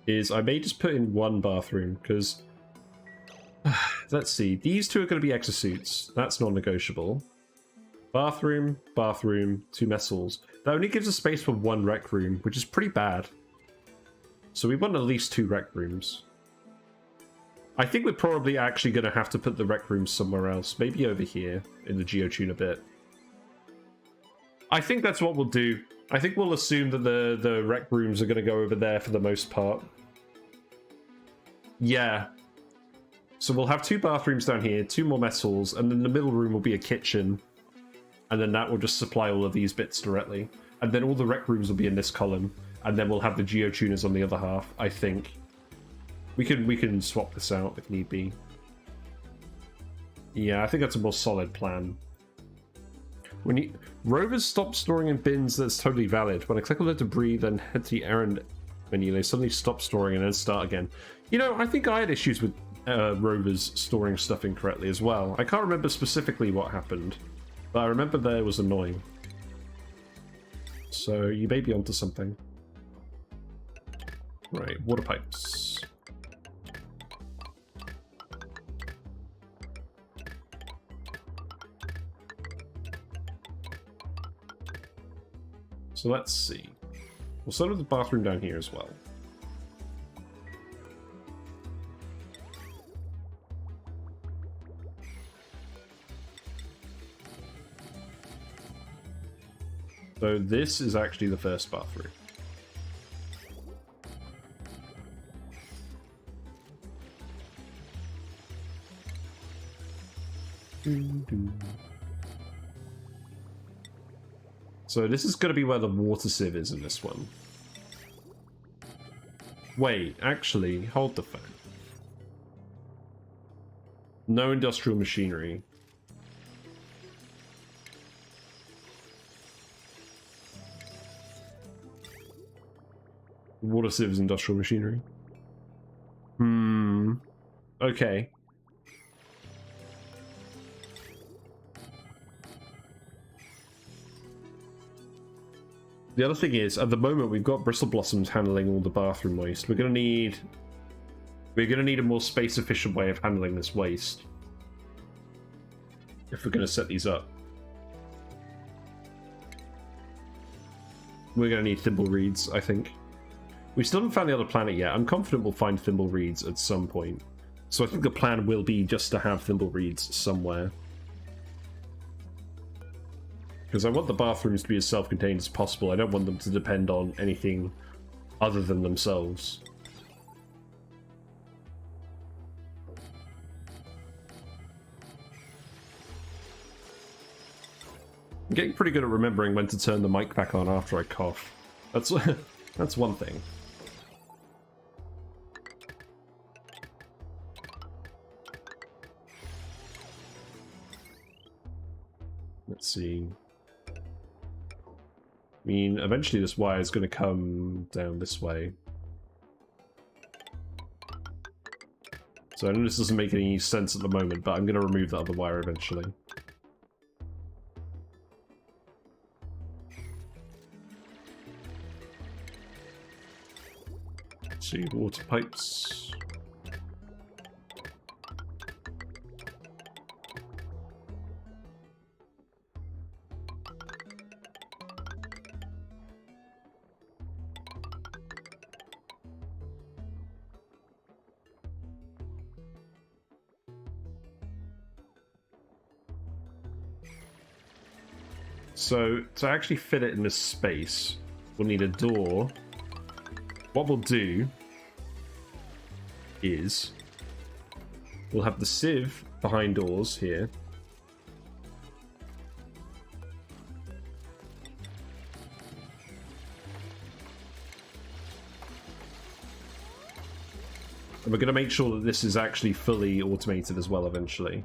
Speaker 1: is I may just put in one bathroom, because let's see, these 2 are going to be exosuits. That's non-negotiable. Bathroom, bathroom, 2 mess halls. That only gives us space for 1 rec room, which is pretty bad. So we want at least 2 rec rooms. I think we're probably actually going to have to put the rec rooms somewhere else. Maybe over here in the Geotuner bit. I think that's what we'll do. I think we'll assume that the rec rooms are going to go over there for the most part. Yeah. So we'll have 2 bathrooms down here, 2 more mess halls, and then the middle room will be a kitchen. And then that will just supply all of these bits directly. And then all the rec rooms will be in this column. And then we'll have the Geotuners on the other half, I think. We can swap this out if need be. Yeah, I think that's a more solid plan. Rovers stop storing in bins, that's totally valid. When I click on the debris, then head to the errand menu, they suddenly stop storing and then start again. You know, I think I had issues with rovers storing stuff incorrectly as well. I can't remember specifically what happened, but I remember that it was annoying. So you may be onto something. Right, water pipes. So let's see. We'll start with the bathroom down here as well. So this is actually the first bathroom. So this is going to be where the water sieve is in this one. Wait, actually, hold the phone. No industrial machinery. Water sieve is industrial machinery. Okay. The other thing is, at the moment, we've got Bristle Blossoms handling all the bathroom waste. We're gonna need a more space-efficient way of handling this waste if we're gonna set these up. We're gonna need thimble reeds, I think. We still haven't found the other planet yet. I'm confident we'll find thimble reeds at some point. So I think the plan will be just to have thimble reeds somewhere. Because I want the bathrooms to be as self-contained as possible. I don't want them to depend on anything other than themselves. I'm getting pretty good at remembering when to turn the mic back on after I cough. That's that's one thing. Let's see. I mean, eventually this wire is going to come down this way. So I know this doesn't make any sense at the moment, but I'm going to remove that other wire eventually. Let's see, water pipes. So, to actually fit it in this space, we'll need a door. What we'll do is we'll have the sieve behind doors here. And we're going to make sure that this is actually fully automated as well eventually.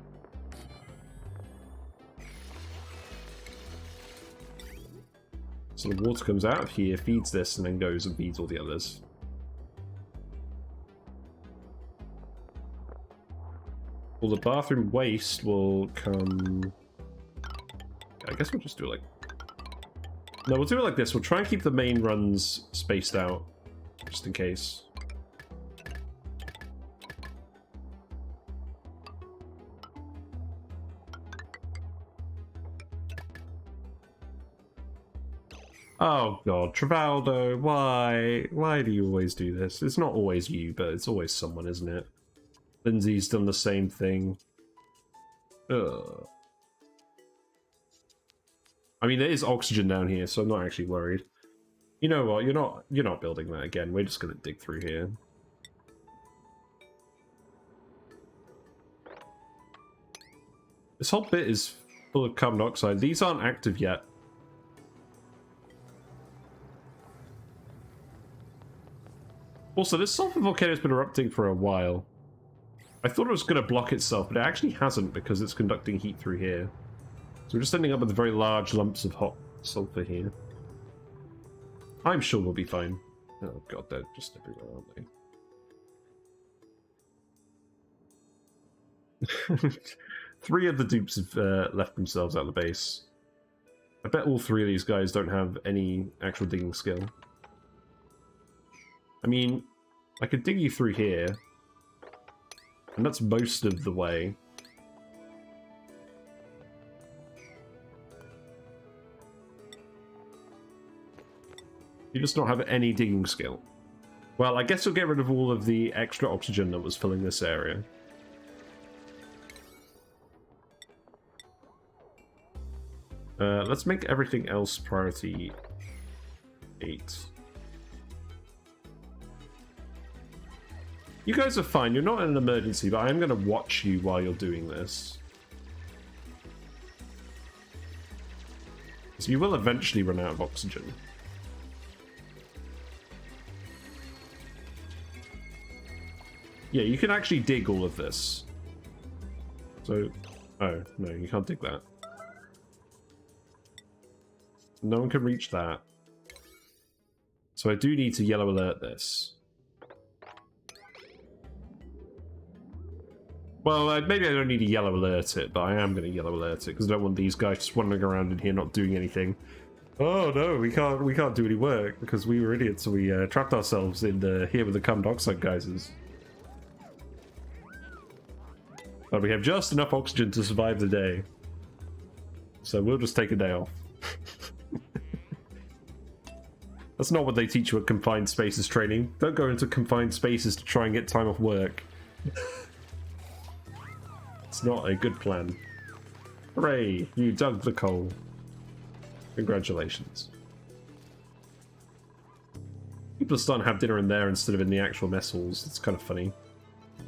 Speaker 1: So the water comes out of here, feeds this, and then goes and feeds all the others. All the bathroom waste will come... I guess we'll just do it like... No, we'll do it like this. We'll try and keep the main runs spaced out, just in case. Oh god, Travaldo, why? Why do you always do this? It's not always you, but it's always someone, isn't it? Lindsay's done the same thing. Ugh. I mean, there is oxygen down here, so I'm not actually worried. You know what? You're not building that again. We're just gonna dig through here. This whole bit is full of carbon dioxide. These aren't active yet. Also, this sulfur volcano has been erupting for a while. I thought it was going to block itself, but it actually hasn't because it's conducting heat through here. So we're just ending up with very large lumps of hot sulfur here. I'm sure we'll be fine. Oh god, they're just everywhere, aren't they? 3 of the dupes have left themselves out of the base. I bet all 3 of these guys don't have any actual digging skill. I mean, I could dig you through here, and that's most of the way. You just don't have any digging skill. Well, I guess you'll get rid of all of the extra oxygen that was filling this area. Let's make everything else priority 8. You guys are fine. You're not in an emergency, but I am going to watch you while you're doing this. So you will eventually run out of oxygen. Yeah, you can actually dig all of this. So... oh, no, you can't dig that. No one can reach that. So I do need to yellow alert this. Well, maybe I don't need to yellow alert it, but I am going to yellow alert it because I don't want these guys just wandering around in here not doing anything. Oh no, we can't do any work because we were idiots. So we trapped ourselves in here with the carbon dioxide geysers. But we have just enough oxygen to survive the day, so we'll just take a day off. That's not what they teach you at confined spaces training. Don't go into confined spaces to try and get time off work. It's not a good plan. Hooray, you dug the coal. Congratulations. People are starting to have dinner in there instead of in the actual mess halls. It's kind of funny.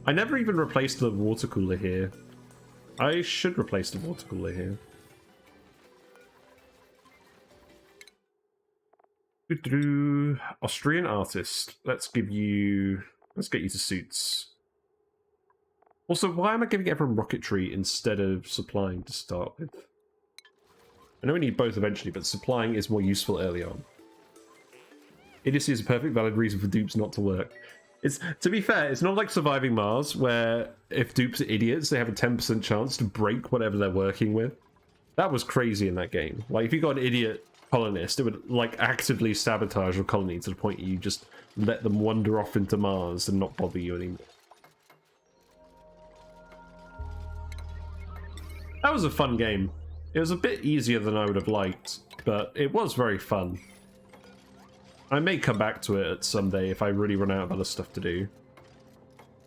Speaker 1: I never even replaced the water cooler here. I should replace the water cooler here. Austrian artist. Let's get you to suits. Also, why am I giving everyone rocketry instead of supplying to start with? I know we need both eventually, but supplying is more useful early on. Idiocy is a perfect valid reason for dupes not to work. To be fair, it's not like Surviving Mars, where if dupes are idiots, they have a 10% chance to break whatever they're working with. That was crazy in that game. Like, if you got an idiot colonist, it would, like, actively sabotage your colony to the point you just let them wander off into Mars and not bother you anymore. That was a fun game. It was a bit easier than I would have liked, but it was very fun. I may come back to it someday if I really run out of other stuff to do.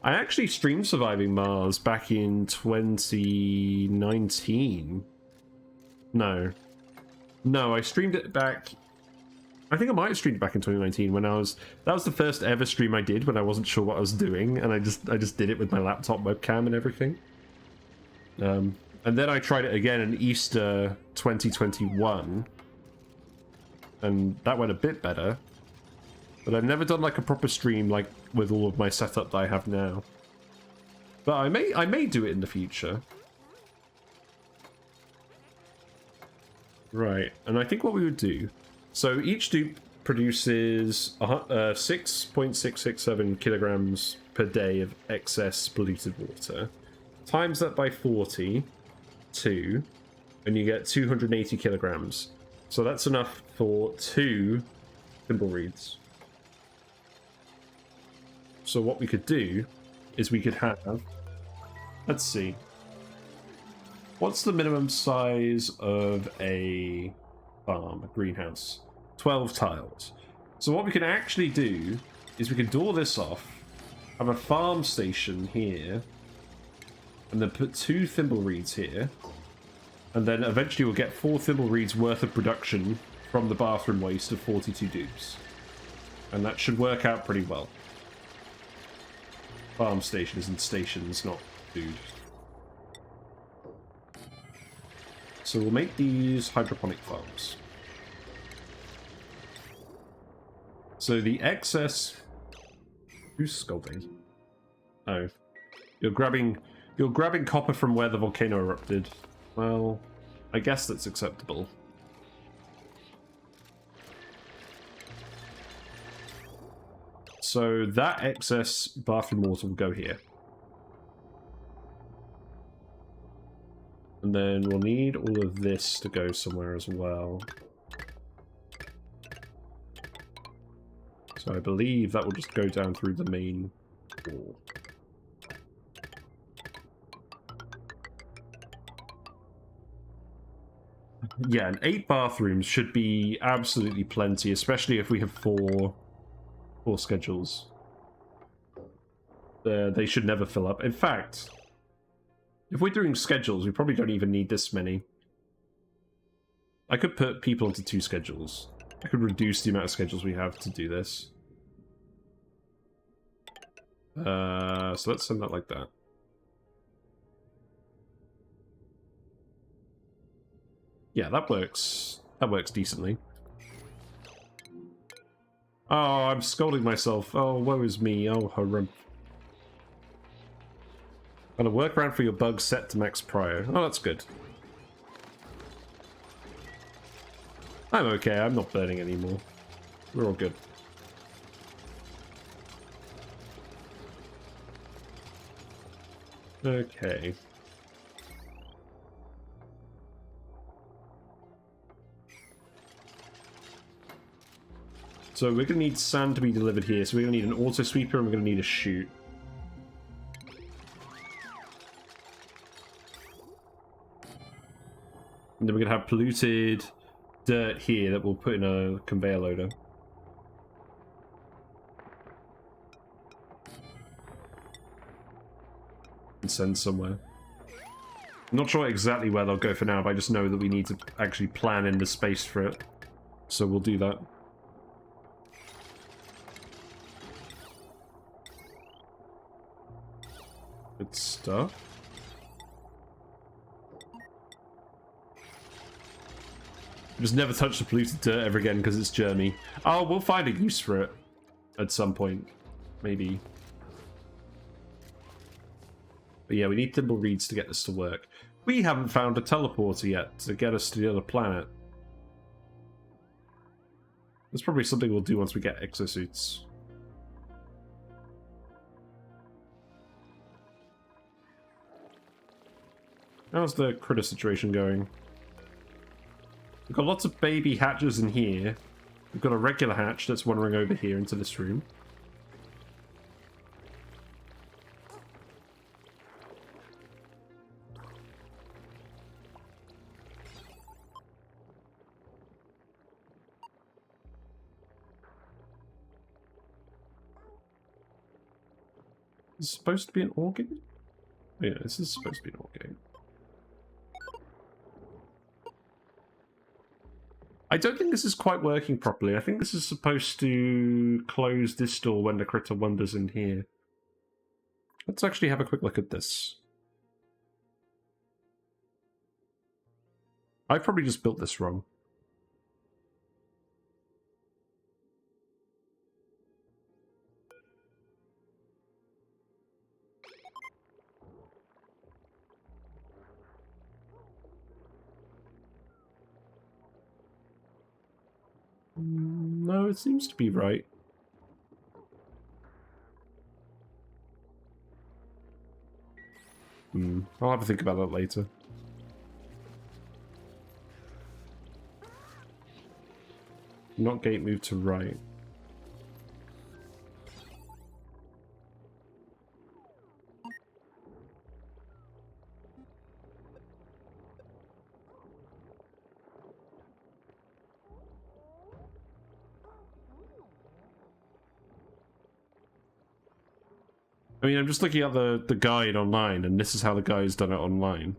Speaker 1: I actually streamed Surviving Mars back in 2019. No, I streamed it back... I think I might have streamed it back in 2019 when I was... That was the first ever stream I did when I wasn't sure what I was doing, and I just did it with my laptop webcam and everything. And then I tried it again in Easter 2021, and that went a bit better. But I've never done like a proper stream like with all of my setup that I have now. But I may do it in the future. Right, and I think what we would do... So each dupe produces 6.667 kilograms per day of excess polluted water. Times that by 42, and you get 280 kilograms. So that's enough for 2 thimbleweeds. So what we could do is we could have... Let's see. What's the minimum size of a farm, a greenhouse? 12 tiles. So what we can actually do is we can door this off, have a farm station here, and then put 2 thimbleweeds here, and then eventually we'll get 4 thimbleweeds worth of production from the bathroom waste of 42 dupes. And that should work out pretty well. Farm stations and stations, not food. so we'll make these hydroponic farms. So the excess... Who's scolding? Oh. You're grabbing copper from where the volcano erupted. Well, I guess that's acceptable. So that excess bathroom water will go here. And then we'll need all of this to go somewhere as well. So I believe that will just go down through the main wall. Yeah, and 8 bathrooms should be absolutely plenty, especially if we have four schedules. They should never fill up. In fact, if we're doing schedules, we probably don't even need this many. I could put people into 2 schedules. I could reduce the amount of schedules we have to do this. So let's send that like that. Yeah, that works. That works decently. Oh, I'm scolding myself. Oh, woe is me. Oh, harum. Got a workaround for your bug set to max prio. Oh, that's good. I'm okay. I'm not burning anymore. We're all good. Okay. So we're going to need sand to be delivered here. So we're going to need an auto sweeper and we're going to need a chute. And then we're going to have polluted dirt here that we'll put in a conveyor loader. And send somewhere. I'm not sure exactly where they'll go for now, but I just know that we need to actually plan in the space for it. So we'll do that. Good stuff. Just never touch the polluted dirt ever again because it's germy. Oh, we'll find a use for it at some point. Maybe. But yeah, we need thimble reeds to get this to work. We haven't found a teleporter yet to get us to the other planet. That's probably something we'll do once we get exosuits. How's the critter situation going? We've got lots of baby hatches in here. We've got a regular hatch that's wandering over here into this room. Is this supposed to be an organ? Oh, yeah, this is supposed to be an organ. I don't think this is quite working properly. I think this is supposed to close this door when the critter wanders in here. Let's actually have a quick look at this. I've probably just built this wrong. No, it seems to be right. I'll have to think about that later. Not gate move to right. I mean, I'm just looking at the guide online, and this is how the guy's done it online.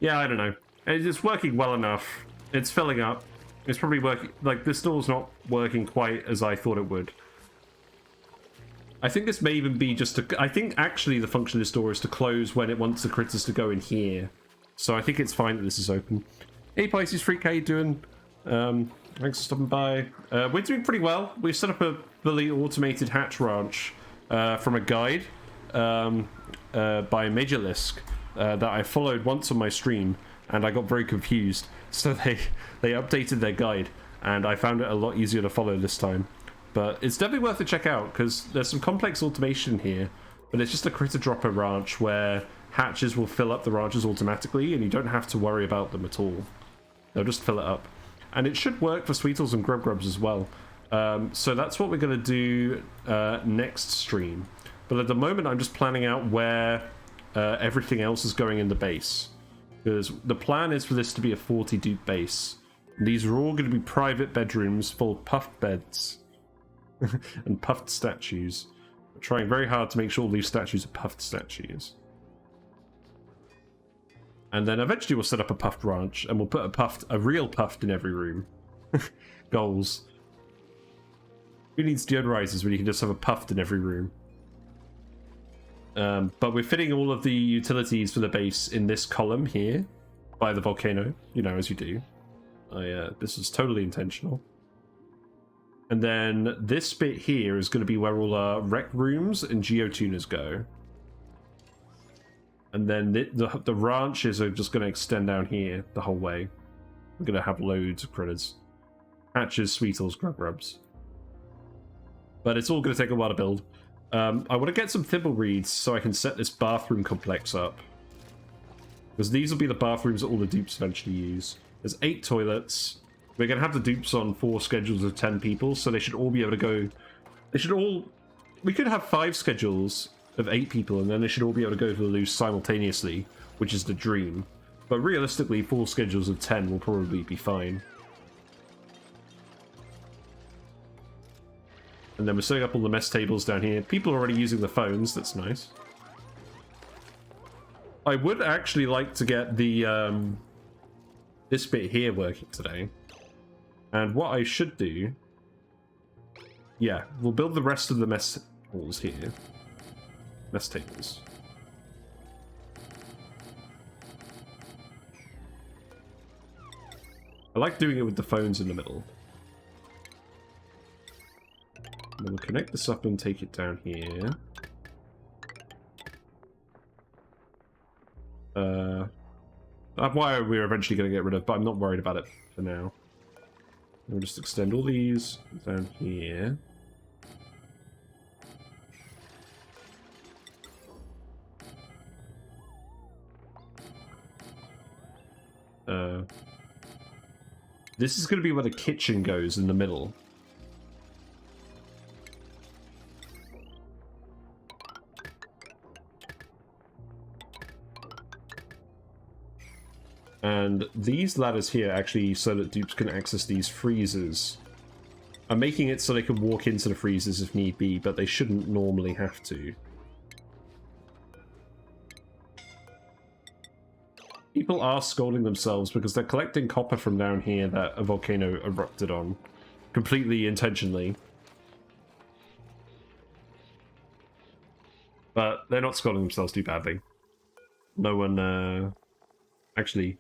Speaker 1: Yeah, I don't know. It's working well enough. It's filling up. It's probably working... Like, this door's not working quite as I thought it would. I think this may even be just I think actually the function of this door is to close when it wants the critters to go in here. So I think it's fine that this is open. Hey Pisces Freak, how you doing? Thanks for stopping by. We're doing pretty well. We've set up a fully automated hatch ranch from a guide by Major Lisk that I followed once on my stream, and I got very confused. So they updated their guide, and I found it a lot easier to follow this time. But it's definitely worth a check out, because there's some complex automation here, but it's just a critter dropper ranch where hatches will fill up the ranches automatically, and you don't have to worry about them at all. They'll just fill it up. And it should work for Sweetles and Grubs as well. So that's what we're going to do next stream. But at the moment, I'm just planning out where everything else is going in the base. Because the plan is for this to be a 40 dupe base. And these are all going to be private bedrooms full of puffed beds. And puffed statues. I'm trying very hard to make sure all these statues are puffed statues. And then eventually we'll set up a puffed ranch, and we'll put a real puffed in every room. Goals. Who needs deodorizers when you can just have a puffed in every room? But we're fitting all of the utilities for the base in this column here by the volcano, you know, as you do. This is totally intentional. And then this bit here is going to be where all our rec rooms and geotuners go. And then the ranches are just going to extend down here the whole way. We're going to have loads of critters. Hatches, Sweetles, Grubs. But it's all going to take a while to build. I want to get some thimble reeds so I can set this bathroom complex up. Because these will be the bathrooms that all the dupes eventually use. There's 8 toilets. We're going to have the dupes on 4 schedules of 10 people, so they should all be able to go... They should all... We could have 5 schedules of 8 people, and then they should all be able to go to the loo simultaneously, which is the dream. But realistically, 4 schedules of 10 will probably be fine. And then we're setting up all the mess tables down here. People are already using the phones, that's nice. I would actually like to get the this bit here working today. And what I should do... Yeah, we'll build the rest of the mess halls here. Mess tables. I like doing it with the phones in the middle. And then we'll connect this up and take it down here. That wire we're eventually going to get rid of, but I'm not worried about it for now. We'll just extend all these down here. This is going to be where the kitchen goes in the middle. And these ladders here actually so that dupes can access these freezers. I'm making it so they can walk into the freezers if need be, but they shouldn't normally have to. People are scolding themselves because they're collecting copper from down here that a volcano erupted on. Completely intentionally. But they're not scolding themselves too badly. No one, actually,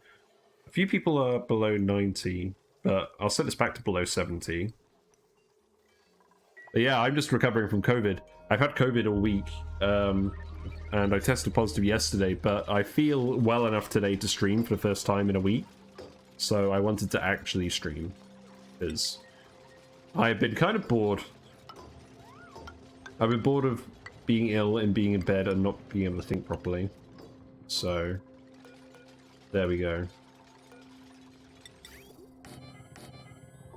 Speaker 1: a few people are below 90, but I'll set this back to below 70. But yeah, I'm just recovering from COVID. I've had COVID all week, and I tested positive yesterday, but I feel well enough today to stream for the first time in a week. So I wanted to actually stream, because I've been kind of bored. I've been bored of being ill and being in bed and not being able to think properly. So, there we go.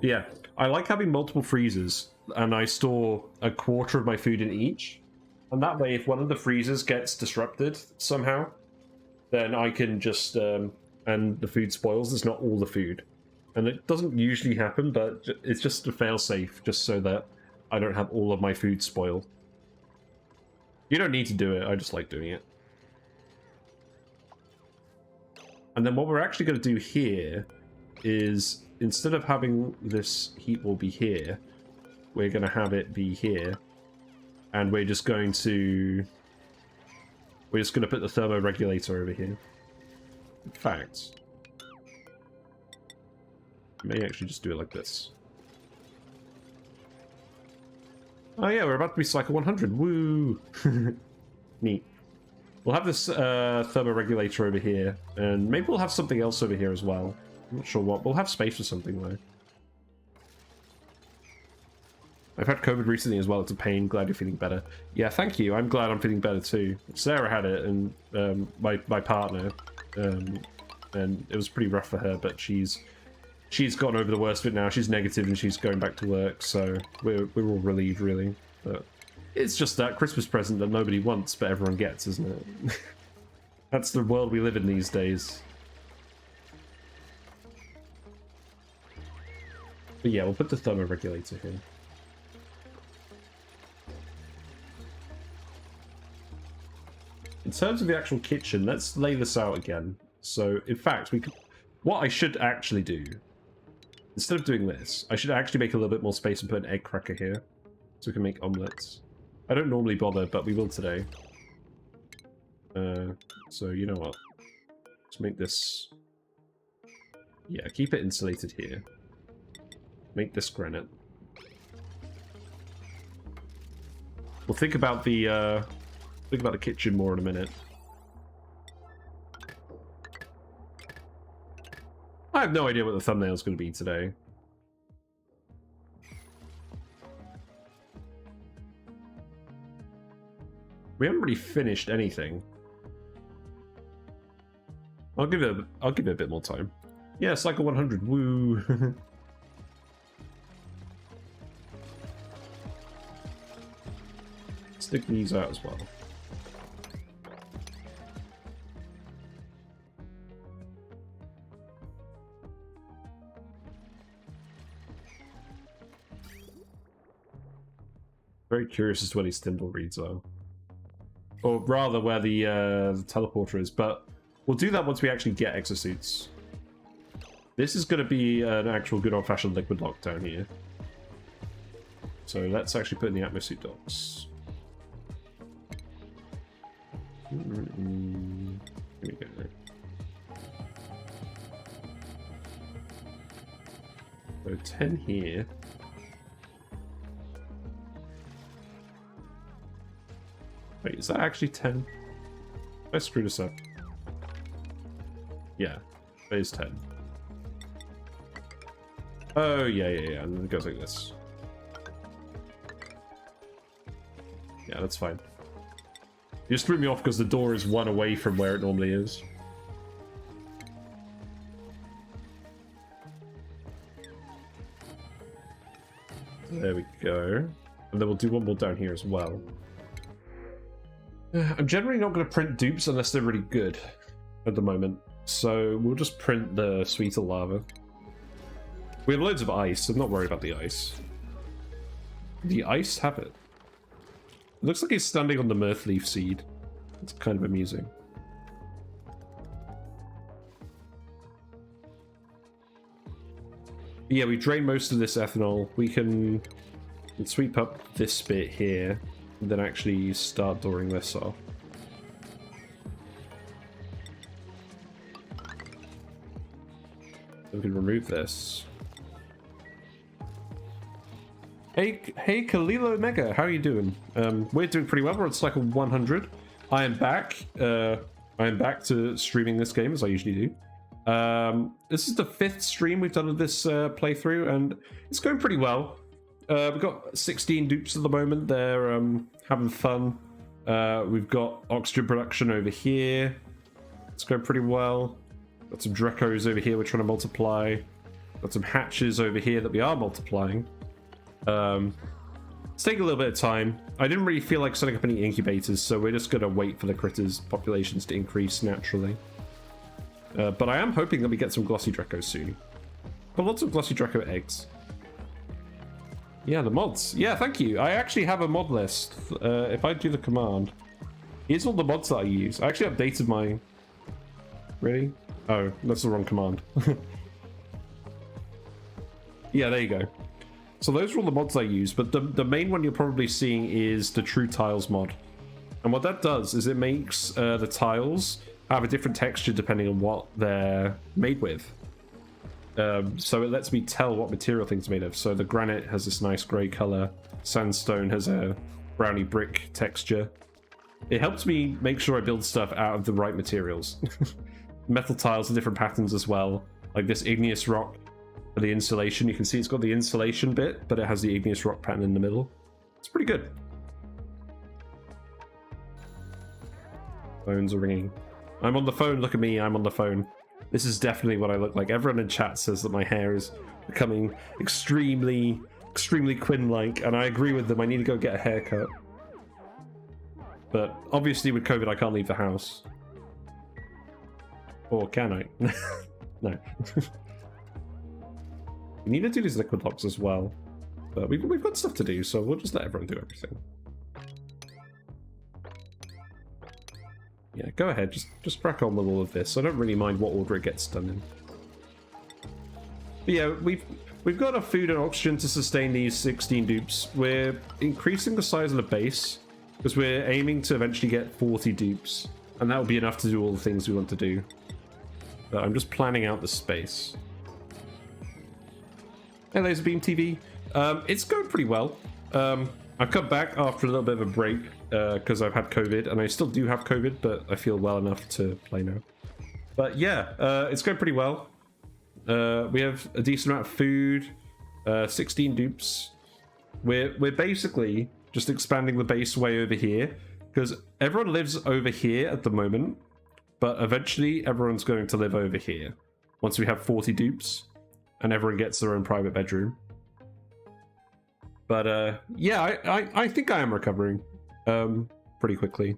Speaker 1: Yeah, I like having multiple freezers, and I store a quarter of my food in each. And that way, if one of the freezers gets disrupted somehow, then I can just, and the food spoils, there's not all the food. And it doesn't usually happen, but it's just a fail-safe, just so that I don't have all of my food spoiled. You don't need to do it, I just like doing it. And then what we're actually going to do here is, instead of having this heat wall be here, we're going to have it be here. And we're just going to put the thermoregulator over here. In fact, I may actually just do it like this. Oh yeah, we're about to be cycle 100. Woo! Neat. We'll have this thermoregulator over here, and maybe we'll have something else over here as well. I'm not sure what. We'll have space for something though. I've had COVID recently as well. It's a pain. Glad you're feeling better. Yeah, thank you. I'm glad I'm feeling better too. Sarah had it, and my partner, and it was pretty rough for her. But she's gotten over the worst of it now. She's negative, and she's going back to work. So we're all relieved, really. But it's just that Christmas present that nobody wants, but everyone gets, isn't it? That's the world we live in these days. But yeah, we'll put the thermoregulator here. In terms of the actual kitchen, let's lay this out again. So, in fact, what I should actually do, instead of doing this, I should actually make a little bit more space and put an egg cracker here, so we can make omelets. I don't normally bother, but we will today. So, you know what? Let's make this... Yeah, keep it insulated here. Make this granite. We'll think about the kitchen more in a minute. I have no idea what the thumbnail is going to be today. We haven't really finished anything. I'll give it a bit more time. Yeah, cycle 100. Woo. Stick these out as well. Very curious as to where these thimble reeds are. Or rather, where the teleporter is. But we'll do that once we actually get exosuits. This is going to be an actual good old-fashioned liquid lock down here. So let's actually put in the atmosuit docks. Here we go. So 10 here. Wait, is that actually 10? Let's screw this up. Yeah, it is 10. Oh, yeah, and then it goes like this. Yeah, that's fine. You just threw me off because the door is one away from where it normally is. There we go. And then we'll do one more down here as well. I'm generally not going to print dupes unless they're really good at the moment. So we'll just print the sweeter lava. We have loads of ice. I'm not worried about the ice. The ice have it. It looks like he's standing on the mirth leaf seed. It's kind of amusing. Yeah, we drain most of this ethanol. We can sweep up this bit here, and then actually start dooring this off. We can remove this. Hey Kalilo Omega, how are you doing? We're doing pretty well. We're at cycle 100. I am back. I am back to streaming this game as I usually do. This is the 5th stream we've done of this playthrough, and it's going pretty well. We've got 16 dupes at the moment. They're having fun. We've got oxygen production over here. It's going pretty well. Got some Drecos over here we're trying to multiply. Got some hatches over here that we are multiplying. It's taking a little bit of time. I didn't really feel like setting up any incubators, so we're just going to wait for the critters' populations to increase naturally. But I am hoping that we get some glossy Drecos soon. Got lots of glossy Dreco eggs. Yeah, the mods. Yeah, thank you. I actually have a mod list. If I do the command, here's all the mods that I use. I actually updated my... Really? Oh, that's the wrong command. Yeah, there you go. So those are all the mods I use, but the main one you're probably seeing is the True Tiles mod. And what that does is it makes the tiles have a different texture depending on what they're made with. So it lets me tell what material things are made of. So the granite has this nice grey colour. Sandstone has a browny brick texture. It helps me make sure I build stuff out of the right materials. Metal tiles are different patterns as well. Like this igneous rock for the insulation. You can see it's got the insulation bit, but it has the igneous rock pattern in the middle. It's pretty good. Phones are ringing. I'm on the phone. Look at me. I'm on the phone. This is definitely what I look like. Everyone in chat says that my hair is becoming extremely Quinn-like, and I agree with them. I need to go get a haircut. But obviously with COVID, I can't leave the house. Or can I? No. We need to do these liquid locks as well. But we've got stuff to do, so we'll just let everyone do everything. Yeah, go ahead. Just crack on with all of this. I don't really mind what order it gets done in. But yeah, we've got enough food and oxygen to sustain these 16 dupes. We're increasing the size of the base because we're aiming to eventually get 40 dupes, and that will be enough to do all the things we want to do. But I'm just planning out the space. Hey, Laserbeam TV. It's going pretty well. I've come back after a little bit of a break because I've had COVID, and I still do have COVID, but I feel well enough to play now. But yeah, it's going pretty well. We have a decent amount of food, 16 dupes. We're basically just expanding the base way over here because everyone lives over here at the moment, but eventually everyone's going to live over here once we have 40 dupes and everyone gets their own private bedroom. But yeah, I think I am recovering pretty quickly.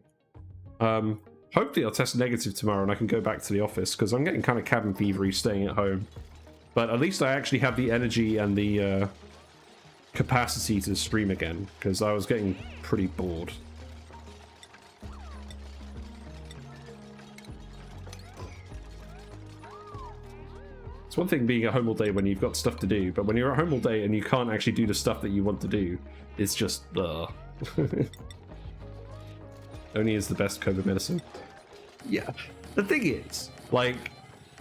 Speaker 1: Hopefully I'll test negative tomorrow and I can go back to the office because I'm getting kind of cabin fevery staying at home. But at least I actually have the energy and the capacity to stream again because I was getting pretty bored. It's one thing being at home all day when you've got stuff to do, but when you're at home all day and you can't actually do the stuff that you want to do, it's just Oni is the best COVID medicine. Yeah, the thing is, like,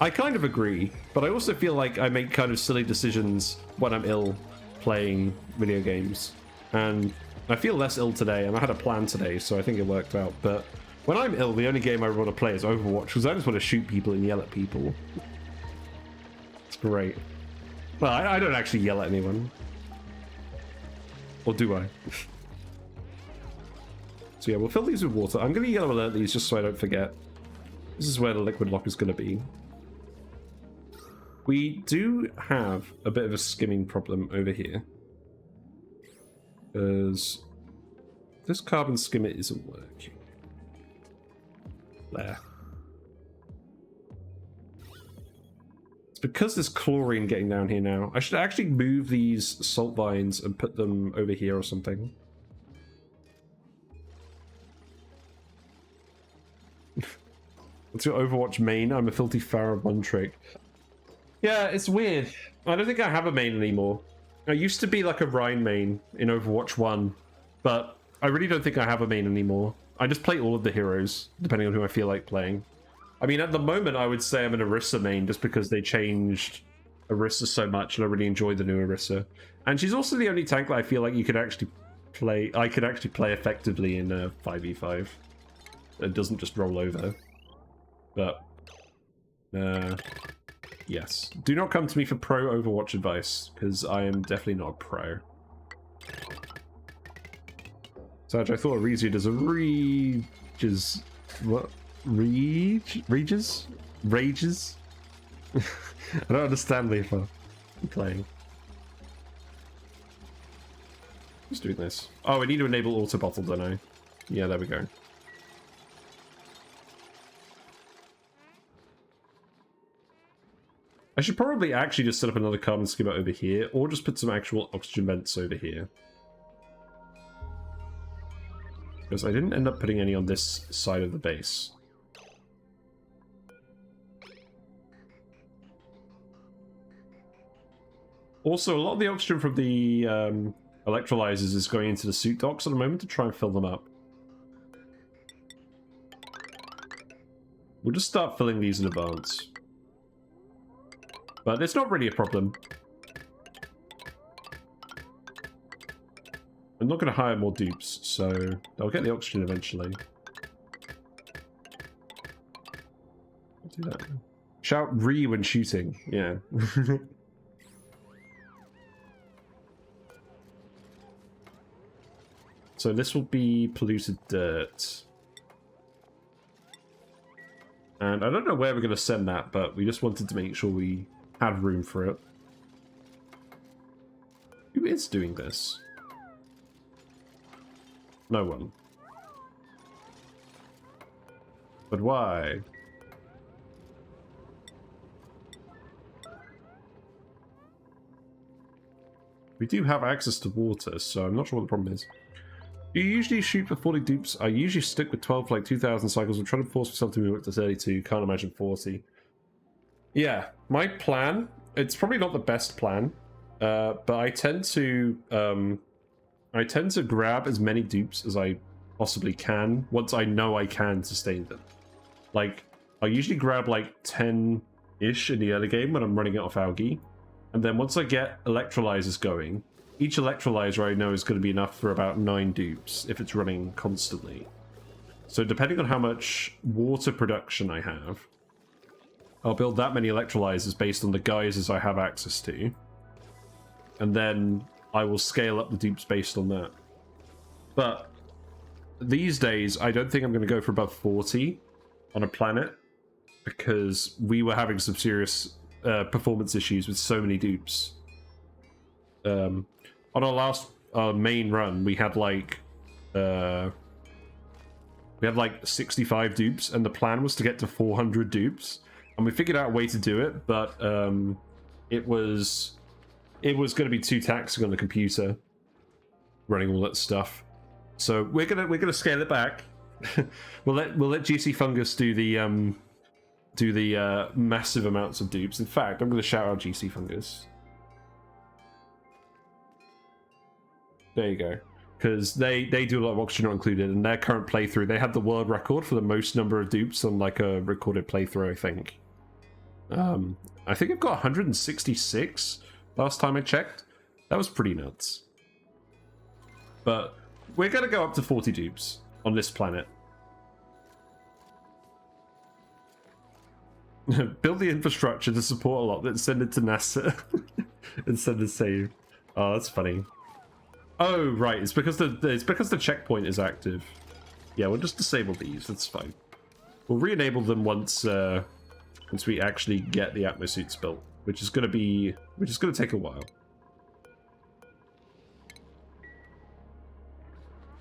Speaker 1: I kind of agree, but I also feel like I make kind of silly decisions when I'm ill playing video games. And I feel less ill today, and I had a plan today, so I think it worked out. But when I'm ill, the only game I want to play is Overwatch, because I just want to shoot people and yell at people. It's great. Well, I don't actually yell at anyone. Or do I? So yeah, we'll fill these with water. I'm going to yellow alert these just so I don't forget. This is where the liquid lock is going to be. We do have a bit of a skimming problem over here. Because this carbon skimmer isn't working. There. It's because there's chlorine getting down here now. I should actually move these salt vines and put them over here or something. What's your Overwatch main? I'm a filthy Farah one trick. Yeah, it's weird. I don't think I have a main anymore. I used to be like a Rhine main in Overwatch 1, but I really don't think I have a main anymore. I just play all of the heroes, depending on who I feel like playing. I mean, at the moment, I would say I'm an Orisa main, just because they changed Orisa so much, and I really enjoy the new Orisa. And she's also the only tank that I feel like you could actually play. I could actually play effectively in a 5v5. It doesn't just roll over. But yes. Do not come to me for pro Overwatch advice, because I am definitely not a pro. Sarge, I thought Arisia does a Regis. What? Rages? Rages? I don't understand Leafa. I'm playing. Who's doing this? Oh, I need to enable auto bottle, don't I? Yeah, there we go. I should probably actually just set up another carbon skimmer over here, or just put some actual oxygen vents over here. Because I didn't end up putting any on this side of the base. Also, a lot of the oxygen from the electrolyzers is going into the suit docks at the moment to try and fill them up. We'll just start filling these in advance. But it's not really a problem. I'm not going to hire more dupes, so I'll get the oxygen eventually. I'll do that. Shout re when shooting, yeah. So this will be polluted dirt. And I don't know where we're going to send that, but we just wanted to make sure we had room for it. Who is doing this? No one. But why? We do have access to water, so I'm not sure what the problem is. Do you usually shoot for 40 dupes? I usually stick with 12 for like 2,000 cycles. I'm trying to force myself to move up to 32. Can't imagine 40. Yeah, my plan, it's probably not the best plan, but I tend to grab as many dupes as I possibly can once I know I can sustain them. Like, I usually grab like 10-ish in the early game when I'm running it off algae. And then once I get electrolyzers going, each electrolyzer I know is going to be enough for about 9 dupes if it's running constantly. So depending on how much water production I have, I'll build that many electrolyzers based on the geysers I have access to. And then I will scale up the dupes based on that. But these days, I don't think I'm going to go for above 40 on a planet, because we were having some serious performance issues with so many dupes. On our last main run, we had like 65 dupes, and the plan was to get to 400 dupes, and we figured out a way to do it, but it was going to be too taxing on the computer running all that stuff. So we're gonna scale it back. we'll let GC Fungus do the massive amounts of dupes. In fact, I'm going to shout out GC Fungus. There you go. Because they do a lot of oxygen not included. In their current playthrough, they had the world record for the most number of dupes on like a recorded playthrough, I think. I think I've got 166 last time I checked. That was pretty nuts. But we're going to go up to 40 dupes on this planet. Build the infrastructure to support a lot, then send it to NASA and send it save. Oh, that's funny. Oh, right. It's because the checkpoint is active. Yeah, we'll just disable these. That's fine. We'll re-enable them once we actually get the atmosuits built, which is going to take a while.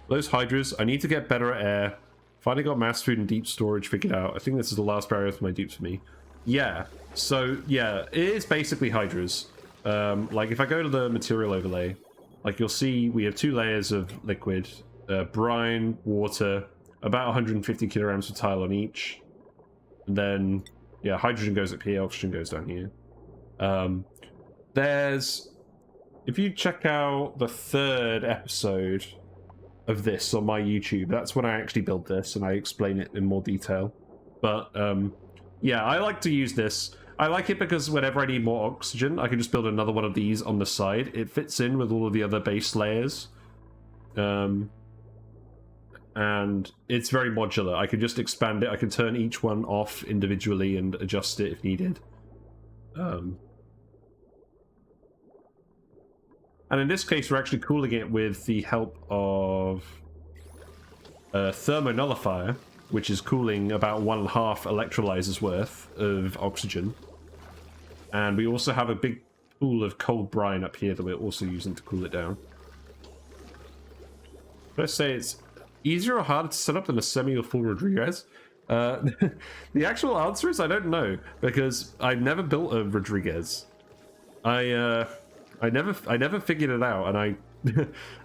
Speaker 1: Those hydras, I need to get better at air. Finally got mass food and deep storage figured out. I think this is the last barrier for my dupes for me. Yeah, so yeah, it is basically hydras. Like if I go to the material overlay, like you'll see we have 2 layers of liquid, brine, water, about 150 kilograms of tile on each. And then, yeah, hydrogen goes up here, oxygen goes down here. If you check out the 3rd episode of this on my YouTube, that's when I actually build this and I explain it in more detail. But yeah, I like to use this. I like it because whenever I need more oxygen, I can just build another one of these on the side. It fits in with all of the other base layers. And it's very modular. I can just expand it. I can turn each one off individually and adjust it if needed. And in this case, we're actually cooling it with the help of a thermonullifier, which is cooling about 1.5 electrolyzers worth of oxygen. And we also have a big pool of cold brine up here that we're also using to cool it down. Let's say it's easier or harder to set up than a semi or full Rodriguez. The actual answer is I don't know, because I've never built a Rodriguez. I never figured it out, and I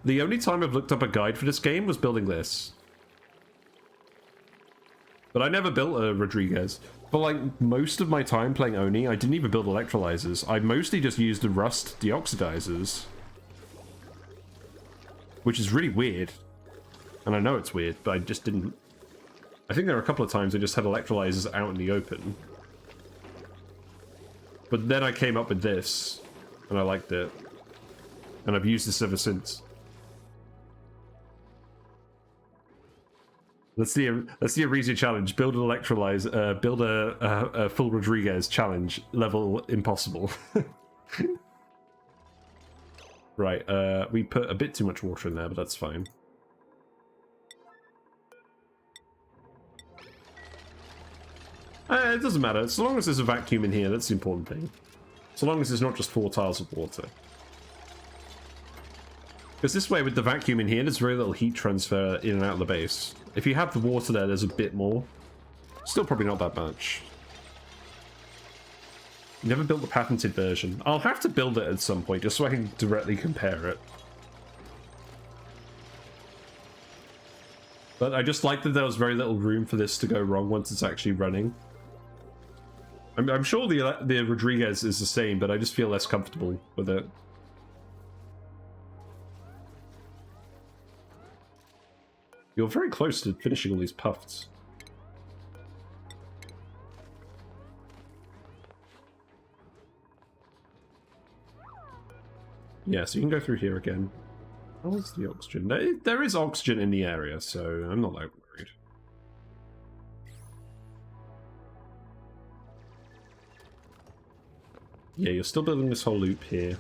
Speaker 1: the only time I've looked up a guide for this game was building this. But I never built a Rodriguez. But like most of my time playing ONI, I didn't even build electrolyzers. I mostly just used the rust deoxidizers. Which is really weird. And I know it's weird, but I just didn't. I think there were a couple of times I just had electrolyzers out in the open. But then I came up with this, and I liked it. And I've used this ever since. That's the Arisia challenge. Build an electrolyzer. Build a full Rodriguez challenge. Level impossible. Right. We put a bit too much water in there, but that's fine. It doesn't matter. So long as there's a vacuum in here, that's the important thing. So long as it's not just 4 tiles of water. Because this way, with the vacuum in here, there's very little heat transfer in and out of the base. If you have the water there, there's a bit more. Still probably not that much. Never built the patented version. I'll have to build it at some point, just so I can directly compare it. But I just like that there was very little room for this to go wrong once it's actually running. I'm sure the Rodriguez is the same, but I just feel less comfortable with it. You're very close to finishing all these puffs. Yeah, so you can go through here again. How is the oxygen? There is oxygen in the area, so I'm not that worried. Yeah, you're still building this whole loop here.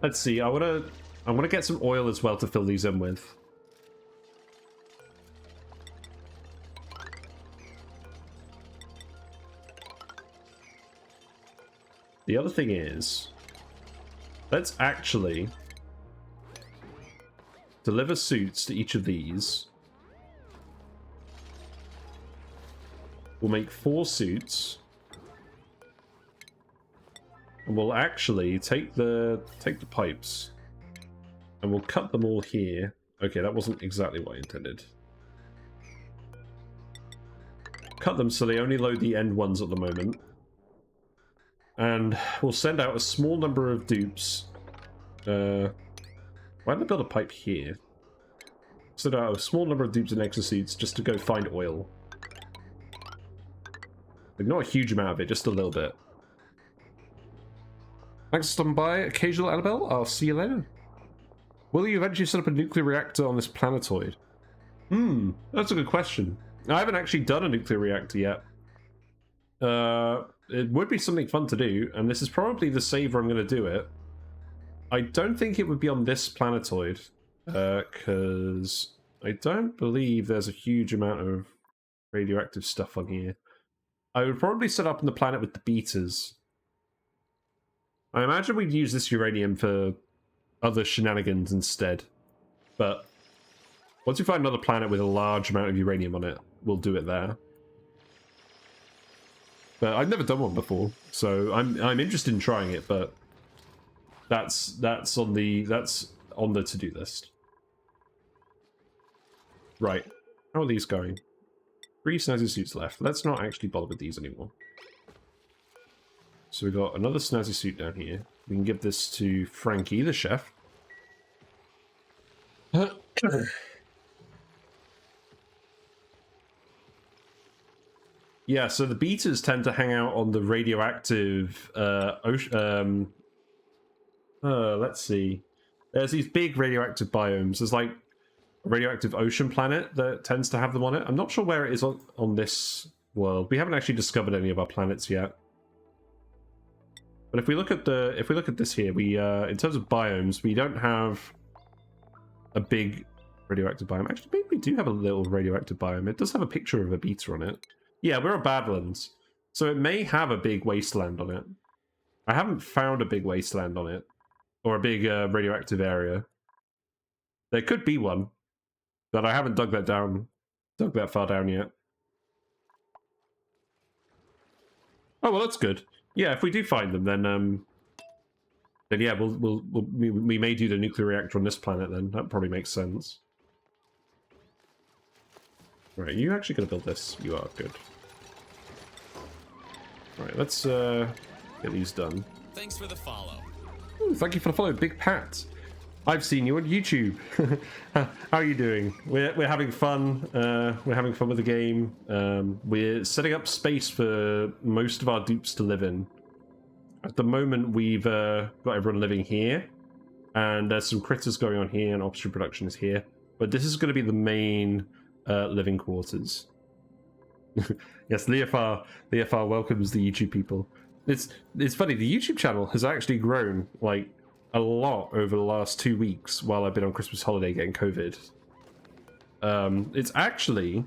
Speaker 1: Let's see. I wanna get some oil as well to fill these in with. The other thing is, let's actually deliver suits to each of these. We'll make 4 suits. And we'll actually take the pipes. And we'll cut them all here. Okay, that wasn't exactly what I intended. Cut them so they only load the end ones at the moment. And we'll send out a small number of dupes. Why don't I build a pipe here? Send out a small number of dupes and exosuits just to go find oil. Like, not a huge amount of it, just a little bit. Thanks for stopping by, Occasional Annabelle. I'll see you later. Will you eventually set up a nuclear reactor on this planetoid? That's a good question. I haven't actually done a nuclear reactor yet. It would be something fun to do, and this is probably the save where I'm going to do it. I don't think it would be on this planetoid, because I don't believe there's a huge amount of radioactive stuff on here. I would probably set up on the planet with the beaters. I imagine we'd use this uranium for other shenanigans instead. But once we find another planet with a large amount of uranium on it, we'll do it there. But I've never done one before, so I'm interested in trying it, but that's on the to-do list. Right. How are these going? 3 snazzy suits left. Let's not actually bother with these anymore. So we've got another snazzy suit down here. We can give this to Frankie, the chef. Yeah, so the beaters tend to hang out on the radioactive let's see. There's these big radioactive biomes. There's like a radioactive ocean planet that tends to have them on it. I'm not sure where it is on this world. We haven't actually discovered any of our planets yet. But if we look at this here, we in terms of biomes, we don't have a big radioactive biome. Actually, maybe we do have a little radioactive biome. It does have a picture of a beta on it. Yeah, we're at Badlands, so it may have a big wasteland on it. I haven't found a big wasteland on it, or a big radioactive area. There could be one, but I haven't dug that far down yet. Oh well, that's good. Yeah, if we do find them, then yeah, we may do the nuclear reactor on this planet. Then that probably makes sense. Right, you actually gonna build this? You are good. Right, let's get these done.
Speaker 2: Thanks for the follow.
Speaker 1: Ooh, thank you for the follow, Big Pat. I've seen you on YouTube. How are you doing? We're having fun. We're having fun with the game. We're setting up space for most of our dupes to live in. At the moment, we've got everyone living here, and there's some critters going on here, and oxygen production is here. But this is going to be the main living quarters. Yes, Leofar welcomes the YouTube people. It's funny. The YouTube channel has actually grown like a lot over the last 2 weeks while I've been on Christmas holiday getting COVID. It's actually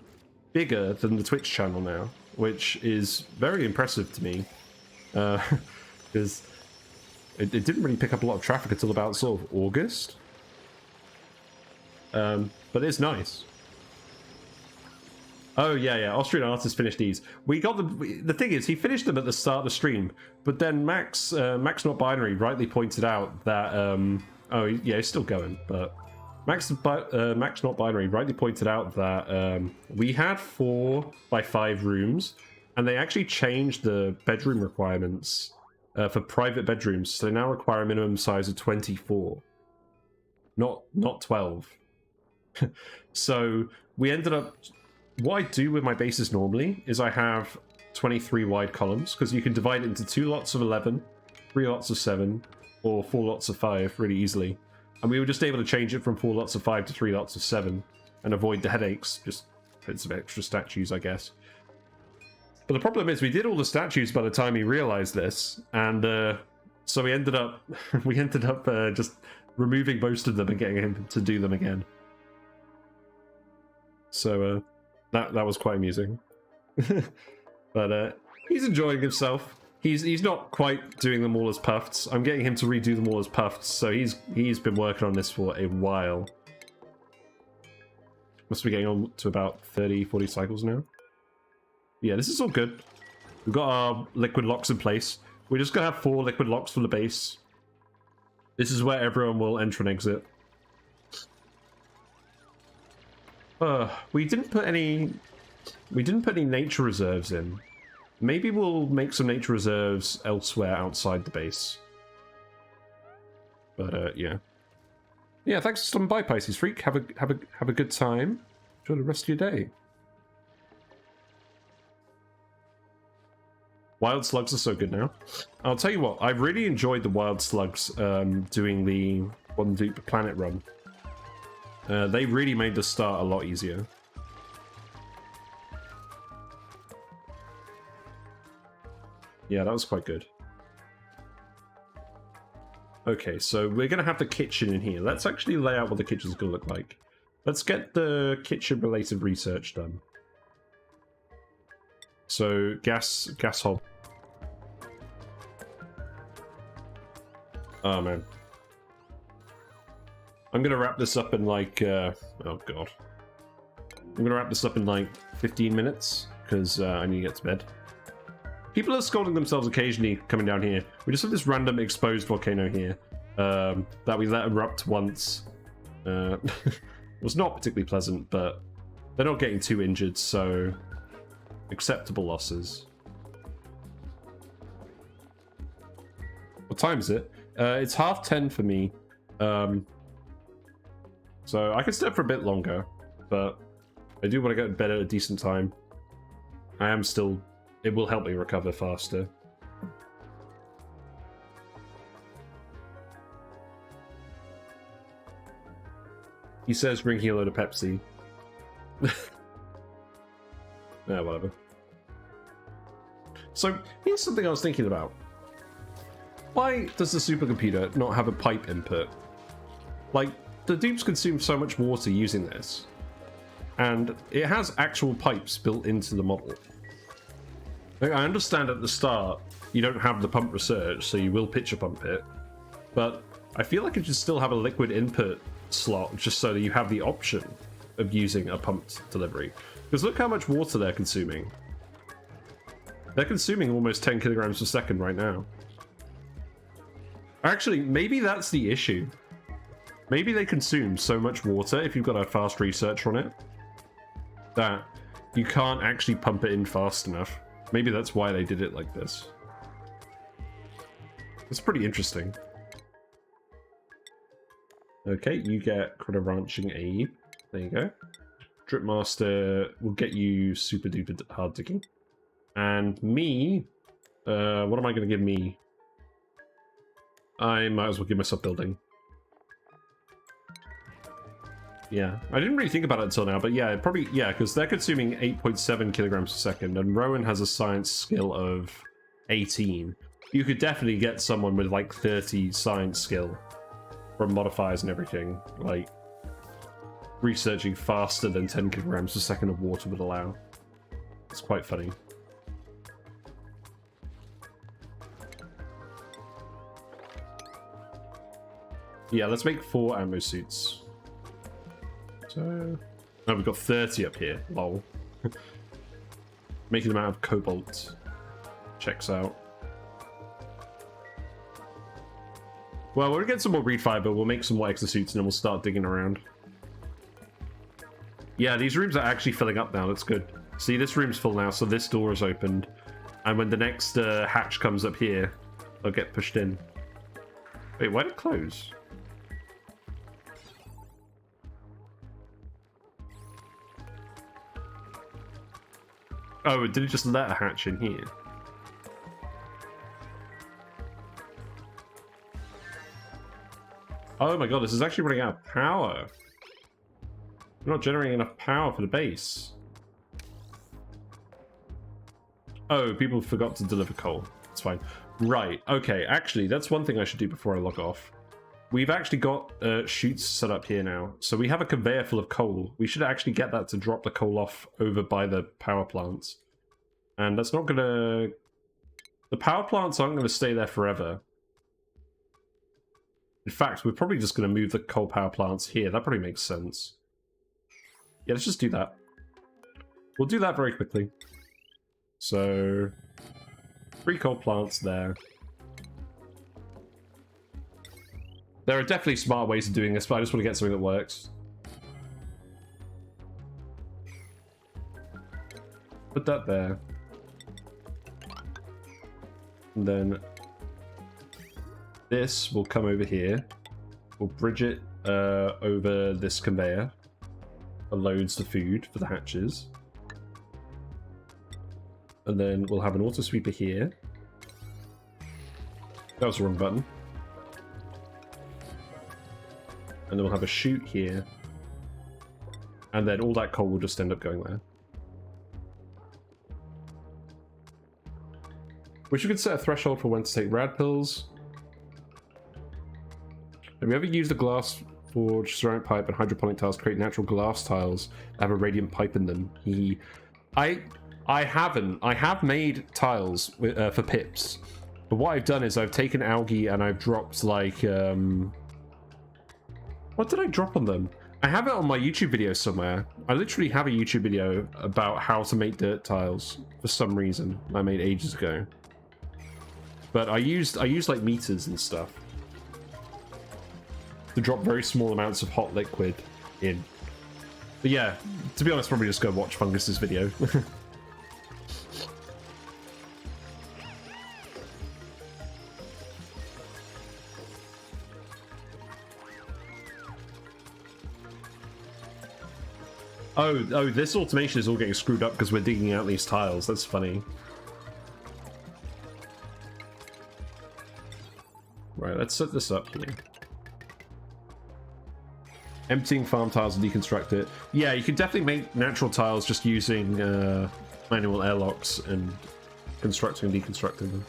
Speaker 1: bigger than the Twitch channel now, which is very impressive to me, because it didn't really pick up a lot of traffic until about sort of August. But it's nice. Oh yeah, Austrian artist finished these. We got the thing is, he finished them at the start of the stream, but then Max Not Binary rightly pointed out that oh yeah, he's still going, but Max Not Binary rightly pointed out that we had 4x5 rooms, and they actually changed the bedroom requirements for private bedrooms, so they now require a minimum size of 24, not 12. So we ended up. What I do with my bases normally is I have 23 wide columns, because you can divide it into 2 lots of 11, 3 lots of 7, or 4 lots of 5 really easily. And we were just able to change it from 4 lots of 5 to 3 lots of 7 and avoid the headaches, just put some extra statues, I guess. But the problem is we did all the statues by the time he realized this, and so we ended up just removing most of them and getting him to do them again. So that was quite amusing. But he's enjoying himself. He's not quite doing them all as puffs. I'm getting him to redo them all as puffs, so he's been working on this for a while. Must be getting on to about 30-40 cycles now. Yeah, this is all good. We've got our liquid locks in place. We're just gonna have 4 liquid locks for the base. This is where everyone will enter and exit. We didn't put any nature reserves in. Maybe we'll make some nature reserves elsewhere outside the base. But yeah. Yeah, thanks for stopping by, Pisces Freak. Have a good time. Enjoy the rest of your day. Wild slugs are so good now. I'll tell you what, I really enjoyed the wild slugs doing the One Dupe Planet run. They really made the start a lot easier. Yeah, that was quite good. Okay, so we're going to have the kitchen in here. Let's actually lay out what the kitchen's going to look like. Let's get the kitchen-related research done. So, gas hob. Oh, man. I'm going to wrap this up in like... oh, God. I'm going to wrap this up in like 15 minutes, because I need to get to bed. People are scolding themselves occasionally coming down here. We just have this random exposed volcano here that we let erupt once. It was not particularly pleasant, but they're not getting too injured, so acceptable losses. What time is it? It's 10:30 for me. So I could stay up for a bit longer, but I do want to get to bed at a decent time. I am still... It will help me recover faster. He says drinking a load of Pepsi. Yeah, whatever. So, here's something I was thinking about. Why does the supercomputer not have a pipe input? Like, the dupes consume so much water using this. And it has actual pipes built into the model. I understand at the start you don't have the pump research, so you will pitcher pump it, but I feel like it should still have a liquid input slot just so that you have the option of using a pumped delivery. Because look how much water they're consuming. They're consuming almost 10 kilograms per second right now. Actually, maybe that's the issue. Maybe they consume so much water if you've got a fast research on it that you can't actually pump it in fast enough. Maybe that's why they did it like this. It's pretty interesting. Okay, you get Critter Ranching Aid. There you go. Drip Master will get you super duper hard digging. And me, what am I going to give me? I might as well give myself building. Yeah, I didn't really think about it until now, but yeah, probably, yeah, because they're consuming 8.7 kilograms per second, and Rowan has a science skill of 18. You could definitely get someone with like 30 science skill from modifiers and everything, like researching faster than 10 kilograms per second of water would allow. It's quite funny. Yeah, let's make 4 ammo suits. So, oh, we've got 30 up here. Lol. Making them out of cobalt. Checks out. Well, we'll get some more reed fiber, we'll make some more exosuits, and then we'll start digging around. Yeah, these rooms are actually filling up now, that's good. See, this room's full now, so this door is opened. And when the next hatch comes up here, they'll get pushed in. Wait, why did it close? Oh, did it just let a hatch in here? Oh my god, this is actually running out of power. We're not generating enough power for the base. Oh, people forgot to deliver coal. It's fine. Right, okay, actually, that's one thing I should do before I log off. We've actually got chutes set up here now. So we have a conveyor full of coal. We should actually get that to drop the coal off over by the power plants. And that's not gonna... The power plants aren't gonna stay there forever. In fact, we're probably just gonna move the coal power plants here. That probably makes sense. Yeah, let's just do that. We'll do that very quickly. So... 3 coal plants there. There are definitely smart ways of doing this, but I just want to get something that works. Put that there. And then this will come over here. We'll bridge it over this conveyor. That loads the food for the hatches. And then we'll have an auto sweeper here. That was the wrong button. And then we'll have a chute here. And then all that coal will just end up going there. Wish we could set a threshold for when to take rad pills. Have you ever used a glass forged ceramic pipe and hydroponic tiles to create natural glass tiles that have a radiant pipe in them? I haven't. I have made tiles for pips. But what I've done is I've taken algae and I've dropped like... What did I drop on them? I have it on my YouTube video somewhere. I literally have a YouTube video about how to make dirt tiles for some reason. I made ages ago. But I used like meters and stuff to drop very small amounts of hot liquid in. But yeah, to be honest, probably just go watch Fungus's video. Oh, this automation is all getting screwed up because we're digging out these tiles. That's funny. Right, let's set this up here. Emptying farm tiles and deconstruct it. Yeah, you can definitely make natural tiles just using manual airlocks and constructing and deconstructing them.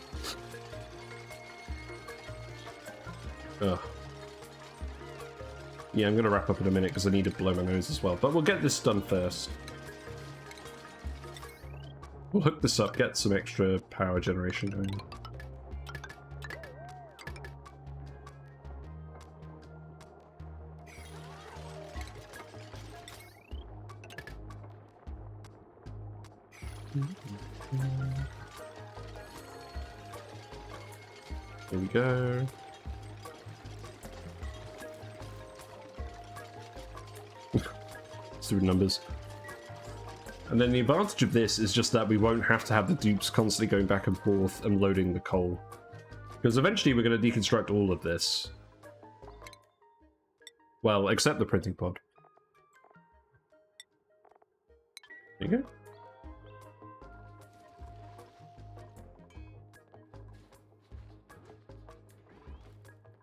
Speaker 1: Ugh. Yeah, I'm going to wrap up in a minute because I need to blow my nose as well. But we'll get this done first. We'll hook this up, get some extra power generation going. There we go. Stupid numbers. And then the advantage of this is just that we won't have to have the dupes constantly going back and forth and loading the coal. Because eventually we're going to deconstruct all of this. Well, except the printing pod. There you go.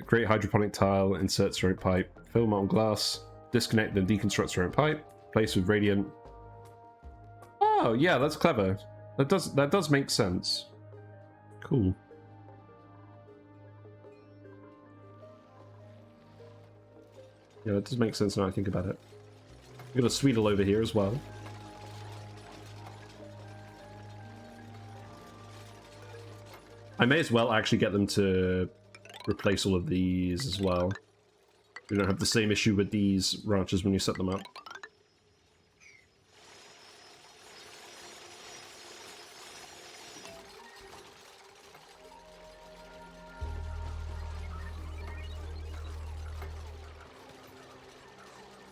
Speaker 1: Create hydroponic tile, insert ceramic pipe, fill molten glass, disconnect and deconstruct ceramic pipe, place with radiant. Oh yeah, that's clever. That does make sense. Cool. Yeah, that does make sense now I think about it. We've got a sweetle over here as well. I may as well actually get them to replace all of these as well. We don't have the same issue with these ranches when you set them up.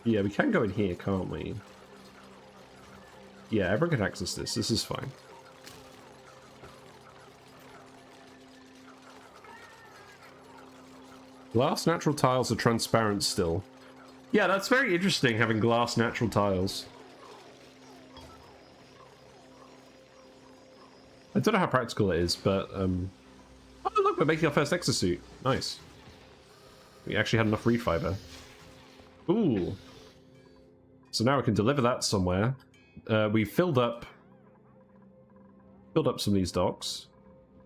Speaker 1: Yeah, we can go in here, can't we? Yeah, everyone can access this. This is fine. Glass natural tiles are transparent still. Yeah, that's very interesting, having glass natural tiles. I don't know how practical it is, but... Oh, look, we're making our first exosuit. Nice. We actually had enough reed fiber. Ooh. So now we can deliver that somewhere. We filled up some of these docks.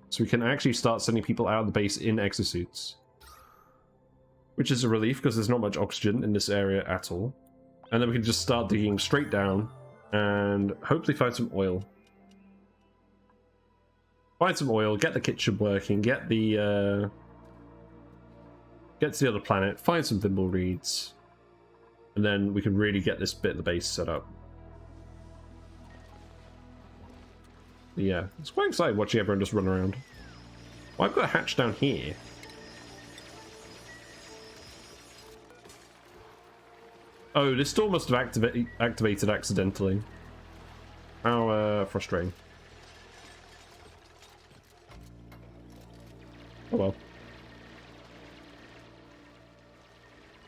Speaker 1: So we can actually start sending people out of the base in exosuits. Which is a relief, because there's not much oxygen in this area at all. And then we can just start digging straight down and hopefully find some oil. Find some oil, get the kitchen working, get to the other planet, find some thimble reeds, and then we can really get this bit of the base set up. But yeah, it's quite exciting watching everyone just run around. Well, I've got a hatch down here. Oh, this door must have activated accidentally. How frustrating. Oh well.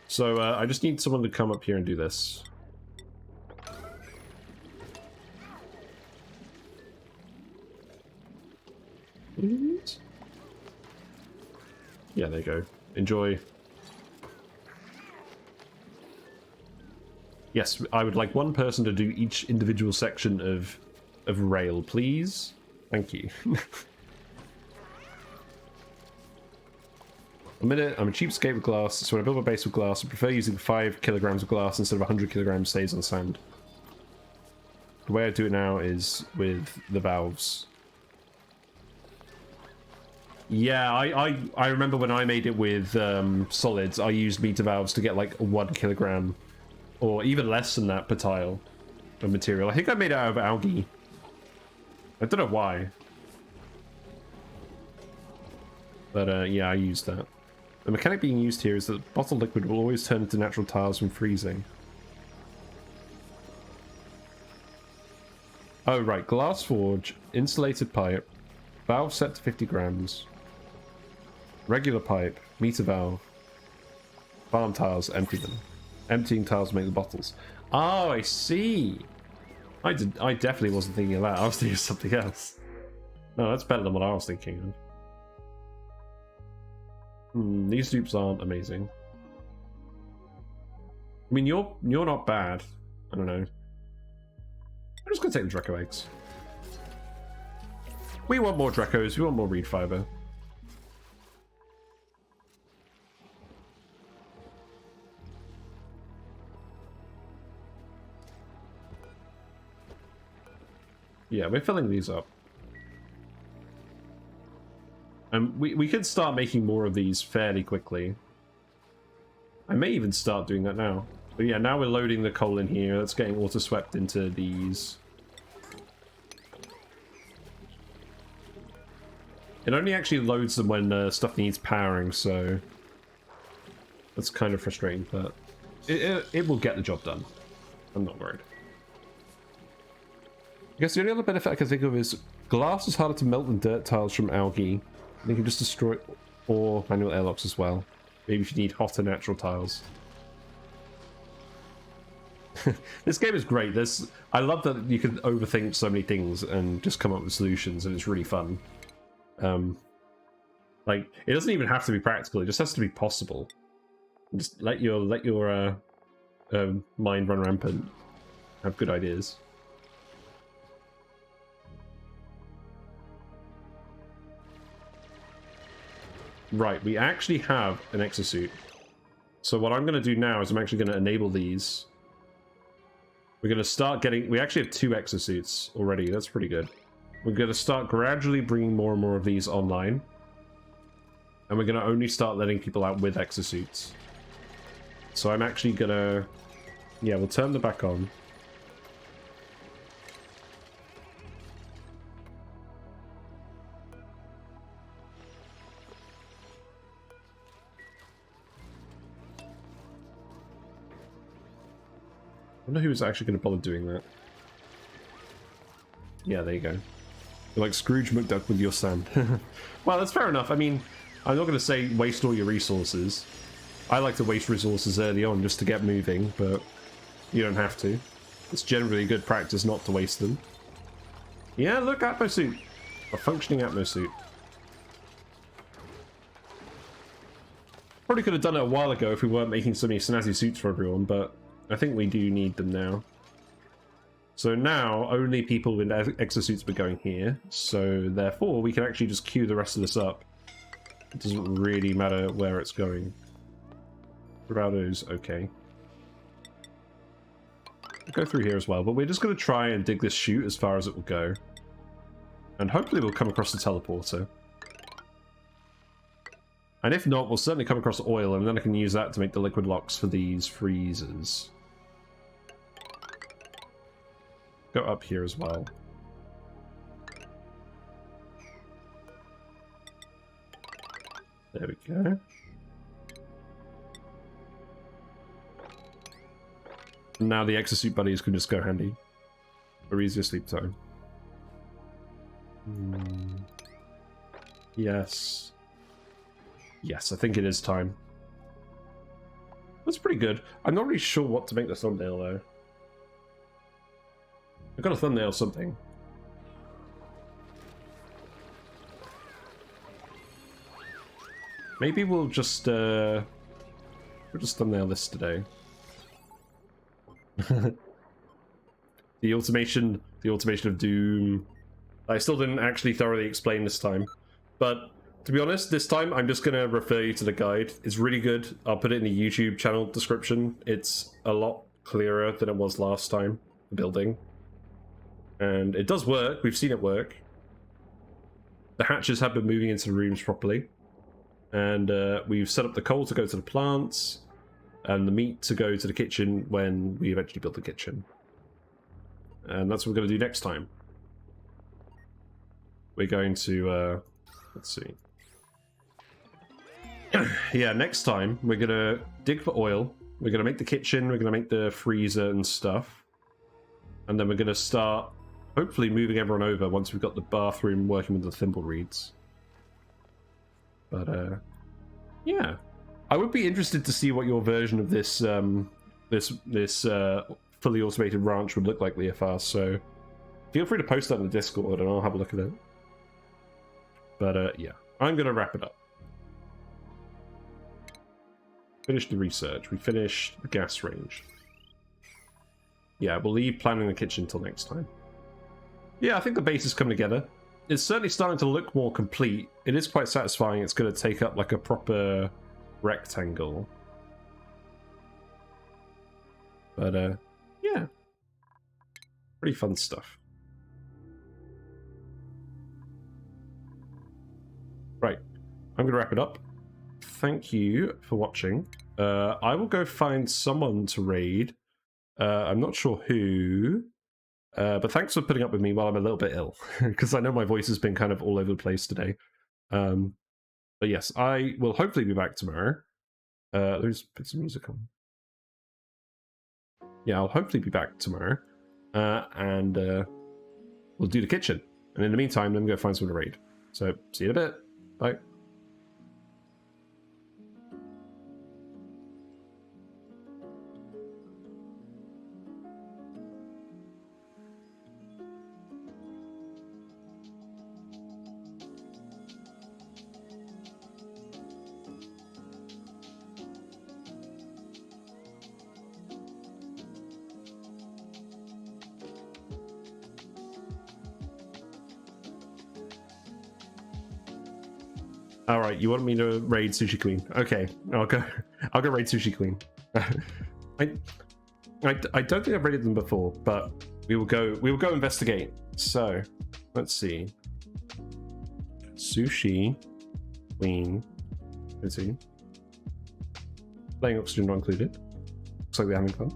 Speaker 1: So I just need someone to come up here and do this. Yeah, there you go. Enjoy. Yes, I would like one person to do each individual section of rail, please. Thank you. I'm a cheapskate with glass, so when I build my base with glass, I prefer using 5 kilograms of glass instead of 100 kilograms stays on sand. The way I do it now is with the valves. Yeah, I remember when I made it with solids, I used meter valves to get like 1 kilogram. Or even less than that per tile of material. I think I made it out of algae. I don't know why. But yeah, I used that. The mechanic being used here is that bottled liquid will always turn into natural tiles from freezing. Oh right, glass forge, insulated pipe, valve set to 50 grams, regular pipe, meter valve, farm tiles, empty them. Emptying tiles make the bottles. Oh, I see. I definitely wasn't thinking of that. I was thinking of something else. No, that's better than what I was thinking of. These dupes aren't amazing. I mean, you're not bad. I don't know. I'm just gonna take the Draco eggs. We want more Dracos. We want more reed fiber. Yeah, we're filling these up. And we could start making more of these fairly quickly. I may even start doing that now. But yeah, now we're loading the coal in here. That's getting auto-swept into these. It only actually loads them when stuff needs powering, so... That's kind of frustrating, but... It will get the job done. I'm not worried. I guess the only other benefit I can think of is glass is harder to melt than dirt tiles from algae. And you can just destroy or manual airlocks as well. Maybe if you need hotter natural tiles. This game is great. I love that you can overthink so many things and just come up with solutions, and it's really fun. Like, it doesn't even have to be practical, it just has to be possible. Just let your mind run rampant. Have good ideas. Right, we actually have an exosuit. So what I'm going to do now is I'm actually going to enable these. We're going to start getting... We actually have 2 exosuits already. That's pretty good. We're going to start gradually bringing more and more of these online. And we're going to only start letting people out with exosuits. So I'm actually going to... Yeah, we'll turn them back on. I wonder who was actually going to bother doing that. Yeah, there you go. You're like Scrooge McDuck with your sand. Well, that's fair enough. I mean, I'm not going to say waste all your resources. I like to waste resources early on just to get moving, but you don't have to. It's generally good practice not to waste them. Yeah, look, Atmosuit. A functioning Atmosuit. Probably could have done it a while ago if we weren't making so many snazzy suits for everyone, but I think we do need them now. So now, only people with exosuits are going here, so therefore we can actually just queue the rest of this up. It doesn't really matter where it's going. Bravado's okay. We'll go through here as well, but we're just going to try and dig this chute as far as it will go. And hopefully we'll come across the teleporter. And if not, we'll certainly come across oil, and then I can use that to make the liquid locks for these freezers. Go up here as well. There we go. Now the exosuit buddies can just go handy for easier sleep time. Yes. Yes, I think it is time. That's pretty good. I'm not really sure what to make the thumbnail though. I've got a thumbnail something. Maybe we'll just thumbnail this today. the automation of Doom. I still didn't actually thoroughly explain this time, but to be honest, this time I'm just gonna refer you to the guide. It's really good. I'll put it in the YouTube channel description. It's a lot clearer than it was last time, the building. And it does work. We've seen it work. The hatches have been moving into the rooms properly. And we've set up the coal to go to the plants, and the meat to go to the kitchen when we eventually build the kitchen. And that's what we're going to do next time. We're going to... let's see. Yeah, next time we're going to dig for oil. We're going to make the kitchen. We're going to make the freezer and stuff. And then we're going to start... hopefully moving everyone over once we've got the bathroom working with the thimble reeds. But, yeah. I would be interested to see what your version of this, this fully automated ranch would look like, Leofar, so feel free to post that in the Discord and I'll have a look at it. But, yeah. I'm going to wrap it up. Finished the research. We finished the gas range. Yeah, we'll leave planning the kitchen till next time. Yeah, I think the base has come together. It's certainly starting to look more complete. It is quite satisfying. It's going to take up like a proper rectangle. But, yeah. Pretty fun stuff. Right. I'm going to wrap it up. Thank you for watching. I will go find someone to raid. I'm not sure who. But thanks for putting up with me while I'm a little bit ill, because I know my voice has been kind of all over the place today. But yes, I will hopefully be back tomorrow. Let's put some music on. Yeah, I'll hopefully be back tomorrow. And we'll do the kitchen. And in the meantime, let me go find someone to raid. So, see you in a bit. Bye. All right, you want me to raid Sushi Queen? Okay, I'll go raid Sushi Queen. I don't think I've raided them before, but we will go investigate. So, let's see. Sushi Queen. Let's see. Playing oxygen not included. Looks like we're having fun.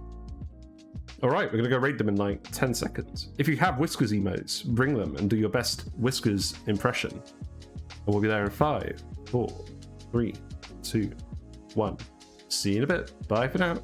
Speaker 1: All right, we're gonna go raid them in like 10 seconds. If you have Whiskers emotes, bring them and do your best Whiskers impression. And we'll be there in 5, 4, 3, 2, 1. See you in a bit. Bye for now.